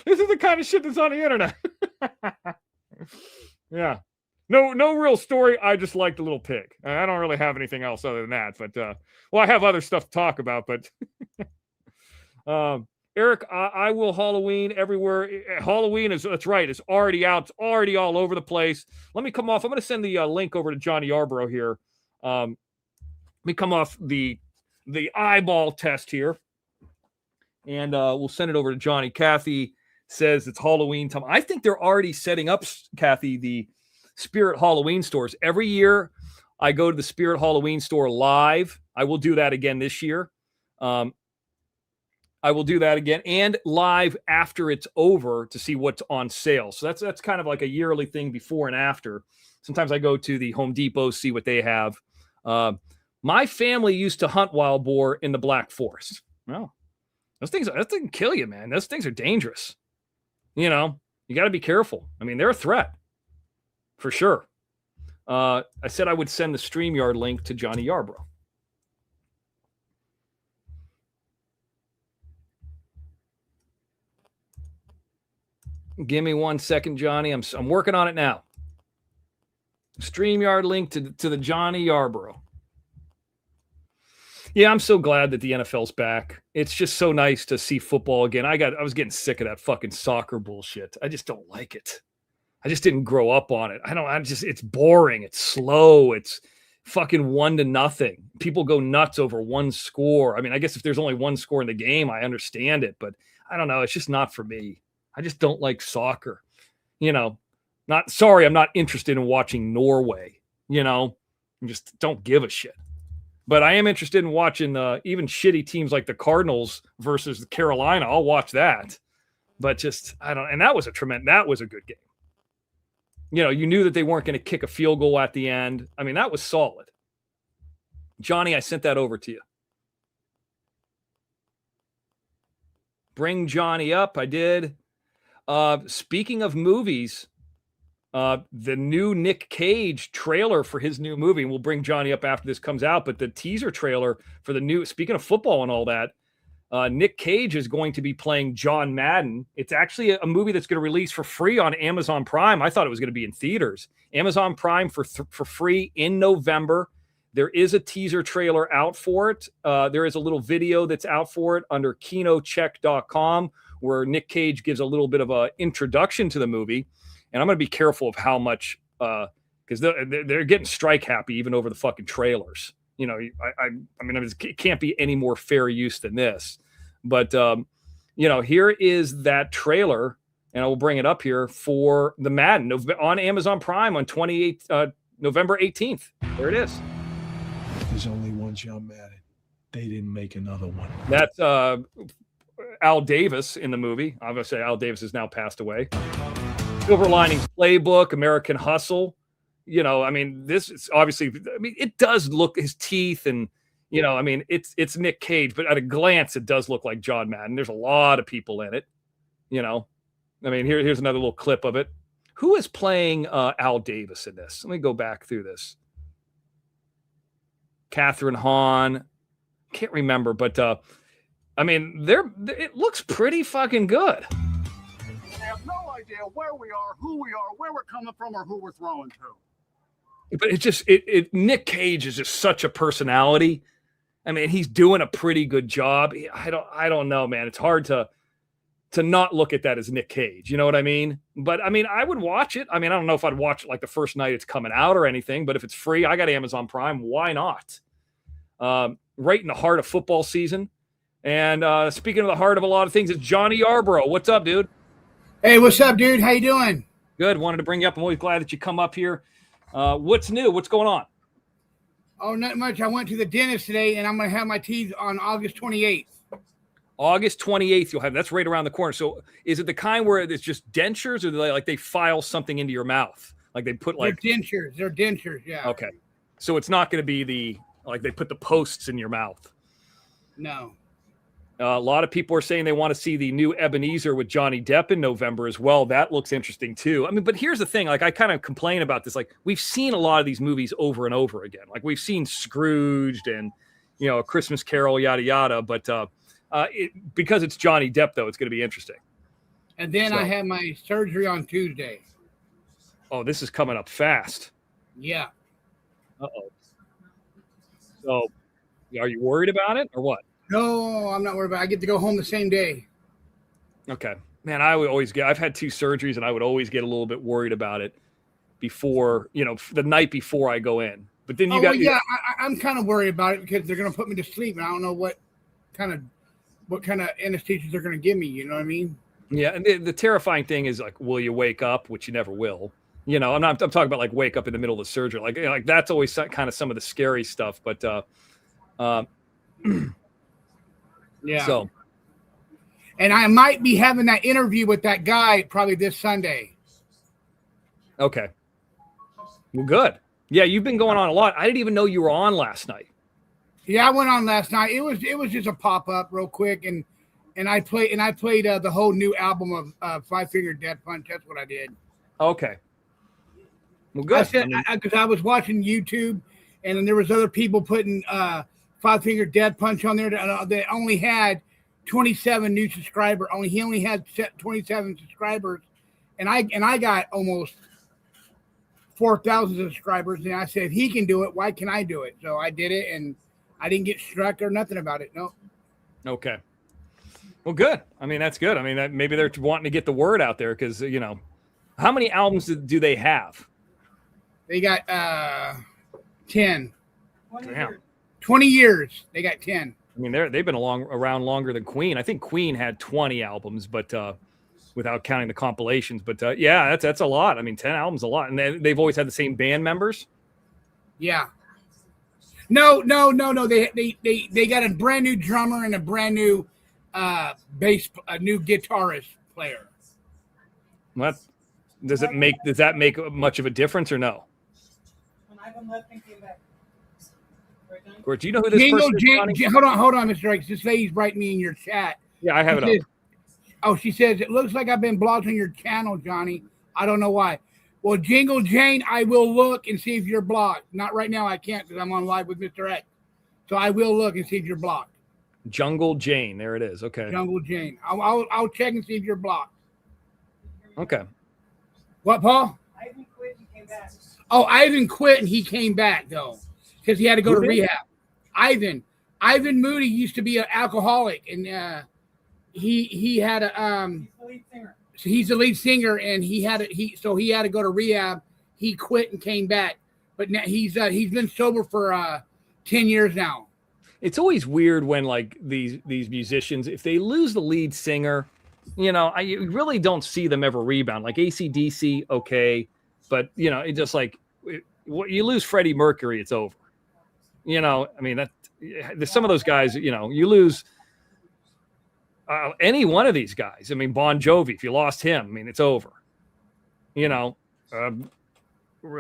This is the kind of shit that's on the internet. Yeah. No real story. I just like the little pig. I don't really have anything else other than that. But, I have other stuff to talk about. But, Eric, I will Halloween everywhere. Halloween that's right. It's already out. It's already all over the place. Let me come off. I'm going to send the link over to Johnny Yarborough here. Let me come off the eyeball test here. And we'll send it over to Johnny. Kathy says it's Halloween time. I think they're already setting up, Kathy, the Spirit Halloween stores. Every year I go to the Spirit Halloween store live. I will do that again this year. I will do that again and live after it's over to see what's on sale. So that's kind of like a yearly thing before and after. Sometimes I go to the Home Depot, see what they have. My family used to hunt wild boar in the Black Forest. Well, that thing kill you, man. Those things are dangerous. You got to be careful. I mean, they're a threat for sure. I said I would send the StreamYard link to Johnny Yarborough. Give me 1 second, Johnny. I'm working on it now. StreamYard link to the Johnny Yarborough. Yeah, I'm so glad that the NFL's back. It's just so nice to see football again. I was getting sick of that fucking soccer bullshit. I just don't like it. I just didn't grow up on it. It's boring. It's slow. It's fucking 1-0. People go nuts over one score. I mean, I guess if there's only one score in the game, I understand it, but I don't know. It's just not for me. I just don't like soccer. I'm not interested in watching Norway, I just don't give a shit. But I am interested in watching even shitty teams like the Cardinals versus Carolina. I'll watch that. But just, and that was a good game. You knew that they weren't going to kick a field goal at the end. I mean, that was solid. Johnny, I sent that over to you. Bring Johnny up. I did. Speaking of movies, the new Nick Cage trailer for his new movie, and we'll bring Johnny up after this comes out, but the teaser trailer for the new, speaking of football and all that, Nick Cage is going to be playing John Madden. It's actually a movie that's going to release for free on Amazon Prime. I thought it was going to be in theaters. Amazon Prime for free in November. There is a teaser trailer out for it. There is a little video that's out for it under kinocheck.com where Nick Cage gives a little bit of an introduction to the movie. And I'm going to be careful of how much, because they're getting strike happy even over the fucking trailers. It can't be any more fair use than this. But, here is that trailer, and I will bring it up here for the Madden on Amazon Prime on November 18th. There it is. There's only one John Madden. They didn't make another one. That's Al Davis in the movie. Obviously, Al Davis has now passed away. Silver Linings Playbook, American Hustle. This is obviously, it does look, his teeth and, it's Nick Cage, but at a glance, it does look like John Madden. There's a lot of people in it, here's another little clip of it. Who is playing Al Davis in this? Let me go back through this. Catherine Hahn. Can't remember, but, it looks pretty fucking good. I have no idea where we are, who we are, where we're coming from, or who we're throwing to. But Nick Cage is just such a personality. He's doing a pretty good job. I don't know, man. It's hard to not look at that as Nick Cage. You know what I mean? But I would watch it. I don't know if I'd watch it like the first night it's coming out or anything, but if it's free, I got Amazon Prime. Why not? Right in the heart of football season. And speaking of the heart of a lot of things, it's Johnny Yarborough. What's up, dude? Hey, what's up, dude? How you doing? Good. Wanted to bring you up. I'm always glad that you come up here. What's new? What's going on? Oh, not much. I went to the dentist today, and I'm going to have my teeth on August 28th. August 28th, you'll have. That's right around the corner. So is it the kind where it's just dentures, or they file something into your mouth? Like they put They're dentures. They're dentures, yeah. Okay. So it's not going to be they put the posts in your mouth. No. A lot of people are saying they want to see the new Ebenezer with Johnny Depp in November as well. That looks interesting too. But here's the thing. I kind of complain about this. We've seen a lot of these movies over and over again. We've seen Scrooged and, A Christmas Carol, yada, yada. But because it's Johnny Depp, though, it's going to be interesting. And then I have my surgery on Tuesday. Oh, this is coming up fast. Yeah. Uh-oh. So are you worried about it or what? No, I'm not worried about it. I get to go home the same day. Okay. Man, I've had 2 surgeries, and I would always get a little bit worried about it before, the night before I go in. But then I'm kind of worried about it because they're going to put me to sleep, and I don't know what kind of anesthesia they're going to give me. You know what I mean? Yeah. And the terrifying thing is will you wake up, which you never will. I'm talking about wake up in the middle of the surgery. Like that's always kind of some of the scary stuff. But, yeah. So, and I might be having that interview with that guy probably this Sunday. Okay. Well, good. Yeah, you've been going on a lot. I didn't even know you were on last night. Yeah, I went on last night. It was just a pop up real quick, and I played the whole new album of Five Finger Death Punch. That's what I did. Okay. Well, good. Because I was watching YouTube, and then there was other people putting Five Finger Death Punch on there that only had 27 new subscribers. He only had 27 subscribers, and I got almost 4,000 subscribers, and I said, if he can do it, why can I do it? So I did it, and I didn't get struck or nothing about it. No. Okay. Well, good. I mean, that's good. I mean, maybe they're wanting to get the word out there because, how many albums do they have? They got 10. 20 years. They got 10. I mean, they've been around longer than Queen. I think Queen had 20 albums, but without counting the compilations. But yeah, that's a lot. I mean, 10 albums is a lot. And they've always had the same band members. Yeah. No. They got a brand new drummer and a brand new bass, a new guitarist player. What does that make much of a difference or no? Or do you know who this person is? Hold on, Mr. X. This lady's writing me in your chat. Yeah, I have it up. Oh, she says, it looks like I've been blocked on your channel, Johnny. I don't know why. Well, Jingle Jane, I will look and see if you're blocked. Not right now, I can't because I'm on live with Mr. X. So I will look and see if you're blocked. Jungle Jane, there it is. Okay. Jungle Jane. I'll check and see if you're blocked. Okay. What, Paul? Ivan quit and came back. Oh, Ivan quit and he came back though, because he had to go to rehab. Ivan Moody used to be an alcoholic, and he had a he's the lead singer, and he had to go to rehab. He quit and came back, but now he's been sober for 10 years now. It's always weird when like these musicians, if they lose the lead singer, you really don't see them ever rebound. Like AC/DC, okay, but it just like you lose Freddie Mercury, it's over. I mean, there's some of those guys, you lose any one of these guys. I mean, Bon Jovi, if you lost him, I mean, it's over.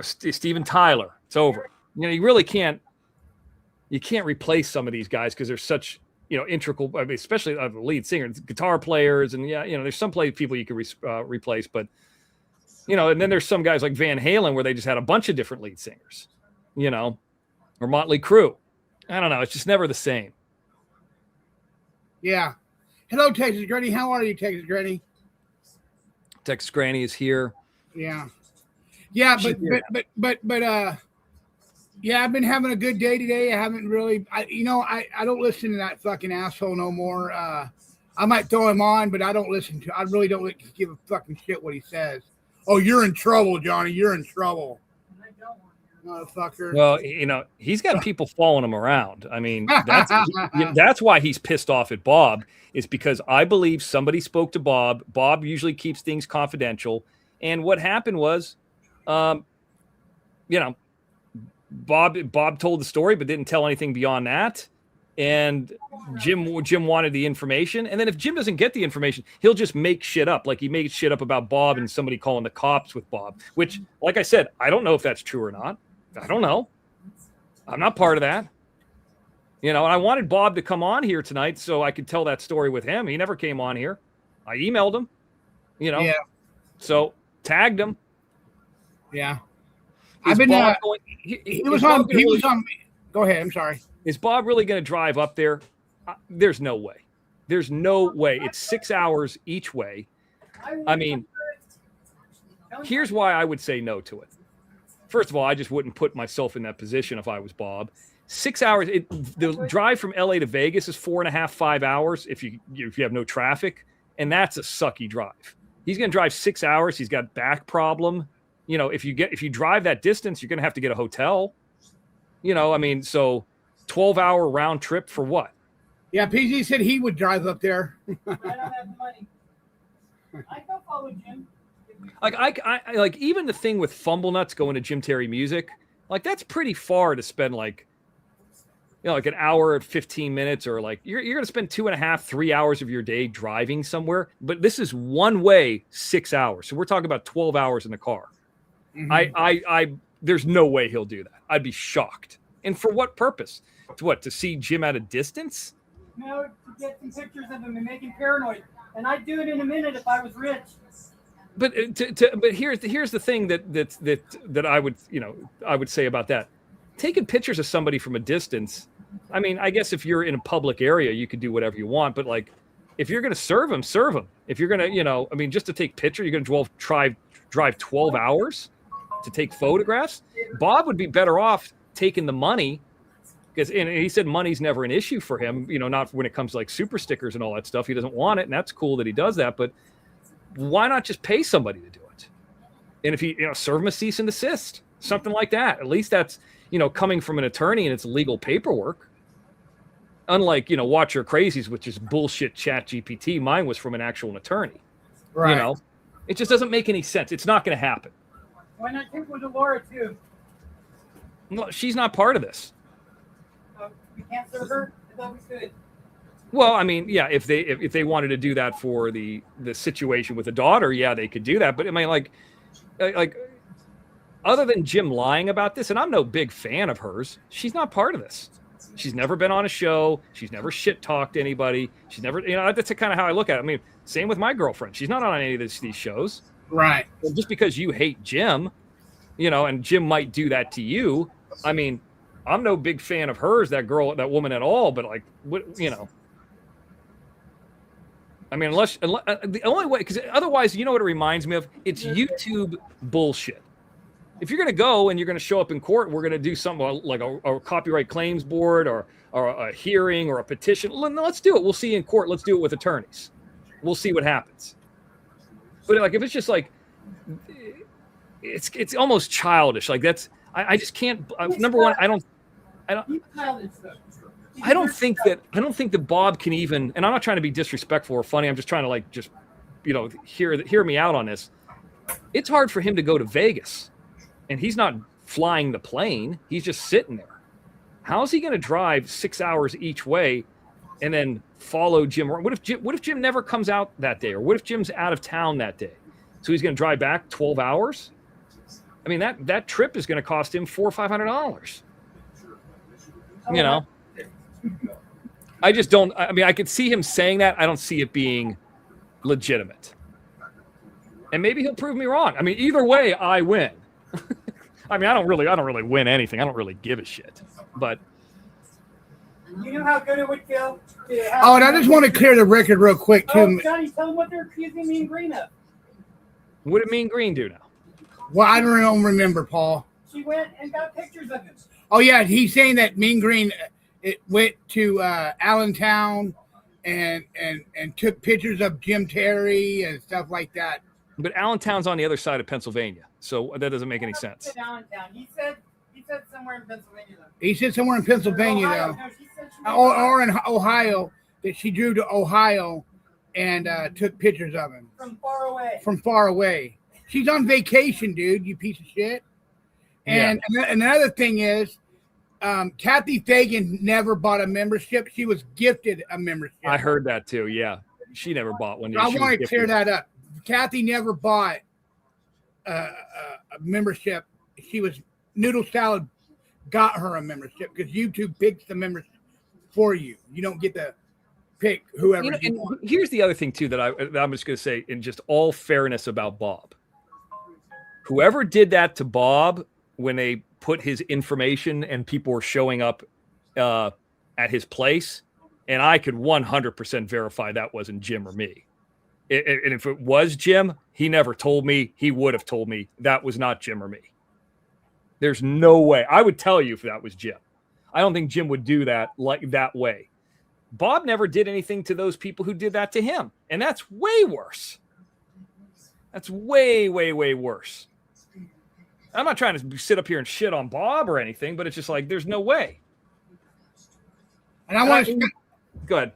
Steven Tyler, it's over. You really can't replace some of these guys because they're such, integral, I mean, especially the lead singer, guitar players, and there's some people you can replace, but, and then there's some guys like Van Halen where they just had a bunch of different lead singers, or Motley Crue. I don't know. It's just never the same. Yeah. Hello, Texas Granny. How are you, Texas Granny? Texas Granny is here. Yeah. Yeah, but yeah, I've been having a good day today. I haven't really, I don't listen to that fucking asshole no more. I might throw him on, but I really don't give a fucking shit what he says. Oh, you're in trouble, Johnny. You're in trouble. Motherfucker. Well, he's got people following him around. I mean, that's why he's pissed off at Bob, is because I believe somebody spoke to Bob. Bob usually keeps things confidential. And what happened was, Bob told the story, but didn't tell anything beyond that. And Jim wanted the information. And then if Jim doesn't get the information, he'll just make shit up. Like he made shit up about Bob and somebody calling the cops with Bob, which, like I said, I don't know if that's true or not. I don't know. I'm not part of that. And I wanted Bob to come on here tonight so I could tell that story with him. He never came on here. I emailed him, Yeah. So tagged him. Yeah. He was on. Go ahead. I'm sorry. Is Bob really going to drive up there? There's no way. There's no way. It's 6 hours each way. I mean, here's why I would say no to it. First of all, I just wouldn't put myself in that position if I was Bob. 6 hours. The drive from LA to Vegas is 4.5, 5 hours if you have no traffic, and that's a sucky drive. He's going to drive 6 hours. He's got back problem. If you drive that distance, you're going to have to get a hotel. I mean, so 12-hour round trip for what? Yeah, PG said he would drive up there. I don't have the money. I can follow Jim. Like I like even the thing with Fumble Nuts going to Jim Terry Music, like that's pretty far to spend like an hour and 15 minutes, or like you're going to spend 2.5, 3 hours of your day driving somewhere. But this is one way, 6 hours. So we're talking about 12 hours in the car. Mm-hmm. There's no way he'll do that. I'd be shocked. And for what purpose? To see Jim at a distance? To get some pictures of him and make him paranoid. And I'd do it in a minute if I was rich. But here's the thing that I would say about that. Taking pictures of somebody from a distance, I mean, I guess if you're in a public area, you could do whatever you want. But like, if you're going to serve them, serve them. If you're going to, just to take picture, you're going to drive 12 hours. to take photographs. Bob would be better off taking the money, because and he said money's never an issue for him, not when it comes to like super stickers and all that stuff. He doesn't want it, and that's cool that he does that, but why not just pay somebody to do it? And if he, serve him a cease and desist, something like that. At least that's, coming from an attorney and it's legal paperwork. Unlike, Watch Your Crazies, which is bullshit chat GPT. Mine was from an actual attorney. Right. It just doesn't make any sense. It's not going to happen. Why not take one to Laura too? No, she's not part of this. We can't serve her. I thought we could. Well, I mean, yeah, if they wanted to do that for the situation with the daughter, yeah, they could do that. But I mean, like other than Jim lying about this, and I'm no big fan of hers, she's not part of this. She's never been on a show. She's never shit talked anybody. She's never, that's kind of how I look at it. I mean, same with my girlfriend. She's not on any of these shows. Right. Well, just because you hate Jim, and Jim might do that to you. I mean, I'm no big fan of hers, that woman at all. But like, what, I mean, unless the only way, because otherwise, what it reminds me of? It's YouTube bullshit. If you're going to go and you're going to show up in court, we're going to do something like a copyright claims board or a hearing or a petition. Let's do it. We'll see you in court. Let's do it with attorneys. We'll see what happens. But like, if it's just like, it's almost childish. Like that's, I just can't. Number one, I don't think that Bob can even. And I'm not trying to be disrespectful or funny. I'm just trying to hear me out on this. It's hard for him to go to Vegas. And he's not flying the plane. He's just sitting there. How is he going to drive 6 hours each way and then follow Jim? What if Jim never comes out that day? Or what if Jim's out of town that day? So he's going to drive back 12 hours? I mean, that trip is going to cost him $400 or $500. I just don't. I mean, I could see him saying that. I don't see it being legitimate. And maybe he'll prove me wrong. I mean, either way, I win. I mean, I don't really win anything. I don't really give a shit. But you know how good it would feel. Oh, and I just want to clear the record real quick too. Oh, Johnny, tell them what they're accusing Mean Green of. What did Mean Green do now? Well, I don't remember, Paul. She went and got pictures of him. Oh yeah, he's saying that Mean Green went to Allentown and took pictures of Jim Terry and stuff like that. But Allentown's on the other side of Pennsylvania, so that doesn't make any sense. Allentown. He said somewhere in Pennsylvania, though. He said somewhere in Pennsylvania, Ohio. though. No, she said she Or in Ohio, that she drew to Ohio and took pictures of him. From far away. From far away. She's on vacation, dude, you piece of shit. And another thing is, Kathy Fagan never bought a membership. She was gifted a membership. I heard that, too, yeah. She never bought one. I want to clear that up. Kathy never bought a membership. She was Noodle Salad got her a membership because YouTube picks the membership for you. You don't get to pick whoever you want. Here's the other thing too that I'm just going to say in just all fairness about Bob. Whoever did that to Bob when they put his information and people were showing up at his place, and I could 100% verify that wasn't Jim or me. And if it was Jim, he never told me. He would have told me that was not Jim or me. There's no way. I would tell you if that was Jim. I don't think Jim would do that like that way. Bob never did anything to those people who did that to him. And that's way worse. That's way, way, way worse. I'm not trying to sit up here and shit on Bob or anything, but it's just like, there's no way. And I want to go ahead.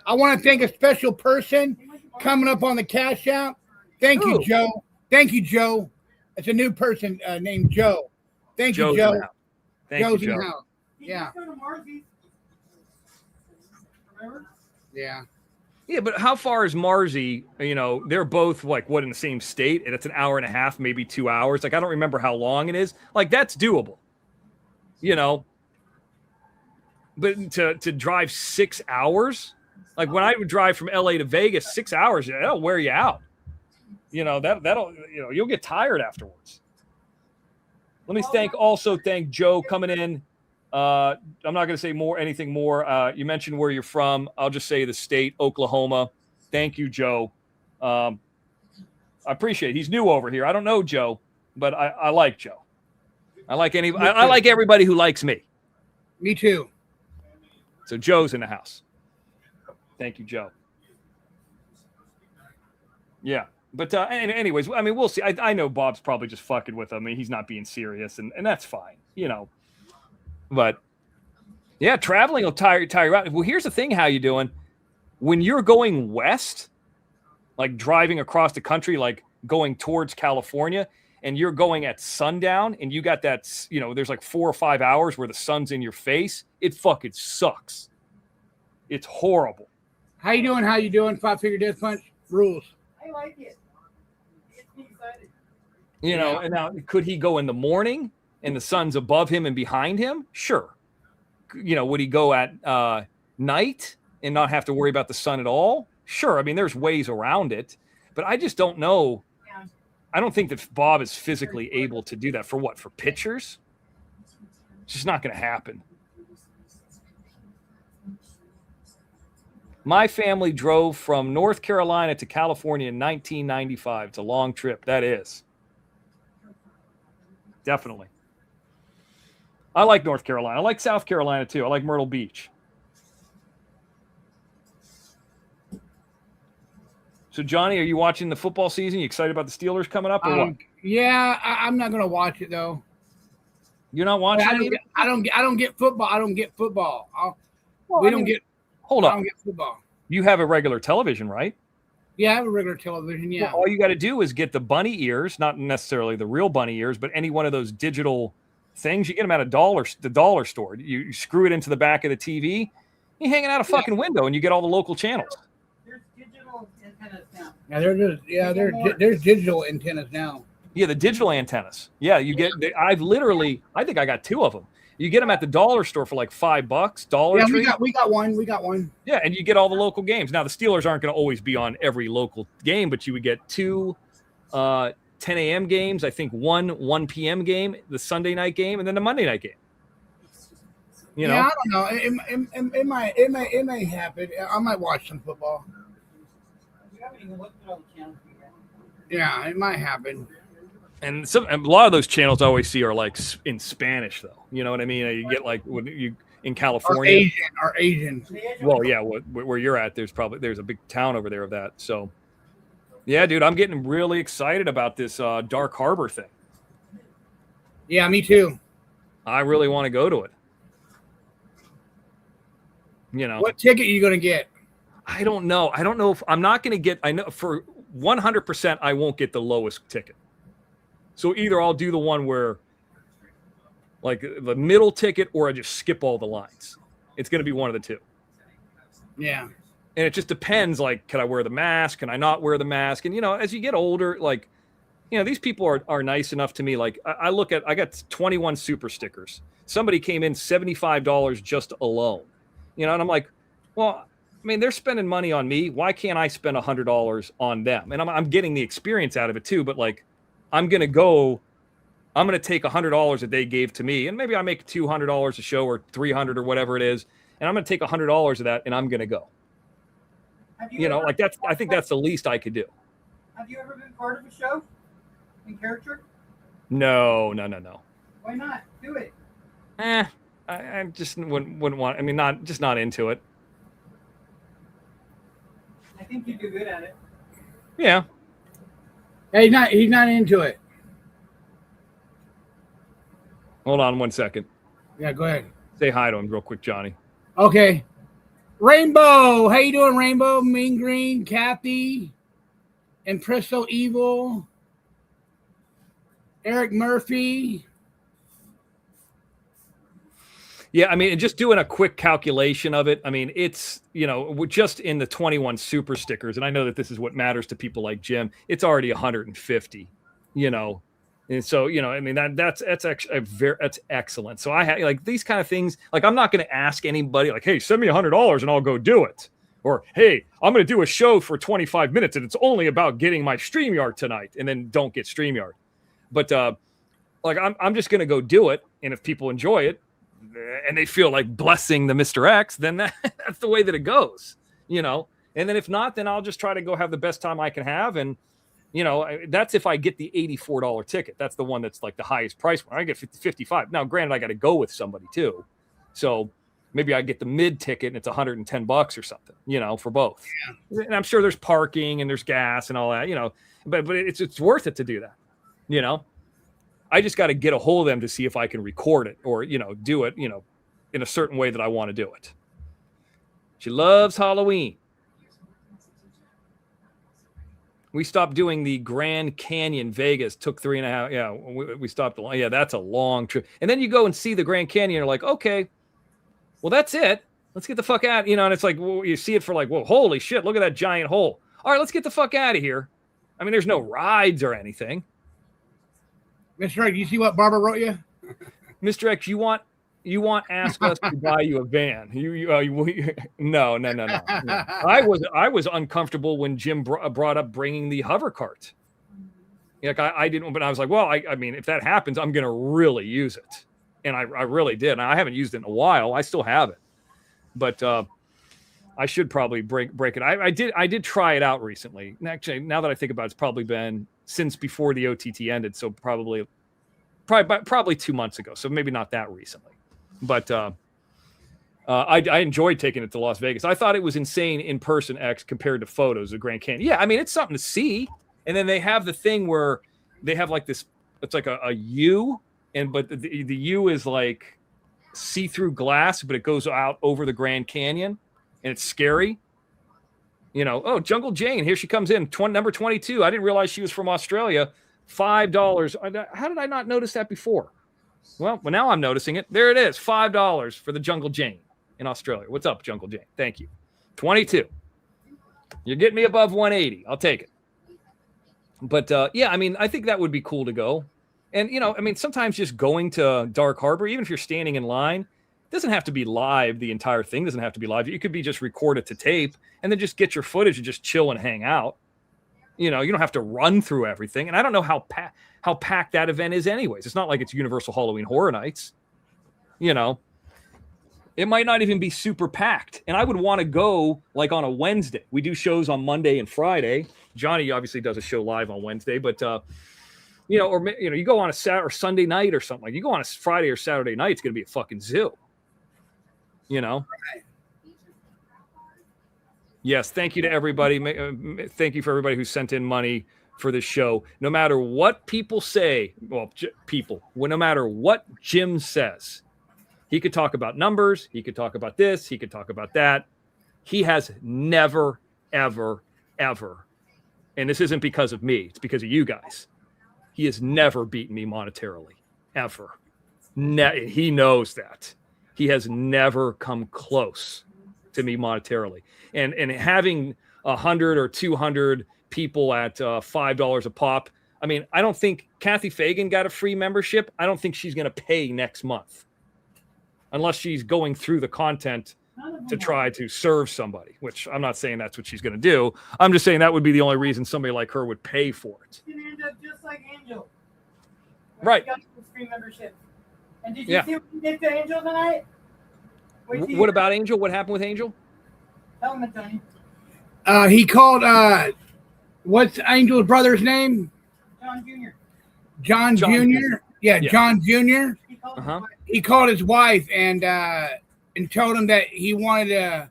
I want to thank a special person coming up on the Cash App. Thank you, Joe. Thank you, Joe. It's a new person named Joe. Thank you, Joe. Thank you, Joe. Yeah. Yeah. Yeah, but how far is Marzi? They're both like in the same state, and it's an hour and a half, maybe 2 hours. Like I don't remember how long it is. Like that's doable. But to drive 6 hours, like when I would drive from LA to Vegas, 6 hours, that'll wear you out. That'll you'll get tired afterwards. Let me thank Joe coming in. I'm not going to say anything more. You mentioned where you're from. I'll just say the state, Oklahoma. Thank you, Joe. I appreciate it. He's new over here. I don't know Joe, but I like Joe. I like everybody who likes me. Me too. So Joe's in the house. Thank you, Joe. Yeah. But anyways, I mean, we'll see. I know Bob's probably just fucking with him. I mean, he's not being serious, and that's fine, you know. But yeah, traveling will tire you out. Well, here's the thing: how you doing? When you're going west, like driving across the country, like going towards California, and you're going at sundown, and you got that, you know, there's like 4 or 5 hours where the sun's in your face. It fucking sucks. It's horrible. How you doing? How you doing? 5-Figure Death Punch rules. I like it. Gets me excited. You know, and now could he go in the morning and the sun's above him and behind him? Sure. You know, would he go at night and not have to worry about the sun at all? Sure. I mean, there's ways around it, but I just don't know. I don't think that Bob is physically able to do that. For what? For pictures? It's just not going to happen. My family drove from North Carolina to California in 1995. It's a long trip. That is. Definitely. I like North Carolina. I like South Carolina too. I like Myrtle Beach. So, Johnny, are you watching the football season? You excited about the Steelers coming up or what? Yeah, I'm not going to watch it though. You're not watching it? I don't get football. I don't get football. Hold I on. don't get football. You have a regular television, right? Yeah, I have a regular television. Yeah. Well, all you got to do is get the bunny ears, not necessarily the real bunny ears, but any one of those digital things. You get them at the dollar store. You screw it into the back of the TV. You hang it out a fucking window, and you get all the local channels. There's digital antennas now. Yeah, there's digital antennas now. Yeah, the digital antennas. Yeah, you get. I think I got 2 of them. You get them at the dollar store for like $5. Dollar Tree. We got one. We got one. Yeah, and you get all the local games. Now the Steelers aren't going to always be on every local game, but you would get 2 10 a.m. games. I think 1 p.m. game, the Sunday night game, and then the Monday night game. You know? Yeah, I don't know. It may happen. I might watch some football. You haven't even looked at all the channels yet. Yeah, it might happen. And a lot of those channels I always see are like in Spanish, though. You know what I mean? You get like when you in California or Asian. Well, yeah, where you're at, there's a big town over there of that. So, yeah, dude, I'm getting really excited about this Dark Harbor thing. Yeah, me too. I really want to go to it. You know, what ticket are you going to get? I don't know. I don't know if I'm not going to get. I know for 100% I won't get the lowest ticket. So either I'll do the one where, like, the middle ticket, or I just skip all the lines. It's going to be one of the two. Yeah. And it just depends, like, can I wear the mask? Can I not wear the mask? And, you know, as you get older, like, you know, these people are nice enough to me. Like, I got 21 super stickers. Somebody came in $75 just alone. You know, and I'm like, well, I mean, they're spending money on me. Why can't I spend $100 on them? And I'm getting the experience out of it too. But, like, I'm going to take $100 that they gave to me, and maybe I make $200 a show or $300 or whatever it is. And I'm going to take $100 of that, and I'm going to go. You know, like I think that's the least I could do. Have you ever been part of a show in character? No. Why not? Do it. I just wouldn't want. I mean, not into it. I think you'd do good at it. Yeah. Hey, he's not into it. Hold on 1 second. Yeah, go ahead. Say hi to him real quick, Johnny. Okay. Rainbow, how you doing, Rainbow? Mean Green, Kathy, Impresso Evil, Eric Murphy. Yeah, I mean, just doing a quick calculation of it, I mean, it's, you know, we're just in the 21 super stickers, and I know that this is what matters to people like Jim. It's already 150, you know, and so, you know, I mean, that's excellent. So I have, like, these kind of things, like, I'm not going to ask anybody like, hey, send me $100 and I'll go do it, or hey, I'm going to do a show for 25 minutes and it's only about getting my StreamYard tonight, and then don't get StreamYard. But like, I'm just going to go do it, and if people enjoy it, and they feel like blessing the Mr. X, then that's the way that it goes, you know? And then if not, then I'll just try to go have the best time I can have. And, That's if I get the $84 ticket. That's the one that's like the highest price one. I get 55. Now, granted, I got to go with somebody too. So maybe I get the mid ticket and it's $110 or something, for both. Yeah. And I'm sure there's parking and there's gas and all that, but it's worth it to do that. I just got to get a hold of them to see if I can record it or, do it, in a certain way that I want to do it. She loves Halloween. We stopped doing the Grand Canyon Vegas. Took 3.5. Yeah, we stopped. Yeah, that's a long trip. And then you go and see the Grand Canyon. You're like, okay, well, that's it. Let's get the fuck out. And it's like, well, you see it for like, well, holy shit, look at that giant hole. All right, let's get the fuck out of here. I mean, there's no rides or anything. Mr. X, you see what Barbara wrote you? Mr. X, you want ask us to buy you a van? No. I was uncomfortable when Jim brought up bringing the hover cart. Like I didn't, but I was like, well, I mean, if that happens, I'm gonna really use it, and I really did. And I haven't used it in a while. I still have it, but I should probably break it. I did try it out recently. Actually, now that I think about it, it's probably been since before the OTT ended, so probably 2 months ago. So maybe not that recently. But I enjoyed taking it to Las Vegas. I thought it was insane in person, X, compared to photos of Grand Canyon. Yeah, I mean, it's something to see. And then they have the thing where they have like this, it's like a U, but the U is like see-through glass, but it goes out over the Grand Canyon, and it's scary. Oh, Jungle Jane, here she comes in, number 22. I didn't realize she was from Australia. $5. How did I not notice that before? Well, now I'm noticing it. There it is, $5 for the Jungle Jane in Australia. What's up, Jungle Jane? Thank you. 22. You're getting me above 180. I'll take it. But yeah, I mean, I think that would be cool to go. And, I mean, sometimes just going to Dark Harbor, even if you're standing in line, it doesn't have to be live. The entire thing doesn't have to be live. You could be just recorded to tape and then just get your footage and just chill and hang out. You don't have to run through everything. And I don't know how packed that event is anyways. It's not like it's Universal Halloween Horror Nights. It might not even be super packed. And I would want to go like on a Wednesday. We do shows on Monday and Friday. Johnny obviously does a show live on Wednesday, but you go on a Saturday or Sunday night or something. Like you go on a Friday or Saturday night, it's going to be a fucking zoo. Yes, thank you to everybody. Thank you for everybody who sent in money for this show. No matter what people say, no matter what Jim says, he could talk about numbers, he could talk about this, he could talk about that. He has never, ever, ever, and this isn't because of me, it's because of you guys. He has never beaten me monetarily, ever. He knows that. He has never come close to me monetarily. And having 100 or 200 people at $5 a pop. I mean, I don't think Kathy Fagan got a free membership. I don't think she's going to pay next month unless she's going through the content to try to serve somebody, which I'm not saying that's what she's going to do. I'm just saying that would be the only reason somebody like her would pay for it. You end up just like Angel. Right. Got free membership. And did you see what he did to Angel tonight? What about Angel? What happened with Angel? Tell him, Tony. He called, what's Angel's brother's name? John Jr. John Jr.? Yeah, John Jr. He called his wife and told him that he wanted to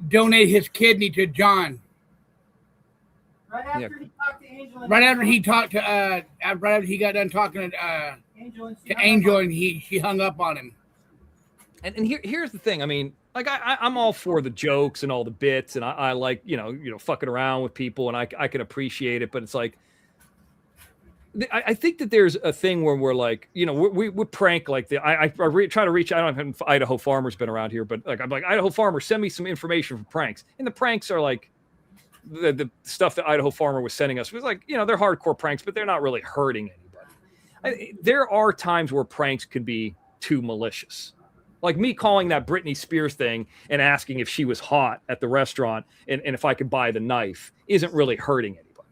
donate his kidney to John. Right after he talked to Angel. Right after he talked to, right after he got done talking to Angel, and she hung up on him. And here's the thing. I mean, like I'm all for the jokes and all the bits, and I like fucking around with people, and I can appreciate it. But it's like I think that there's a thing where we're like, we prank like I try to reach. I don't know if Idaho Farmer's been around here, but like I'm like, Idaho Farmer, send me some information for pranks. And the pranks are like the stuff that Idaho Farmer was sending us was like, they're hardcore pranks, but they're not really hurting anybody. There are times where pranks could be too malicious. Like me calling that Britney Spears thing and asking if she was hot at the restaurant and if I could buy the knife isn't really hurting anybody.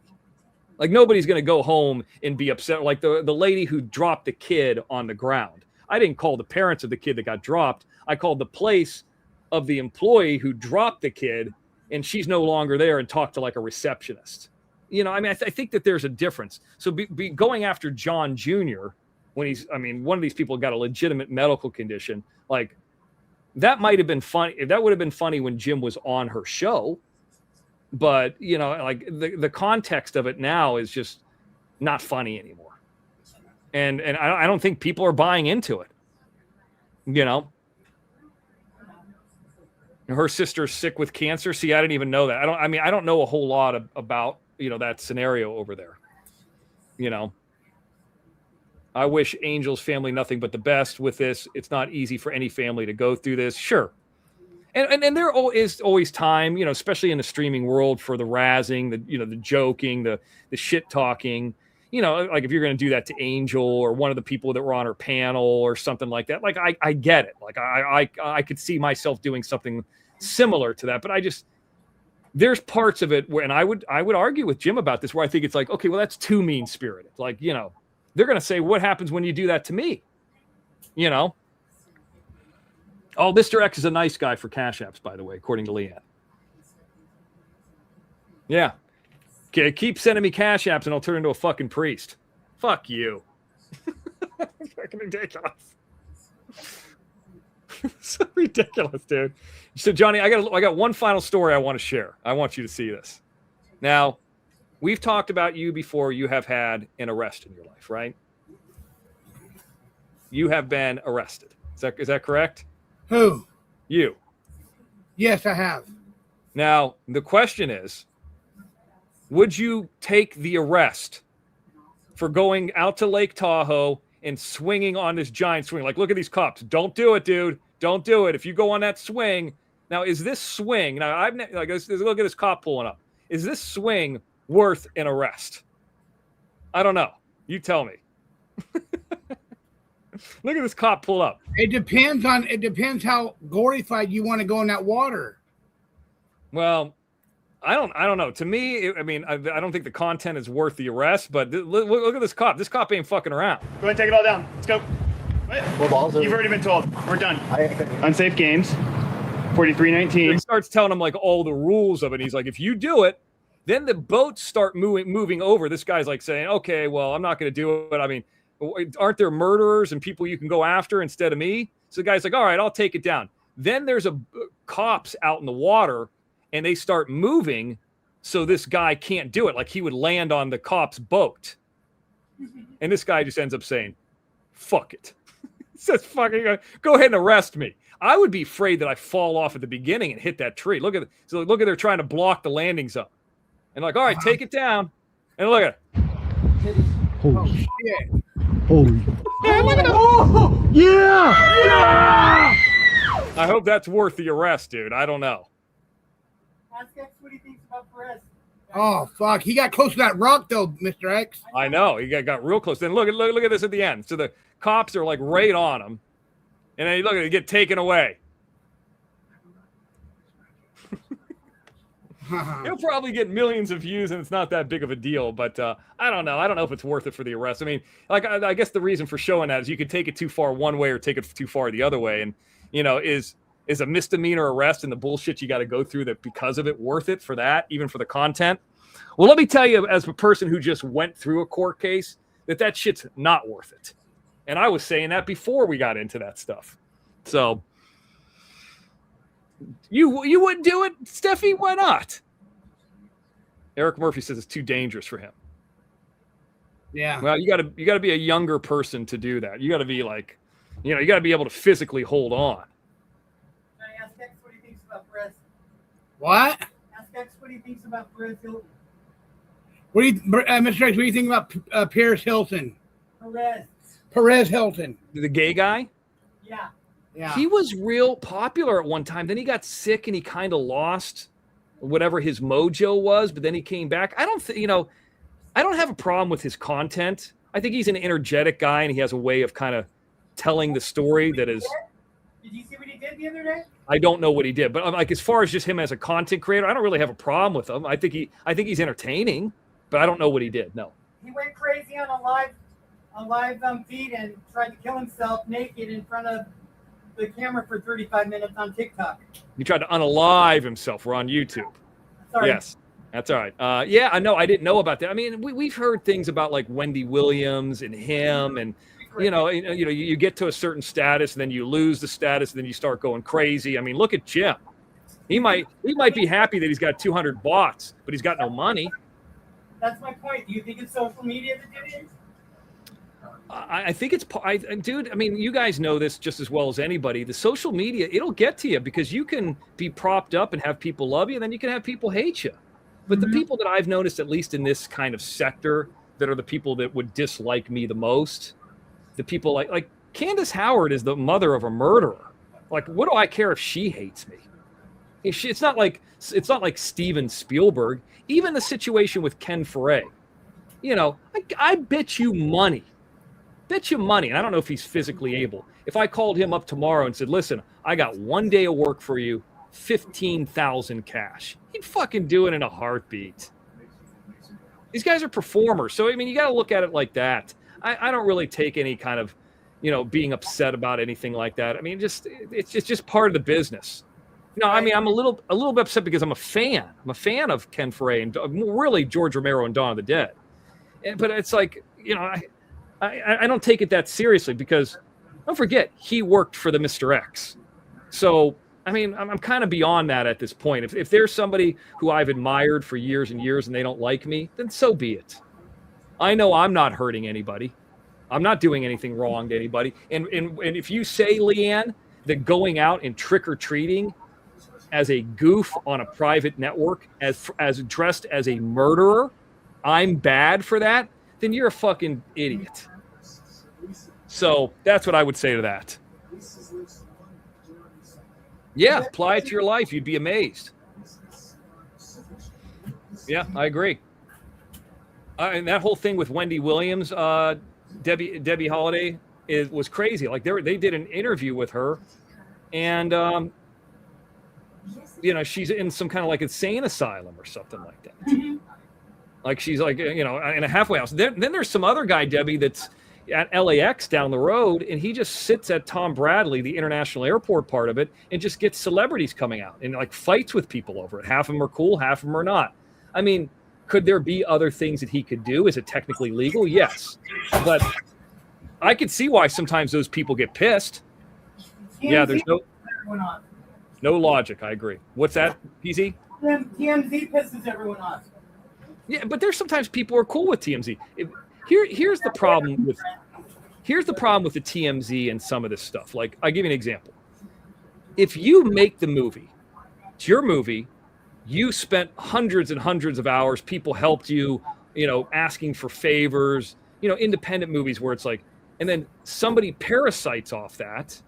Like nobody's going to go home and be upset. Like the lady who dropped the kid on the ground. I didn't call the parents of the kid that got dropped. I called the place of the employee who dropped the kid, and she's no longer there, and talked to like a receptionist. You know, I mean, I think that there's a difference. So be going after John Jr. when he's, I mean, one of these people got a legitimate medical condition, like that might have been funny. That would have been funny when Jim was on her show. But, you know, like the context of it now is just not funny anymore. And I don't think people are buying into it. You know, her sister's sick with cancer. See, I didn't even know that. I don't know a whole lot about, you know, that scenario over there. You know, I wish Angel's family nothing but the best with this. It's not easy for any family to go through this. Sure. And there is always time, you know, especially in the streaming world, for the razzing, the joking, the shit talking, you know, like if you're going to do that to Angel or one of the people that were on her panel or something like that, like I get it. Like I could see myself doing something similar to that, but there's parts of it where, and I would argue with Jim about this, where I think it's like, okay, well, that's too mean spirited. Like, you know, they're going to say, what happens when you do that to me? You know? Oh, Mr. X is a nice guy for Cash Apps, by the way, according to Leanne. Yeah. Okay, keep sending me Cash Apps and I'll turn into a fucking priest. Fuck you. Fucking ridiculous. So ridiculous, dude. So, Johnny, I got one final story I want to share. I want you to see this. Now, we've talked about you before. You have had an arrest in your life, right? You have been arrested. Is that correct? Who? You. Yes, I have. Now, the question is, would you take the arrest for going out to Lake Tahoe and swinging on this giant swing? Like, look at these cops. Don't do it, dude. Don't do it. If you go on that swing. Now, is this swing? Now, look at this cop pulling up. Is this swing worth an arrest? I don't know. You tell me. Look at this cop pull up. It depends how glorified you want to go in that water. Well, I don't know. To me, I don't think the content is worth the arrest, but look at this cop. This cop ain't fucking around. Go ahead and take it all down. Let's go. You've already been told. We're done. Unsafe games. 4319. He starts telling him like all the rules of it. He's like, if you do it, then the boats start moving over. This guy's like saying, okay, well, I'm not going to do it. I mean, aren't there murderers and people you can go after instead of me? So the guy's like, all right, I'll take it down. Then there's cops out in the water and they start moving. So this guy can't do it. Like he would land on the cop's boat. And this guy just ends up saying, fuck it. Says, fucking go ahead and arrest me. I would be afraid that I fall off at the beginning and hit that tree. Look at they're trying to block the landing zone. And like, all right, take it down. And look at it. Holy shit. Holy. Yeah, look at it. Oh, yeah. I hope that's worth the arrest, dude. I don't know. Ask X what he thinks about Perez. Oh, fuck. He got close to that rock, though, Mr. X. I know. He got real close. Then look at this at the end. So the cops are like right on him. And then look at it get taken away. He'll probably get millions of views and it's not that big of a deal, but I don't know. I don't know if it's worth it for the arrest. I mean, like I guess the reason for showing that is you could take it too far one way or take it too far the other way. And, you know, is a misdemeanor arrest and the bullshit you got to go through that because of it worth it for that, even for the content? Well, let me tell you, as a person who just went through a court case, that shit's not worth it. And I was saying that before we got into that stuff. So you wouldn't do it, Steffi? Why not? Eric Murphy says it's too dangerous for him. Yeah. Well, you gotta be a younger person to do that. You gotta be like, you gotta be able to physically hold on. Can I ask X what he thinks about Perez? What? Ask X what he thinks about Perez Hilton. Mr. X, what do you think about Perez Hilton? Perez Hilton. The gay guy? Yeah. Yeah. He was real popular at one time. Then he got sick and he kind of lost whatever his mojo was, but then he came back. I don't have a problem with his content. I think he's an energetic guy and he has a way of kind of telling the story that is. Did you see what he did the other day? I don't know what he did, but like as far as just him as a content creator, I don't really have a problem with him. I think he's entertaining, but I don't know what he did. No. He went crazy on a live feed and tried to kill himself naked in front of the camera for 35 minutes on TikTok. He tried to unalive himself. We're on YouTube. Sorry. Yes. That's all right. Yeah, I know. I didn't know about that. I mean, we've heard things about like Wendy Williams and him, and you get to a certain status, and then you lose the status, and then you start going crazy. I mean, look at Jim. He might be happy that he's got 200 bots, but he's got no money. That's my point. Do you think it's social media that did it? I think it's, dude, I mean, you guys know this just as well as anybody. The social media, it'll get to you because you can be propped up and have people love you, and then you can have people hate you. But the people that I've noticed, at least in this kind of sector, that are the people that would dislike me the most, the people like Candace Howard is the mother of a murderer. Like, what do I care if she hates me? It's not like Steven Spielberg. Even the situation with Ken Foray, I bet you money. And I don't know if he's physically able. If I called him up tomorrow and said, listen, I got 1 day of work for you, 15,000 cash, he'd fucking do it in a heartbeat. These guys are performers. So, I mean, you got to look at it like that. I don't really take any kind of, being upset about anything like that. I mean, it's just part of the business. No, I mean, I'm a little bit upset because I'm a fan. I'm a fan of Ken Foray and really George Romero and Dawn of the Dead. But it's like, I don't take it that seriously because don't forget, he worked for the Mr. X. So, I mean, I'm kind of beyond that at this point. If there's somebody who I've admired for years and years and they don't like me, then so be it. I know I'm not hurting anybody. I'm not doing anything wrong to anybody. And if you say, Leanne, that going out and trick-or-treating as a goof on a private network, as dressed as a murderer, I'm bad for that, then you're a fucking idiot. So that's what I would say to that. Yeah, apply it to your life. You'd be amazed. Yeah, I agree. And that whole thing with Wendy Williams, Debbie Holiday, was crazy. Like they did an interview with her, and she's in some kind of like insane asylum or something like that. Like she's like in a halfway house. Then there's some other guy, Debbie, that's at LAX down the road, and he just sits at Tom Bradley, the international airport part of it, and just gets celebrities coming out and like fights with people over it. Half of them are cool, half of them are not. I mean, could there be other things that he could do? Is it technically legal? Yes. But I could see why sometimes those people get pissed. Yeah, there's no logic. I agree. What's that, PZ? TMZ pisses everyone off. Yeah, but there's sometimes people are cool with TMZ. Here's the problem with the TMZ and some of this stuff. Like, I'll give you an example. If you make the movie, it's your movie, you spent hundreds and hundreds of hours, people helped you, asking for favors, independent movies where it's like, and then somebody parasites off that,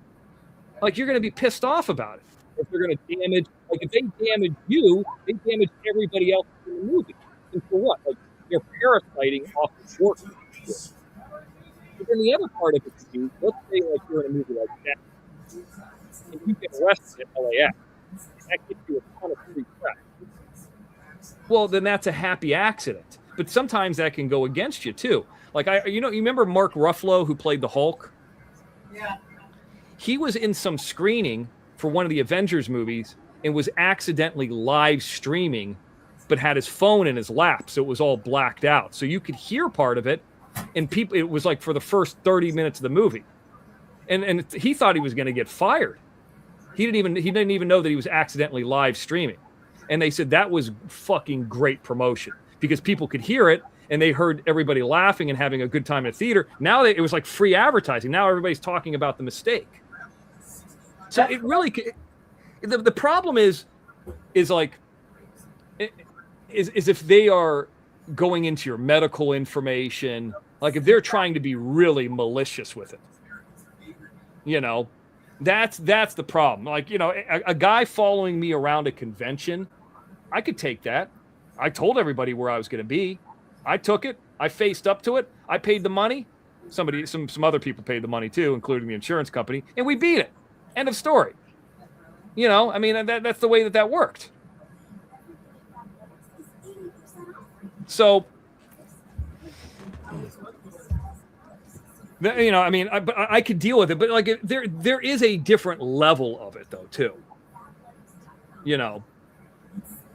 like you're going to be pissed off about it. If they're going to damage, like if they damage you, they damage everybody else in the movie. And for what? Like they're parasiting off the work. But then the other part of it is, let's say like you're in a movie like that, and you get arrested at LAX, that gets you a ton of free press. Well, then that's a happy accident. But sometimes that can go against you too. Like you remember Mark Ruffalo who played the Hulk? Yeah. He was in some screening for one of the Avengers movies and was accidentally live streaming, but had his phone in his lap, so it was all blacked out. So you could hear part of it, and it was like for the first 30 minutes of the movie. And he thought he was going to get fired. He didn't even know that he was accidentally live streaming. And they said that was fucking great promotion because people could hear it and they heard everybody laughing and having a good time in the theater. Now it was like free advertising. Now everybody's talking about the mistake. So it really, the problem is like, is if they are going into your medical information, like if they're trying to be really malicious with it, that's the problem. Like, a guy following me around a convention, I could take that. I told everybody where I was going to be. I took it. I faced up to it. I paid the money. Some other people paid the money too, including the insurance company, and we beat it. End of story. I mean, that's the way that worked. So, I mean, I could deal with it, but like there is a different level of it though too.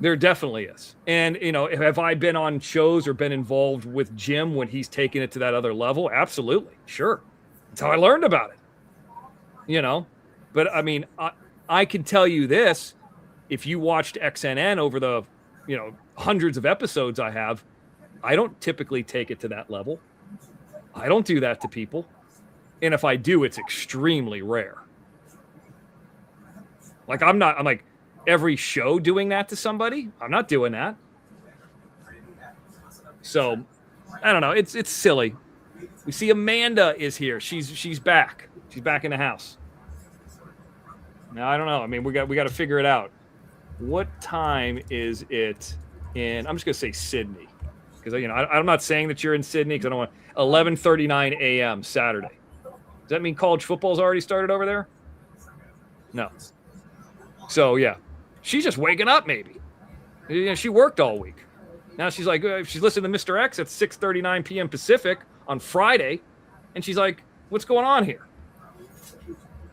There definitely is. And, have I been on shows or been involved with Jim when he's taken it to that other level? Absolutely. Sure. That's how I learned about it, But, I mean, I can tell you this. If you watched XNN over the, hundreds of episodes I have, I don't typically take it to that level. I don't do that to people. And if I do, it's extremely rare. Like, I'm like every show doing that to somebody. I'm not doing that. So, I don't know. It's silly. We see Amanda is here. She's back. She's back in the house. Now, I don't know. I mean, we got to figure it out. What time is it in? I'm just gonna say Sydney, because I'm not saying that you're in Sydney because I don't want 11:39 a.m. Saturday. Does that mean college football's already started over there? No. So yeah, she's just waking up. Maybe she worked all week. Now she's like, she's listening to Mr. X at 6:39 p.m. Pacific on Friday, and she's like, "What's going on here?"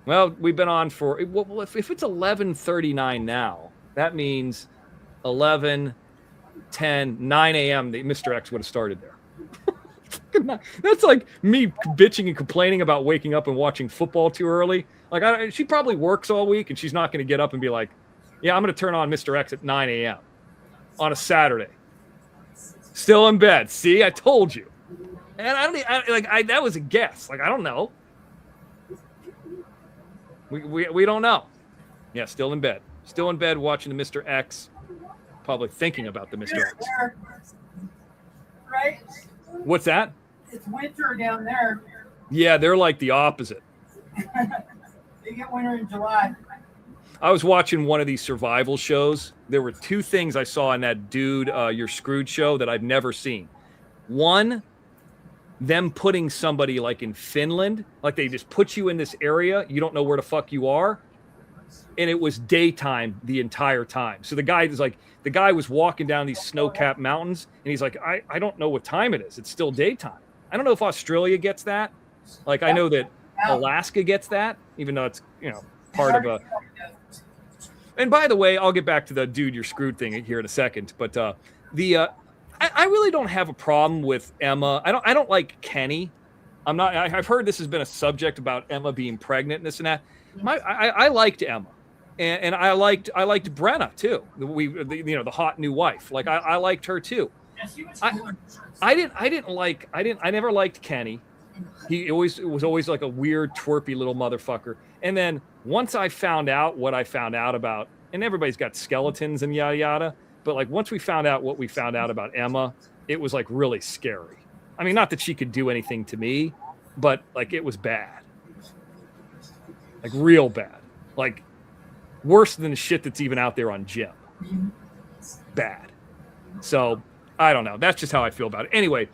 Well, we've been on for if it's 11:39 now, that means 11, 10, 9 a.m. Mr. X would have started there. That's like me bitching and complaining about waking up and watching football too early. Like, she probably works all week, and she's not going to get up and be like, "Yeah, I'm going to turn on Mr. X at 9 a.m. on a Saturday." Still in bed. See, I told you. And that was a guess. Like, I don't know. We don't know. Yeah, still in bed. Still in bed watching the Mr. X. Probably thinking about the Mr. X. Right? What's that? It's winter down there. Yeah, they're like the opposite. They get winter in July. I was watching one of these survival shows. There were two things I saw in that Dude, You're Screwed show that I've never seen. One, them putting somebody like in Finland, like they just put you in this area, you don't know where the fuck you are, and it was daytime the entire time. So the guy was walking down these snow-capped mountains, and he's like, I don't know what time it is. It's still daytime. I don't know if Australia gets that. Like, I know that Alaska gets that, even though it's, part of a... And by the way, I'll get back to the Dude, You're Screwed thing here in a second, but I really don't have a problem with Emma. I don't like Kenny. I've heard this has been a subject about Emma being pregnant and this and that. I liked Emma, and I liked Brenna too. The hot new wife. Like, I liked her too. I never liked Kenny. He was always like a weird, twerpy little motherfucker. And then once I found out what I found out about, and everybody's got skeletons and yada yada, but like once we found out what we found out about Emma, it was like really scary. I mean, not that she could do anything to me, but like it was bad. Like real bad. Like worse than the shit that's even out there on Jim. Bad. So I don't know. That's just how I feel about it. Anyway,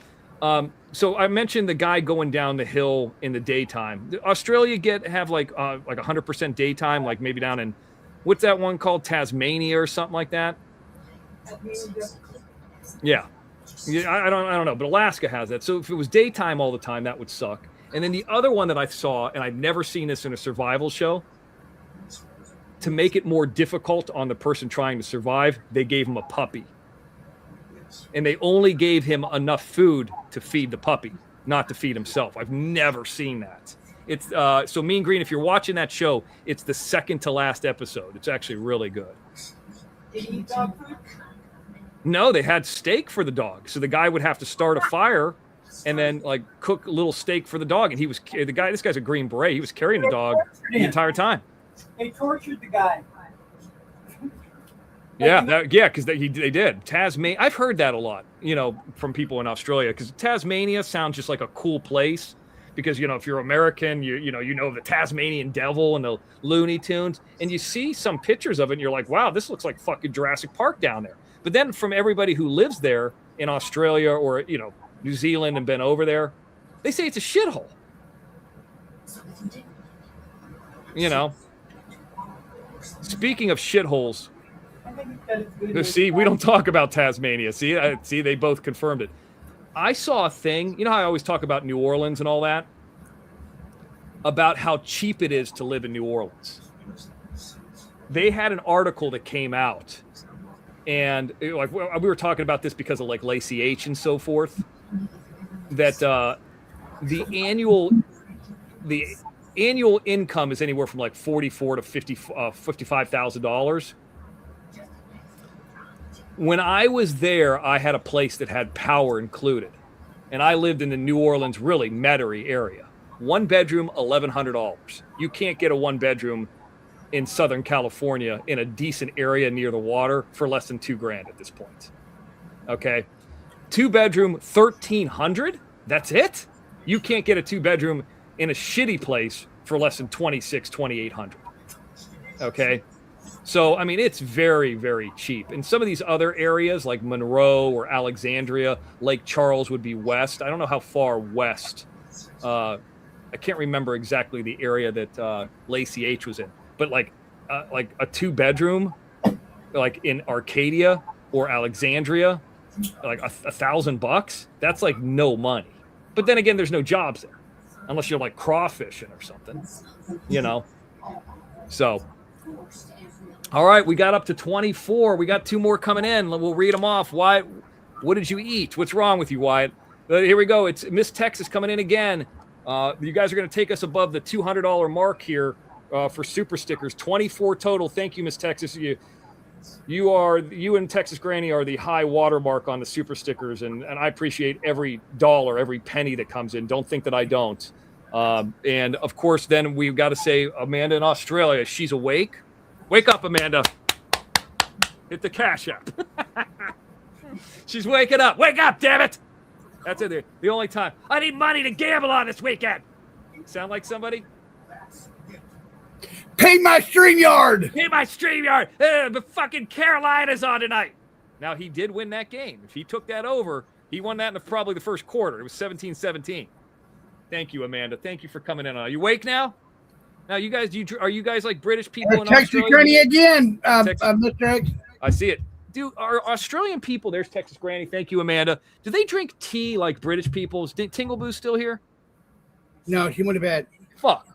so I mentioned the guy going down the hill in the daytime. Australia have like 100% daytime, like maybe down in, what's that one called? Tasmania or something like that. Yeah. I don't know, but Alaska has that. So if it was daytime all the time, that would suck. And then the other one that I saw, and I've never seen this in a survival show, to make it more difficult on the person trying to survive, they gave him a puppy. And they only gave him enough food to feed the puppy, not to feed himself. I've never seen that. It's so Mean Green, if you're watching that show, it's the second to last episode. It's actually really good. Did he eat dog food? No, they had steak for the dog. So the guy would have to start a fire and then like cook a little steak for the dog. And this guy's a Green Beret. He was carrying the dog the entire time. They tortured the guy. Yeah, because they did. Tasmania, I've heard that a lot, from people in Australia, because Tasmania sounds just like a cool place. Because, if you're American, you know the Tasmanian Devil and the Looney Tunes, and you see some pictures of it, and you're like, wow, this looks like fucking Jurassic Park down there. But then from everybody who lives there in Australia or, New Zealand and been over there, they say it's a shithole. Speaking of shitholes, see, we don't talk about Tasmania. See, they both confirmed it. I saw a thing, how I always talk about New Orleans and all that, about how cheap it is to live in New Orleans. They had an article that came out And like we were talking about this because of like Lacey H and so forth, that the annual income is anywhere from like $44,000 to $55,000. When I was there, I had a place that had power included, and I lived in the New Orleans, really Metairie area. 1 bedroom, $1,100. You can't get a 1 bedroom in Southern California in a decent area near the water for less than $2,000 at this point. Okay. 2 bedroom, $1,300. That's it. You can't get a 2 bedroom in a shitty place for less than $2,600, $2,800. Okay. So, I mean, it's very, very cheap. In some of these other areas like Monroe or Alexandria, Lake Charles would be west. I don't know how far west. I can't remember exactly the area that Lacey H was in. But like a 2 bedroom, like in Arcadia or Alexandria, like $1,000, that's like no money. But then again, there's no jobs there, unless you're like crawfishing or something, you know. So, all right, we got up to 24. We got 2 more coming in. We'll read them off. Wyatt, what did you eat? What's wrong with you, Wyatt? Here we go. It's Miss Texas coming in again. You guys are going to take us above the $200 mark here. For super stickers, 24 total. Thank you, Miss Texas. You and Texas Granny are the high watermark on the super stickers, and I appreciate every dollar, every penny that comes in. Don't think that I don't. And of course, then we've got to say Amanda in Australia. She's awake. Wake up, Amanda. Hit the cash app. She's waking up. Wake up, damn it. That's it. The only time I need money to gamble on this weekend. Sound like somebody? Pay my StreamYard. Pay my StreamYard. The fucking Carolina's on tonight. Now, he did win that game. If he took that over, he won that in probably the first quarter. It was 17-17. Thank you, Amanda. Thank you for coming in. Are you awake now? Now, you guys, are you guys like British people in Texas Australia? Granny again, Mr. X. I see it. Do are Australian people, there's Texas Granny. Thank you, Amanda. Do they drink tea like British people? Is Tingle Boo still here? No, she went to bed. Fuck.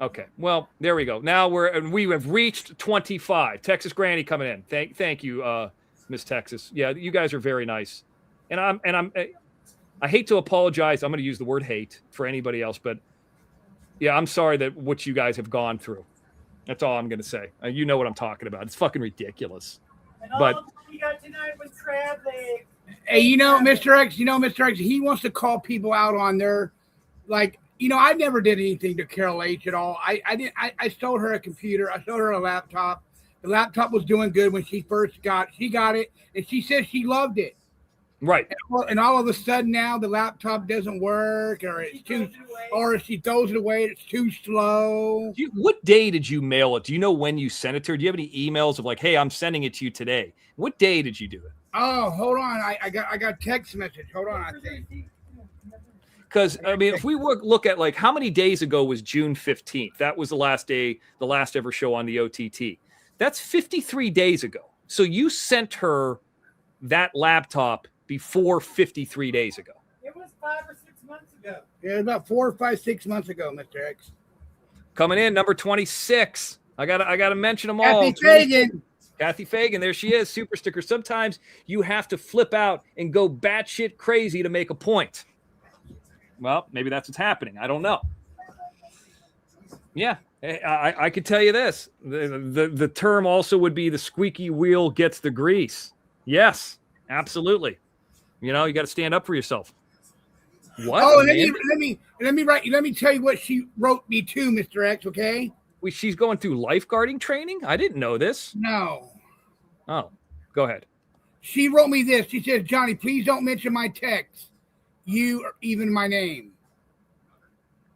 Okay, well, there we go. Now we have reached 25. Texas Granny coming in. Thank you, Miss Texas. Yeah, you guys are very nice. And I hate to apologize. I'm going to use the word hate for anybody else, but yeah, I'm sorry that what you guys have gone through. That's all I'm going to say. You know what I'm talking about. It's fucking ridiculous. And all But we got tonight was crab legs. Hey, Mr. X, he wants to call people out on their, like, I never did anything to Carol H at all. I stole her a computer. I stole her a laptop. The laptop was doing good when she got it, and she said she loved it. Right. And all of a sudden now the laptop doesn't work, or she throws it away. It's too slow. What day did you mail it? Do you know when you sent it to her? Do you have any emails of like, hey, I'm sending it to you today? What day did you do it? Oh, hold on. I got text message. Hold on, I think. Because, I mean, if we look at like how many days ago was June 15th? That was the last day, the last ever show on the OTT. That's 53 days ago. So you sent her that laptop before 53 days ago. It was 5 or 6 months ago. Yeah, about 4 or 5, 6 months ago, Mr. X. Coming in, number 26. I gotta mention them all. Kathy Fagan, there she is, super sticker. Sometimes you have to flip out and go batshit crazy to make a point. Well, maybe that's what's happening. I don't know. Yeah, I could tell you this. The term also would be the squeaky wheel gets the grease. Yes, absolutely. You got to stand up for yourself. What? Oh, let me tell you what she wrote me too, Mr. X, okay? She's going through lifeguarding training? I didn't know this. No. Oh, go ahead. She wrote me this. She says, Johnny, please don't mention my text. You or even my name.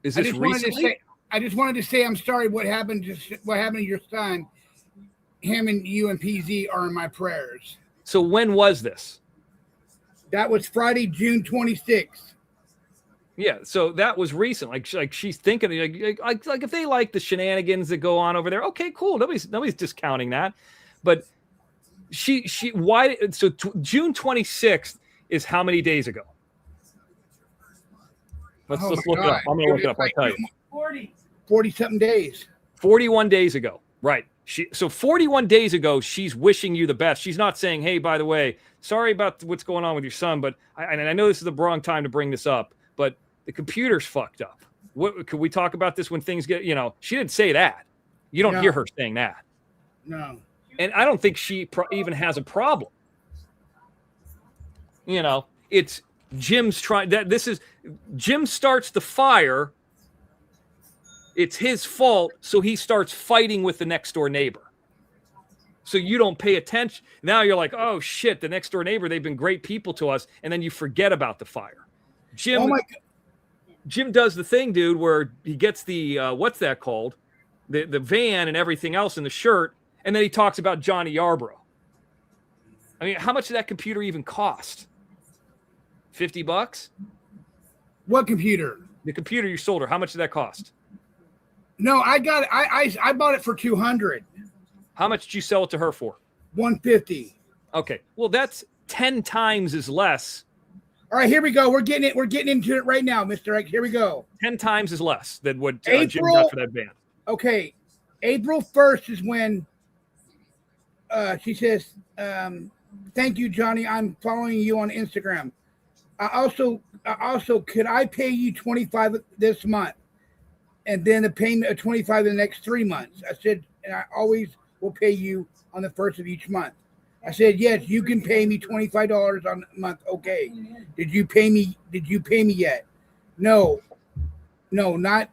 Is this recently? I just wanted to say I'm sorry what happened to your son. Him and you and PZ are in my prayers. So when was this? That was Friday, June 26th. Yeah, so that was recent. Like she's thinking like if they like the shenanigans that go on over there, okay, cool. Nobody's discounting that. But June 26th is how many days ago? Let's look it up. I'm going to look it up. I'll tell you. 40 something days. 41 days ago. Right. So 41 days ago, she's wishing you the best. She's not saying, hey, by the way, sorry about what's going on with your son, but I know this is the wrong time to bring this up, but the computer's fucked up. Could we talk about this when things get, she didn't say that. You don't hear her saying that. No. And I don't think she even has a problem. It's Jim's trying that. Jim starts the fire. It's his fault. So he starts fighting with the next door neighbor. So you don't pay attention. Now you're like, oh shit, the next door neighbor, they've been great people to us. And then you forget about the fire. Jim does the thing, dude, where he gets the, what's that called? The van and everything else in the shirt. And then he talks about Johnny Yarborough. I mean, how much did that computer even cost? $50? What computer? The computer you sold her. How much did that cost? No, I got it. I bought it for $200. How much did you sell it to her for? $150. Okay. Well, that's 10 times as less. All right, here we go. We're getting into it right now, Mr. X. Here we go. 10 times as less than what Jim got for that van. Okay. April 1st is when she says, thank you, Johnny. I'm following you on Instagram. I also could I pay you $25 this month and then a payment of $25 in the next 3 months? I said, and I always will pay you on the first of each month. I said, yes, you can pay me $25 on a month. Okay. Did you pay me yet? No, not.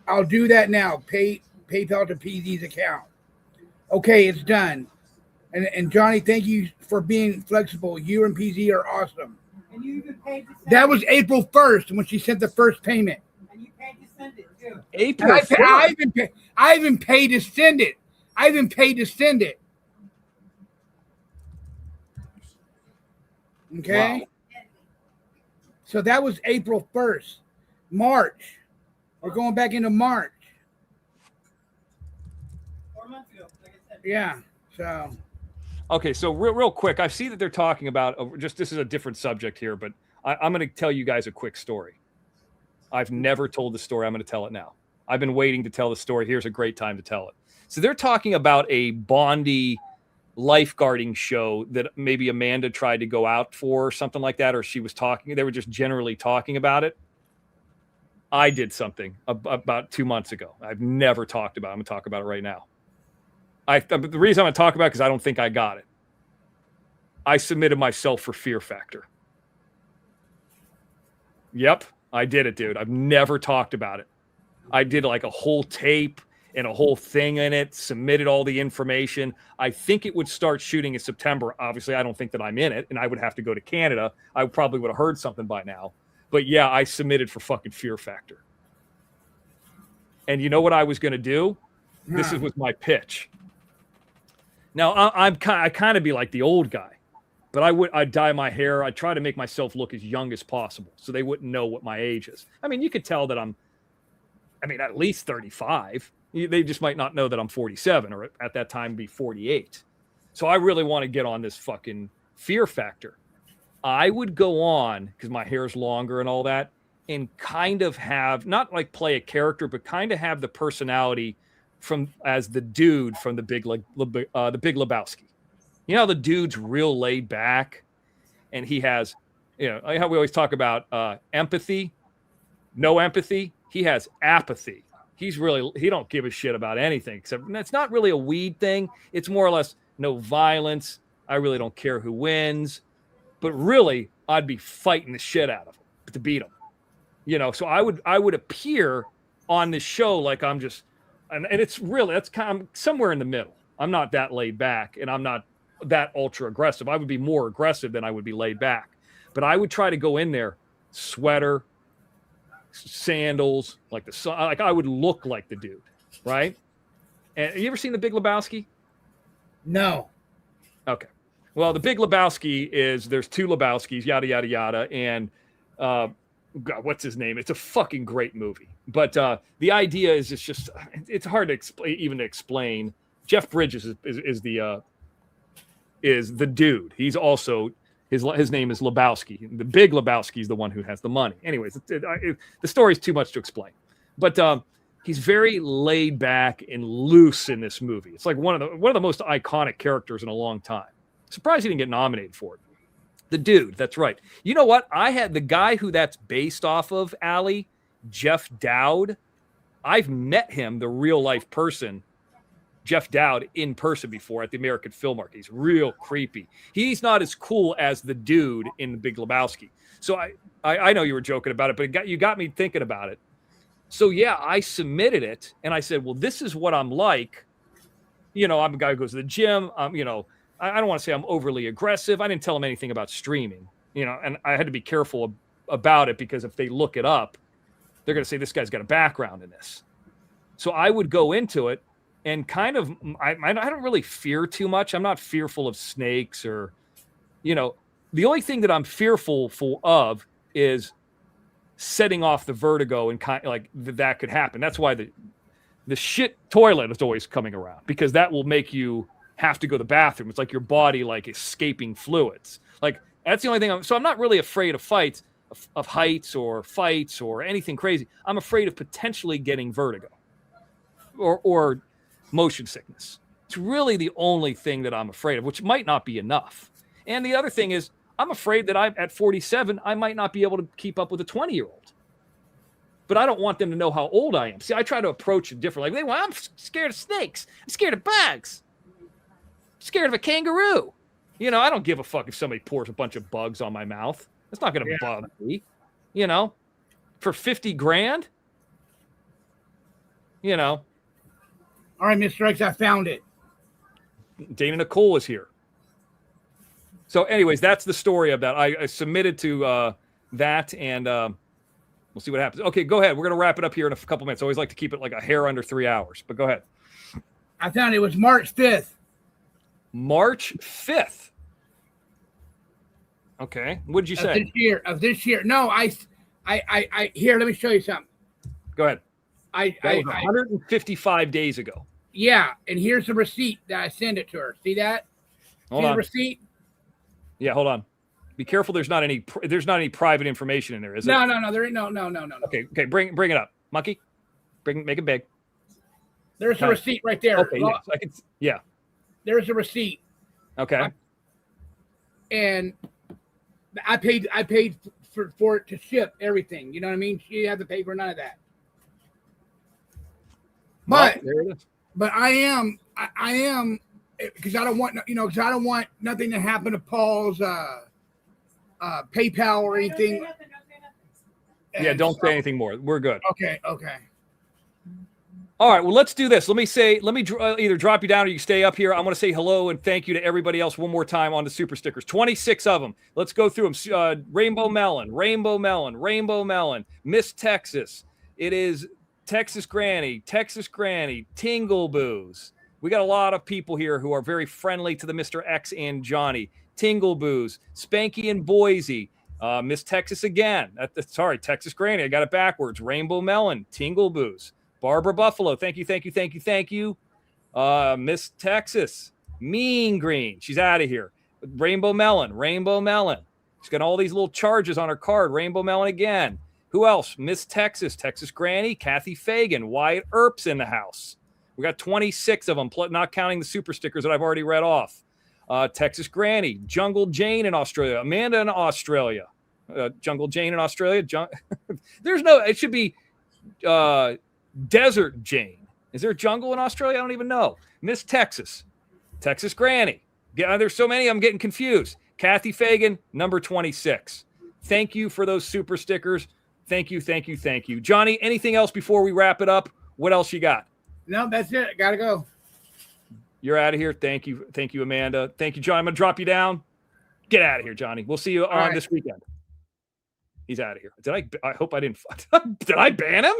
I'll do that now. PayPal to PZ's account. Okay, it's done. And Johnny, thank you for being flexible. You and PZ are awesome. And you even paid to send that was April 1st when she sent the first payment. And you paid to send it too. April 1st. I even paid to send it. Okay. Wow. So that was April 1st. March. We're going back into March. 4 months ago, like I said. Yeah. So. Okay, so real quick, I see that they're talking about this is a different subject here, but I'm going to tell you guys a quick story. I've never told the story. I'm going to tell it now. I've been waiting to tell the story. Here's a great time to tell it. So they're talking about a Bondi lifeguarding show that maybe Amanda tried to go out for or something like that, or she was talking. They were just generally talking about it. I did something about 2 months ago. I've never talked about it. I'm going to talk about it right now. The reason I'm going to talk about it because I don't think I got it. I submitted myself for Fear Factor. Yep, I did it, dude. I've never talked about it. I did like a whole tape and a whole thing in it, submitted all the information. I think it would start shooting in September. Obviously, I don't think that I'm in it, and I would have to go to Canada. I probably would have heard something by now. But yeah, I submitted for fucking Fear Factor. And you know what I was going to do? This was my pitch. Now, I kind of be like the old guy, but I'd dye my hair. I'd try to make myself look as young as possible so they wouldn't know what my age is. I mean, you could tell that I'm at least 35. They just might not know that I'm 47 or at that time be 48. So I really want to get on this fucking Fear Factor. I would go on, because my hair's longer and all that, and kind of have, not like play a character, but kind of have the personality as the dude from the Big Lebowski. You know, the dude's real laid back, and he has, like how we always talk about empathy, no empathy. He has apathy. He don't give a shit about anything, except it's not really a weed thing. It's more or less no violence. I really don't care who wins, but really I'd be fighting the shit out of him to beat him. So I would appear on this show like I'm just, and it's really, that's kind of somewhere in the middle. I'm not that laid back and I'm not that ultra aggressive. I would be more aggressive than I would be laid back, but I would try to go in there, sweater, sandals, like I would look like the dude, right? And you ever seen The Big Lebowski? No. Okay. Well, The Big Lebowski there's two Lebowskis, yada, yada, yada. And God, what's his name? It's a fucking great movie. But the idea is it's hard to explain. Jeff Bridges is the dude. He's also, his name is Lebowski. The Big Lebowski is the one who has the money. Anyways, the story is too much to explain. But he's very laid back and loose in this movie. It's like one of the most iconic characters in a long time. Surprised he didn't get nominated for it. The dude, that's right. You know what? I had the guy who that's based off of, Allie, Jeff Dowd. I've met him, the real life person, Jeff Dowd, in person before at the American Film Market. He's real creepy. He's not as cool as the dude in The Big Lebowski. So I know you were joking about it, but you got me thinking about it. So yeah, I submitted it and I said, well, this is what I'm like. You know, I'm a guy who goes to the gym. You know, I don't want to say I'm overly aggressive. I didn't tell him anything about streaming, you know, and I had to be careful about it because if they look it up, they're going to say this guy's got a background in this. So I would go into it and kind of, I don't really fear too much. I'm not fearful of snakes or, you know, the only thing that I'm fearful of is setting off the vertigo and kind of like that could happen. That's why the shit toilet is always coming around, because that will make you have to go to the bathroom. It's like your body like escaping fluids. Like that's the only thing. So I'm not really afraid of fights, of heights or fights or anything crazy. I'm afraid of potentially getting vertigo or motion sickness. It's really the only thing that I'm afraid of, which might not be enough. And the other thing is I'm afraid that I'm at 47, I might not be able to keep up with a 20-year-old. But I don't want them to know how old I am. See, I try to approach it differently. Like, well, I'm scared of snakes. I'm scared of bugs. I'm scared of a kangaroo. You know, I don't give a fuck if somebody pours a bunch of bugs on my mouth. That's not going to bug me. You know, for 50 grand. You know. All right, Mr. X, I found it. Dana Nicole is here. So anyways, that's the story of that. I submitted to that, and we'll see what happens. Okay, go ahead. We're going to wrap it up here in a couple minutes. I always like to keep it like a hair under 3 hours, but go ahead. I found it was March 5th. March 5th. Okay. What did you say? Of this year. No, I here, let me show you something. Go ahead. That was 155 days ago. Yeah, and here's the receipt that I sent it to her. See that? Hold See on. the receipt? Yeah, hold on. Be careful. There's not any private information in there, is No, it? there ain't no. Okay, bring it up, Monkey. Make it big. There's the receipt right there. Okay, yeah. There's a receipt. Okay. And I paid for it to ship everything. You know what I mean? She had to pay for none of that. But there it is. But I am because I don't want nothing to happen to Paul's PayPal or anything. Yeah, don't say anything more. We're good. Okay. All right, well, let's do this. Let me either drop you down or you stay up here. I want to say hello and thank you to everybody else one more time on the super stickers. 26 of them. Let's go through them. Rainbow Melon, Miss Texas. It is Texas Granny, Tingle Boos. We got a lot of people here who are very friendly to the Mr. X and Johnny. Tingle Boos, Spanky and Boise, Miss Texas again. Texas Granny. I got it backwards. Rainbow Melon, Tingle Boos. Barbara Buffalo, thank you. Miss Texas, Mean Green, she's out of here. Rainbow Melon. She's got all these little charges on her card. Rainbow Melon again. Who else? Miss Texas, Texas Granny, Kathy Fagan, Wyatt Earp's in the house. We got 26 of them, not counting the super stickers that I've already read off. Texas Granny, Jungle Jane in Australia, Amanda in Australia, Jungle Jane in Australia. It should be Desert Jane. Is there a jungle in Australia? I don't even know. Miss Texas, Texas Granny. There's so many, I'm getting confused. Kathy Fagan, number 26. Thank you for those super stickers. Thank you. Johnny, anything else before we wrap it up? What else you got? No, that's it. Gotta go. You're out of here. Thank you, Amanda. Thank you, John. I'm going to drop you down. Get out of here, Johnny. We'll see you on this weekend. He's out of here. I hope I didn't. Did I ban him?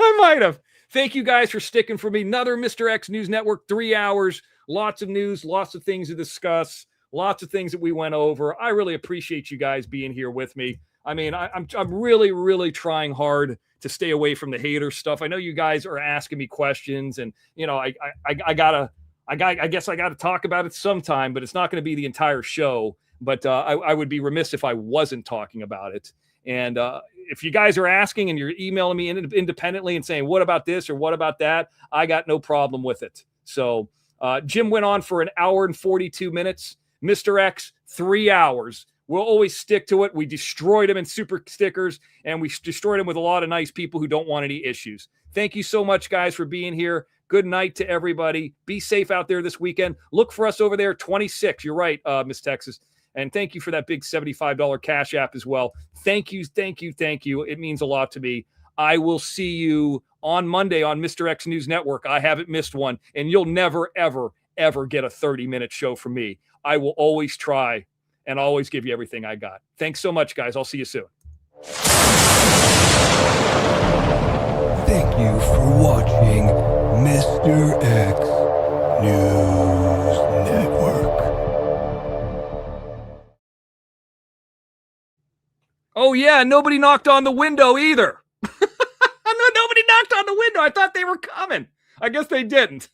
I might have. Thank you guys for sticking for me. Another Mr. X News Network, 3 hours. Lots of news, lots of things to discuss, lots of things that we went over. I really appreciate you guys being here with me. I mean, I'm really, really trying hard to stay away from the hater stuff. I know you guys are asking me questions, and you know, I guess I gotta talk about it sometime, but it's not going to be the entire show. But I would be remiss if I wasn't talking about it. And if you guys are asking and you're emailing me independently and saying, what about this or what about that? I got no problem with it. So Jim went on for an hour and 42 minutes. Mr. X, 3 hours. We'll always stick to it. We destroyed him in super stickers, and we destroyed him with a lot of nice people who don't want any issues. Thank you so much, guys, for being here. Good night to everybody. Be safe out there this weekend. Look for us over there, 26. You're right, Miss Texas. And thank you for that big $75 Cash App as well. Thank you, thank you, thank you. It means a lot to me. I will see you on Monday on Mr. X News Network. I haven't missed one, and you'll never, ever, ever get a 30-minute show from me. I will always try and always give you everything I got. Thanks so much, guys. I'll see you soon. Thank you for watching Mr. X News Network. Oh, yeah, nobody knocked on the window either. Nobody knocked on the window. I thought they were coming. I guess they didn't.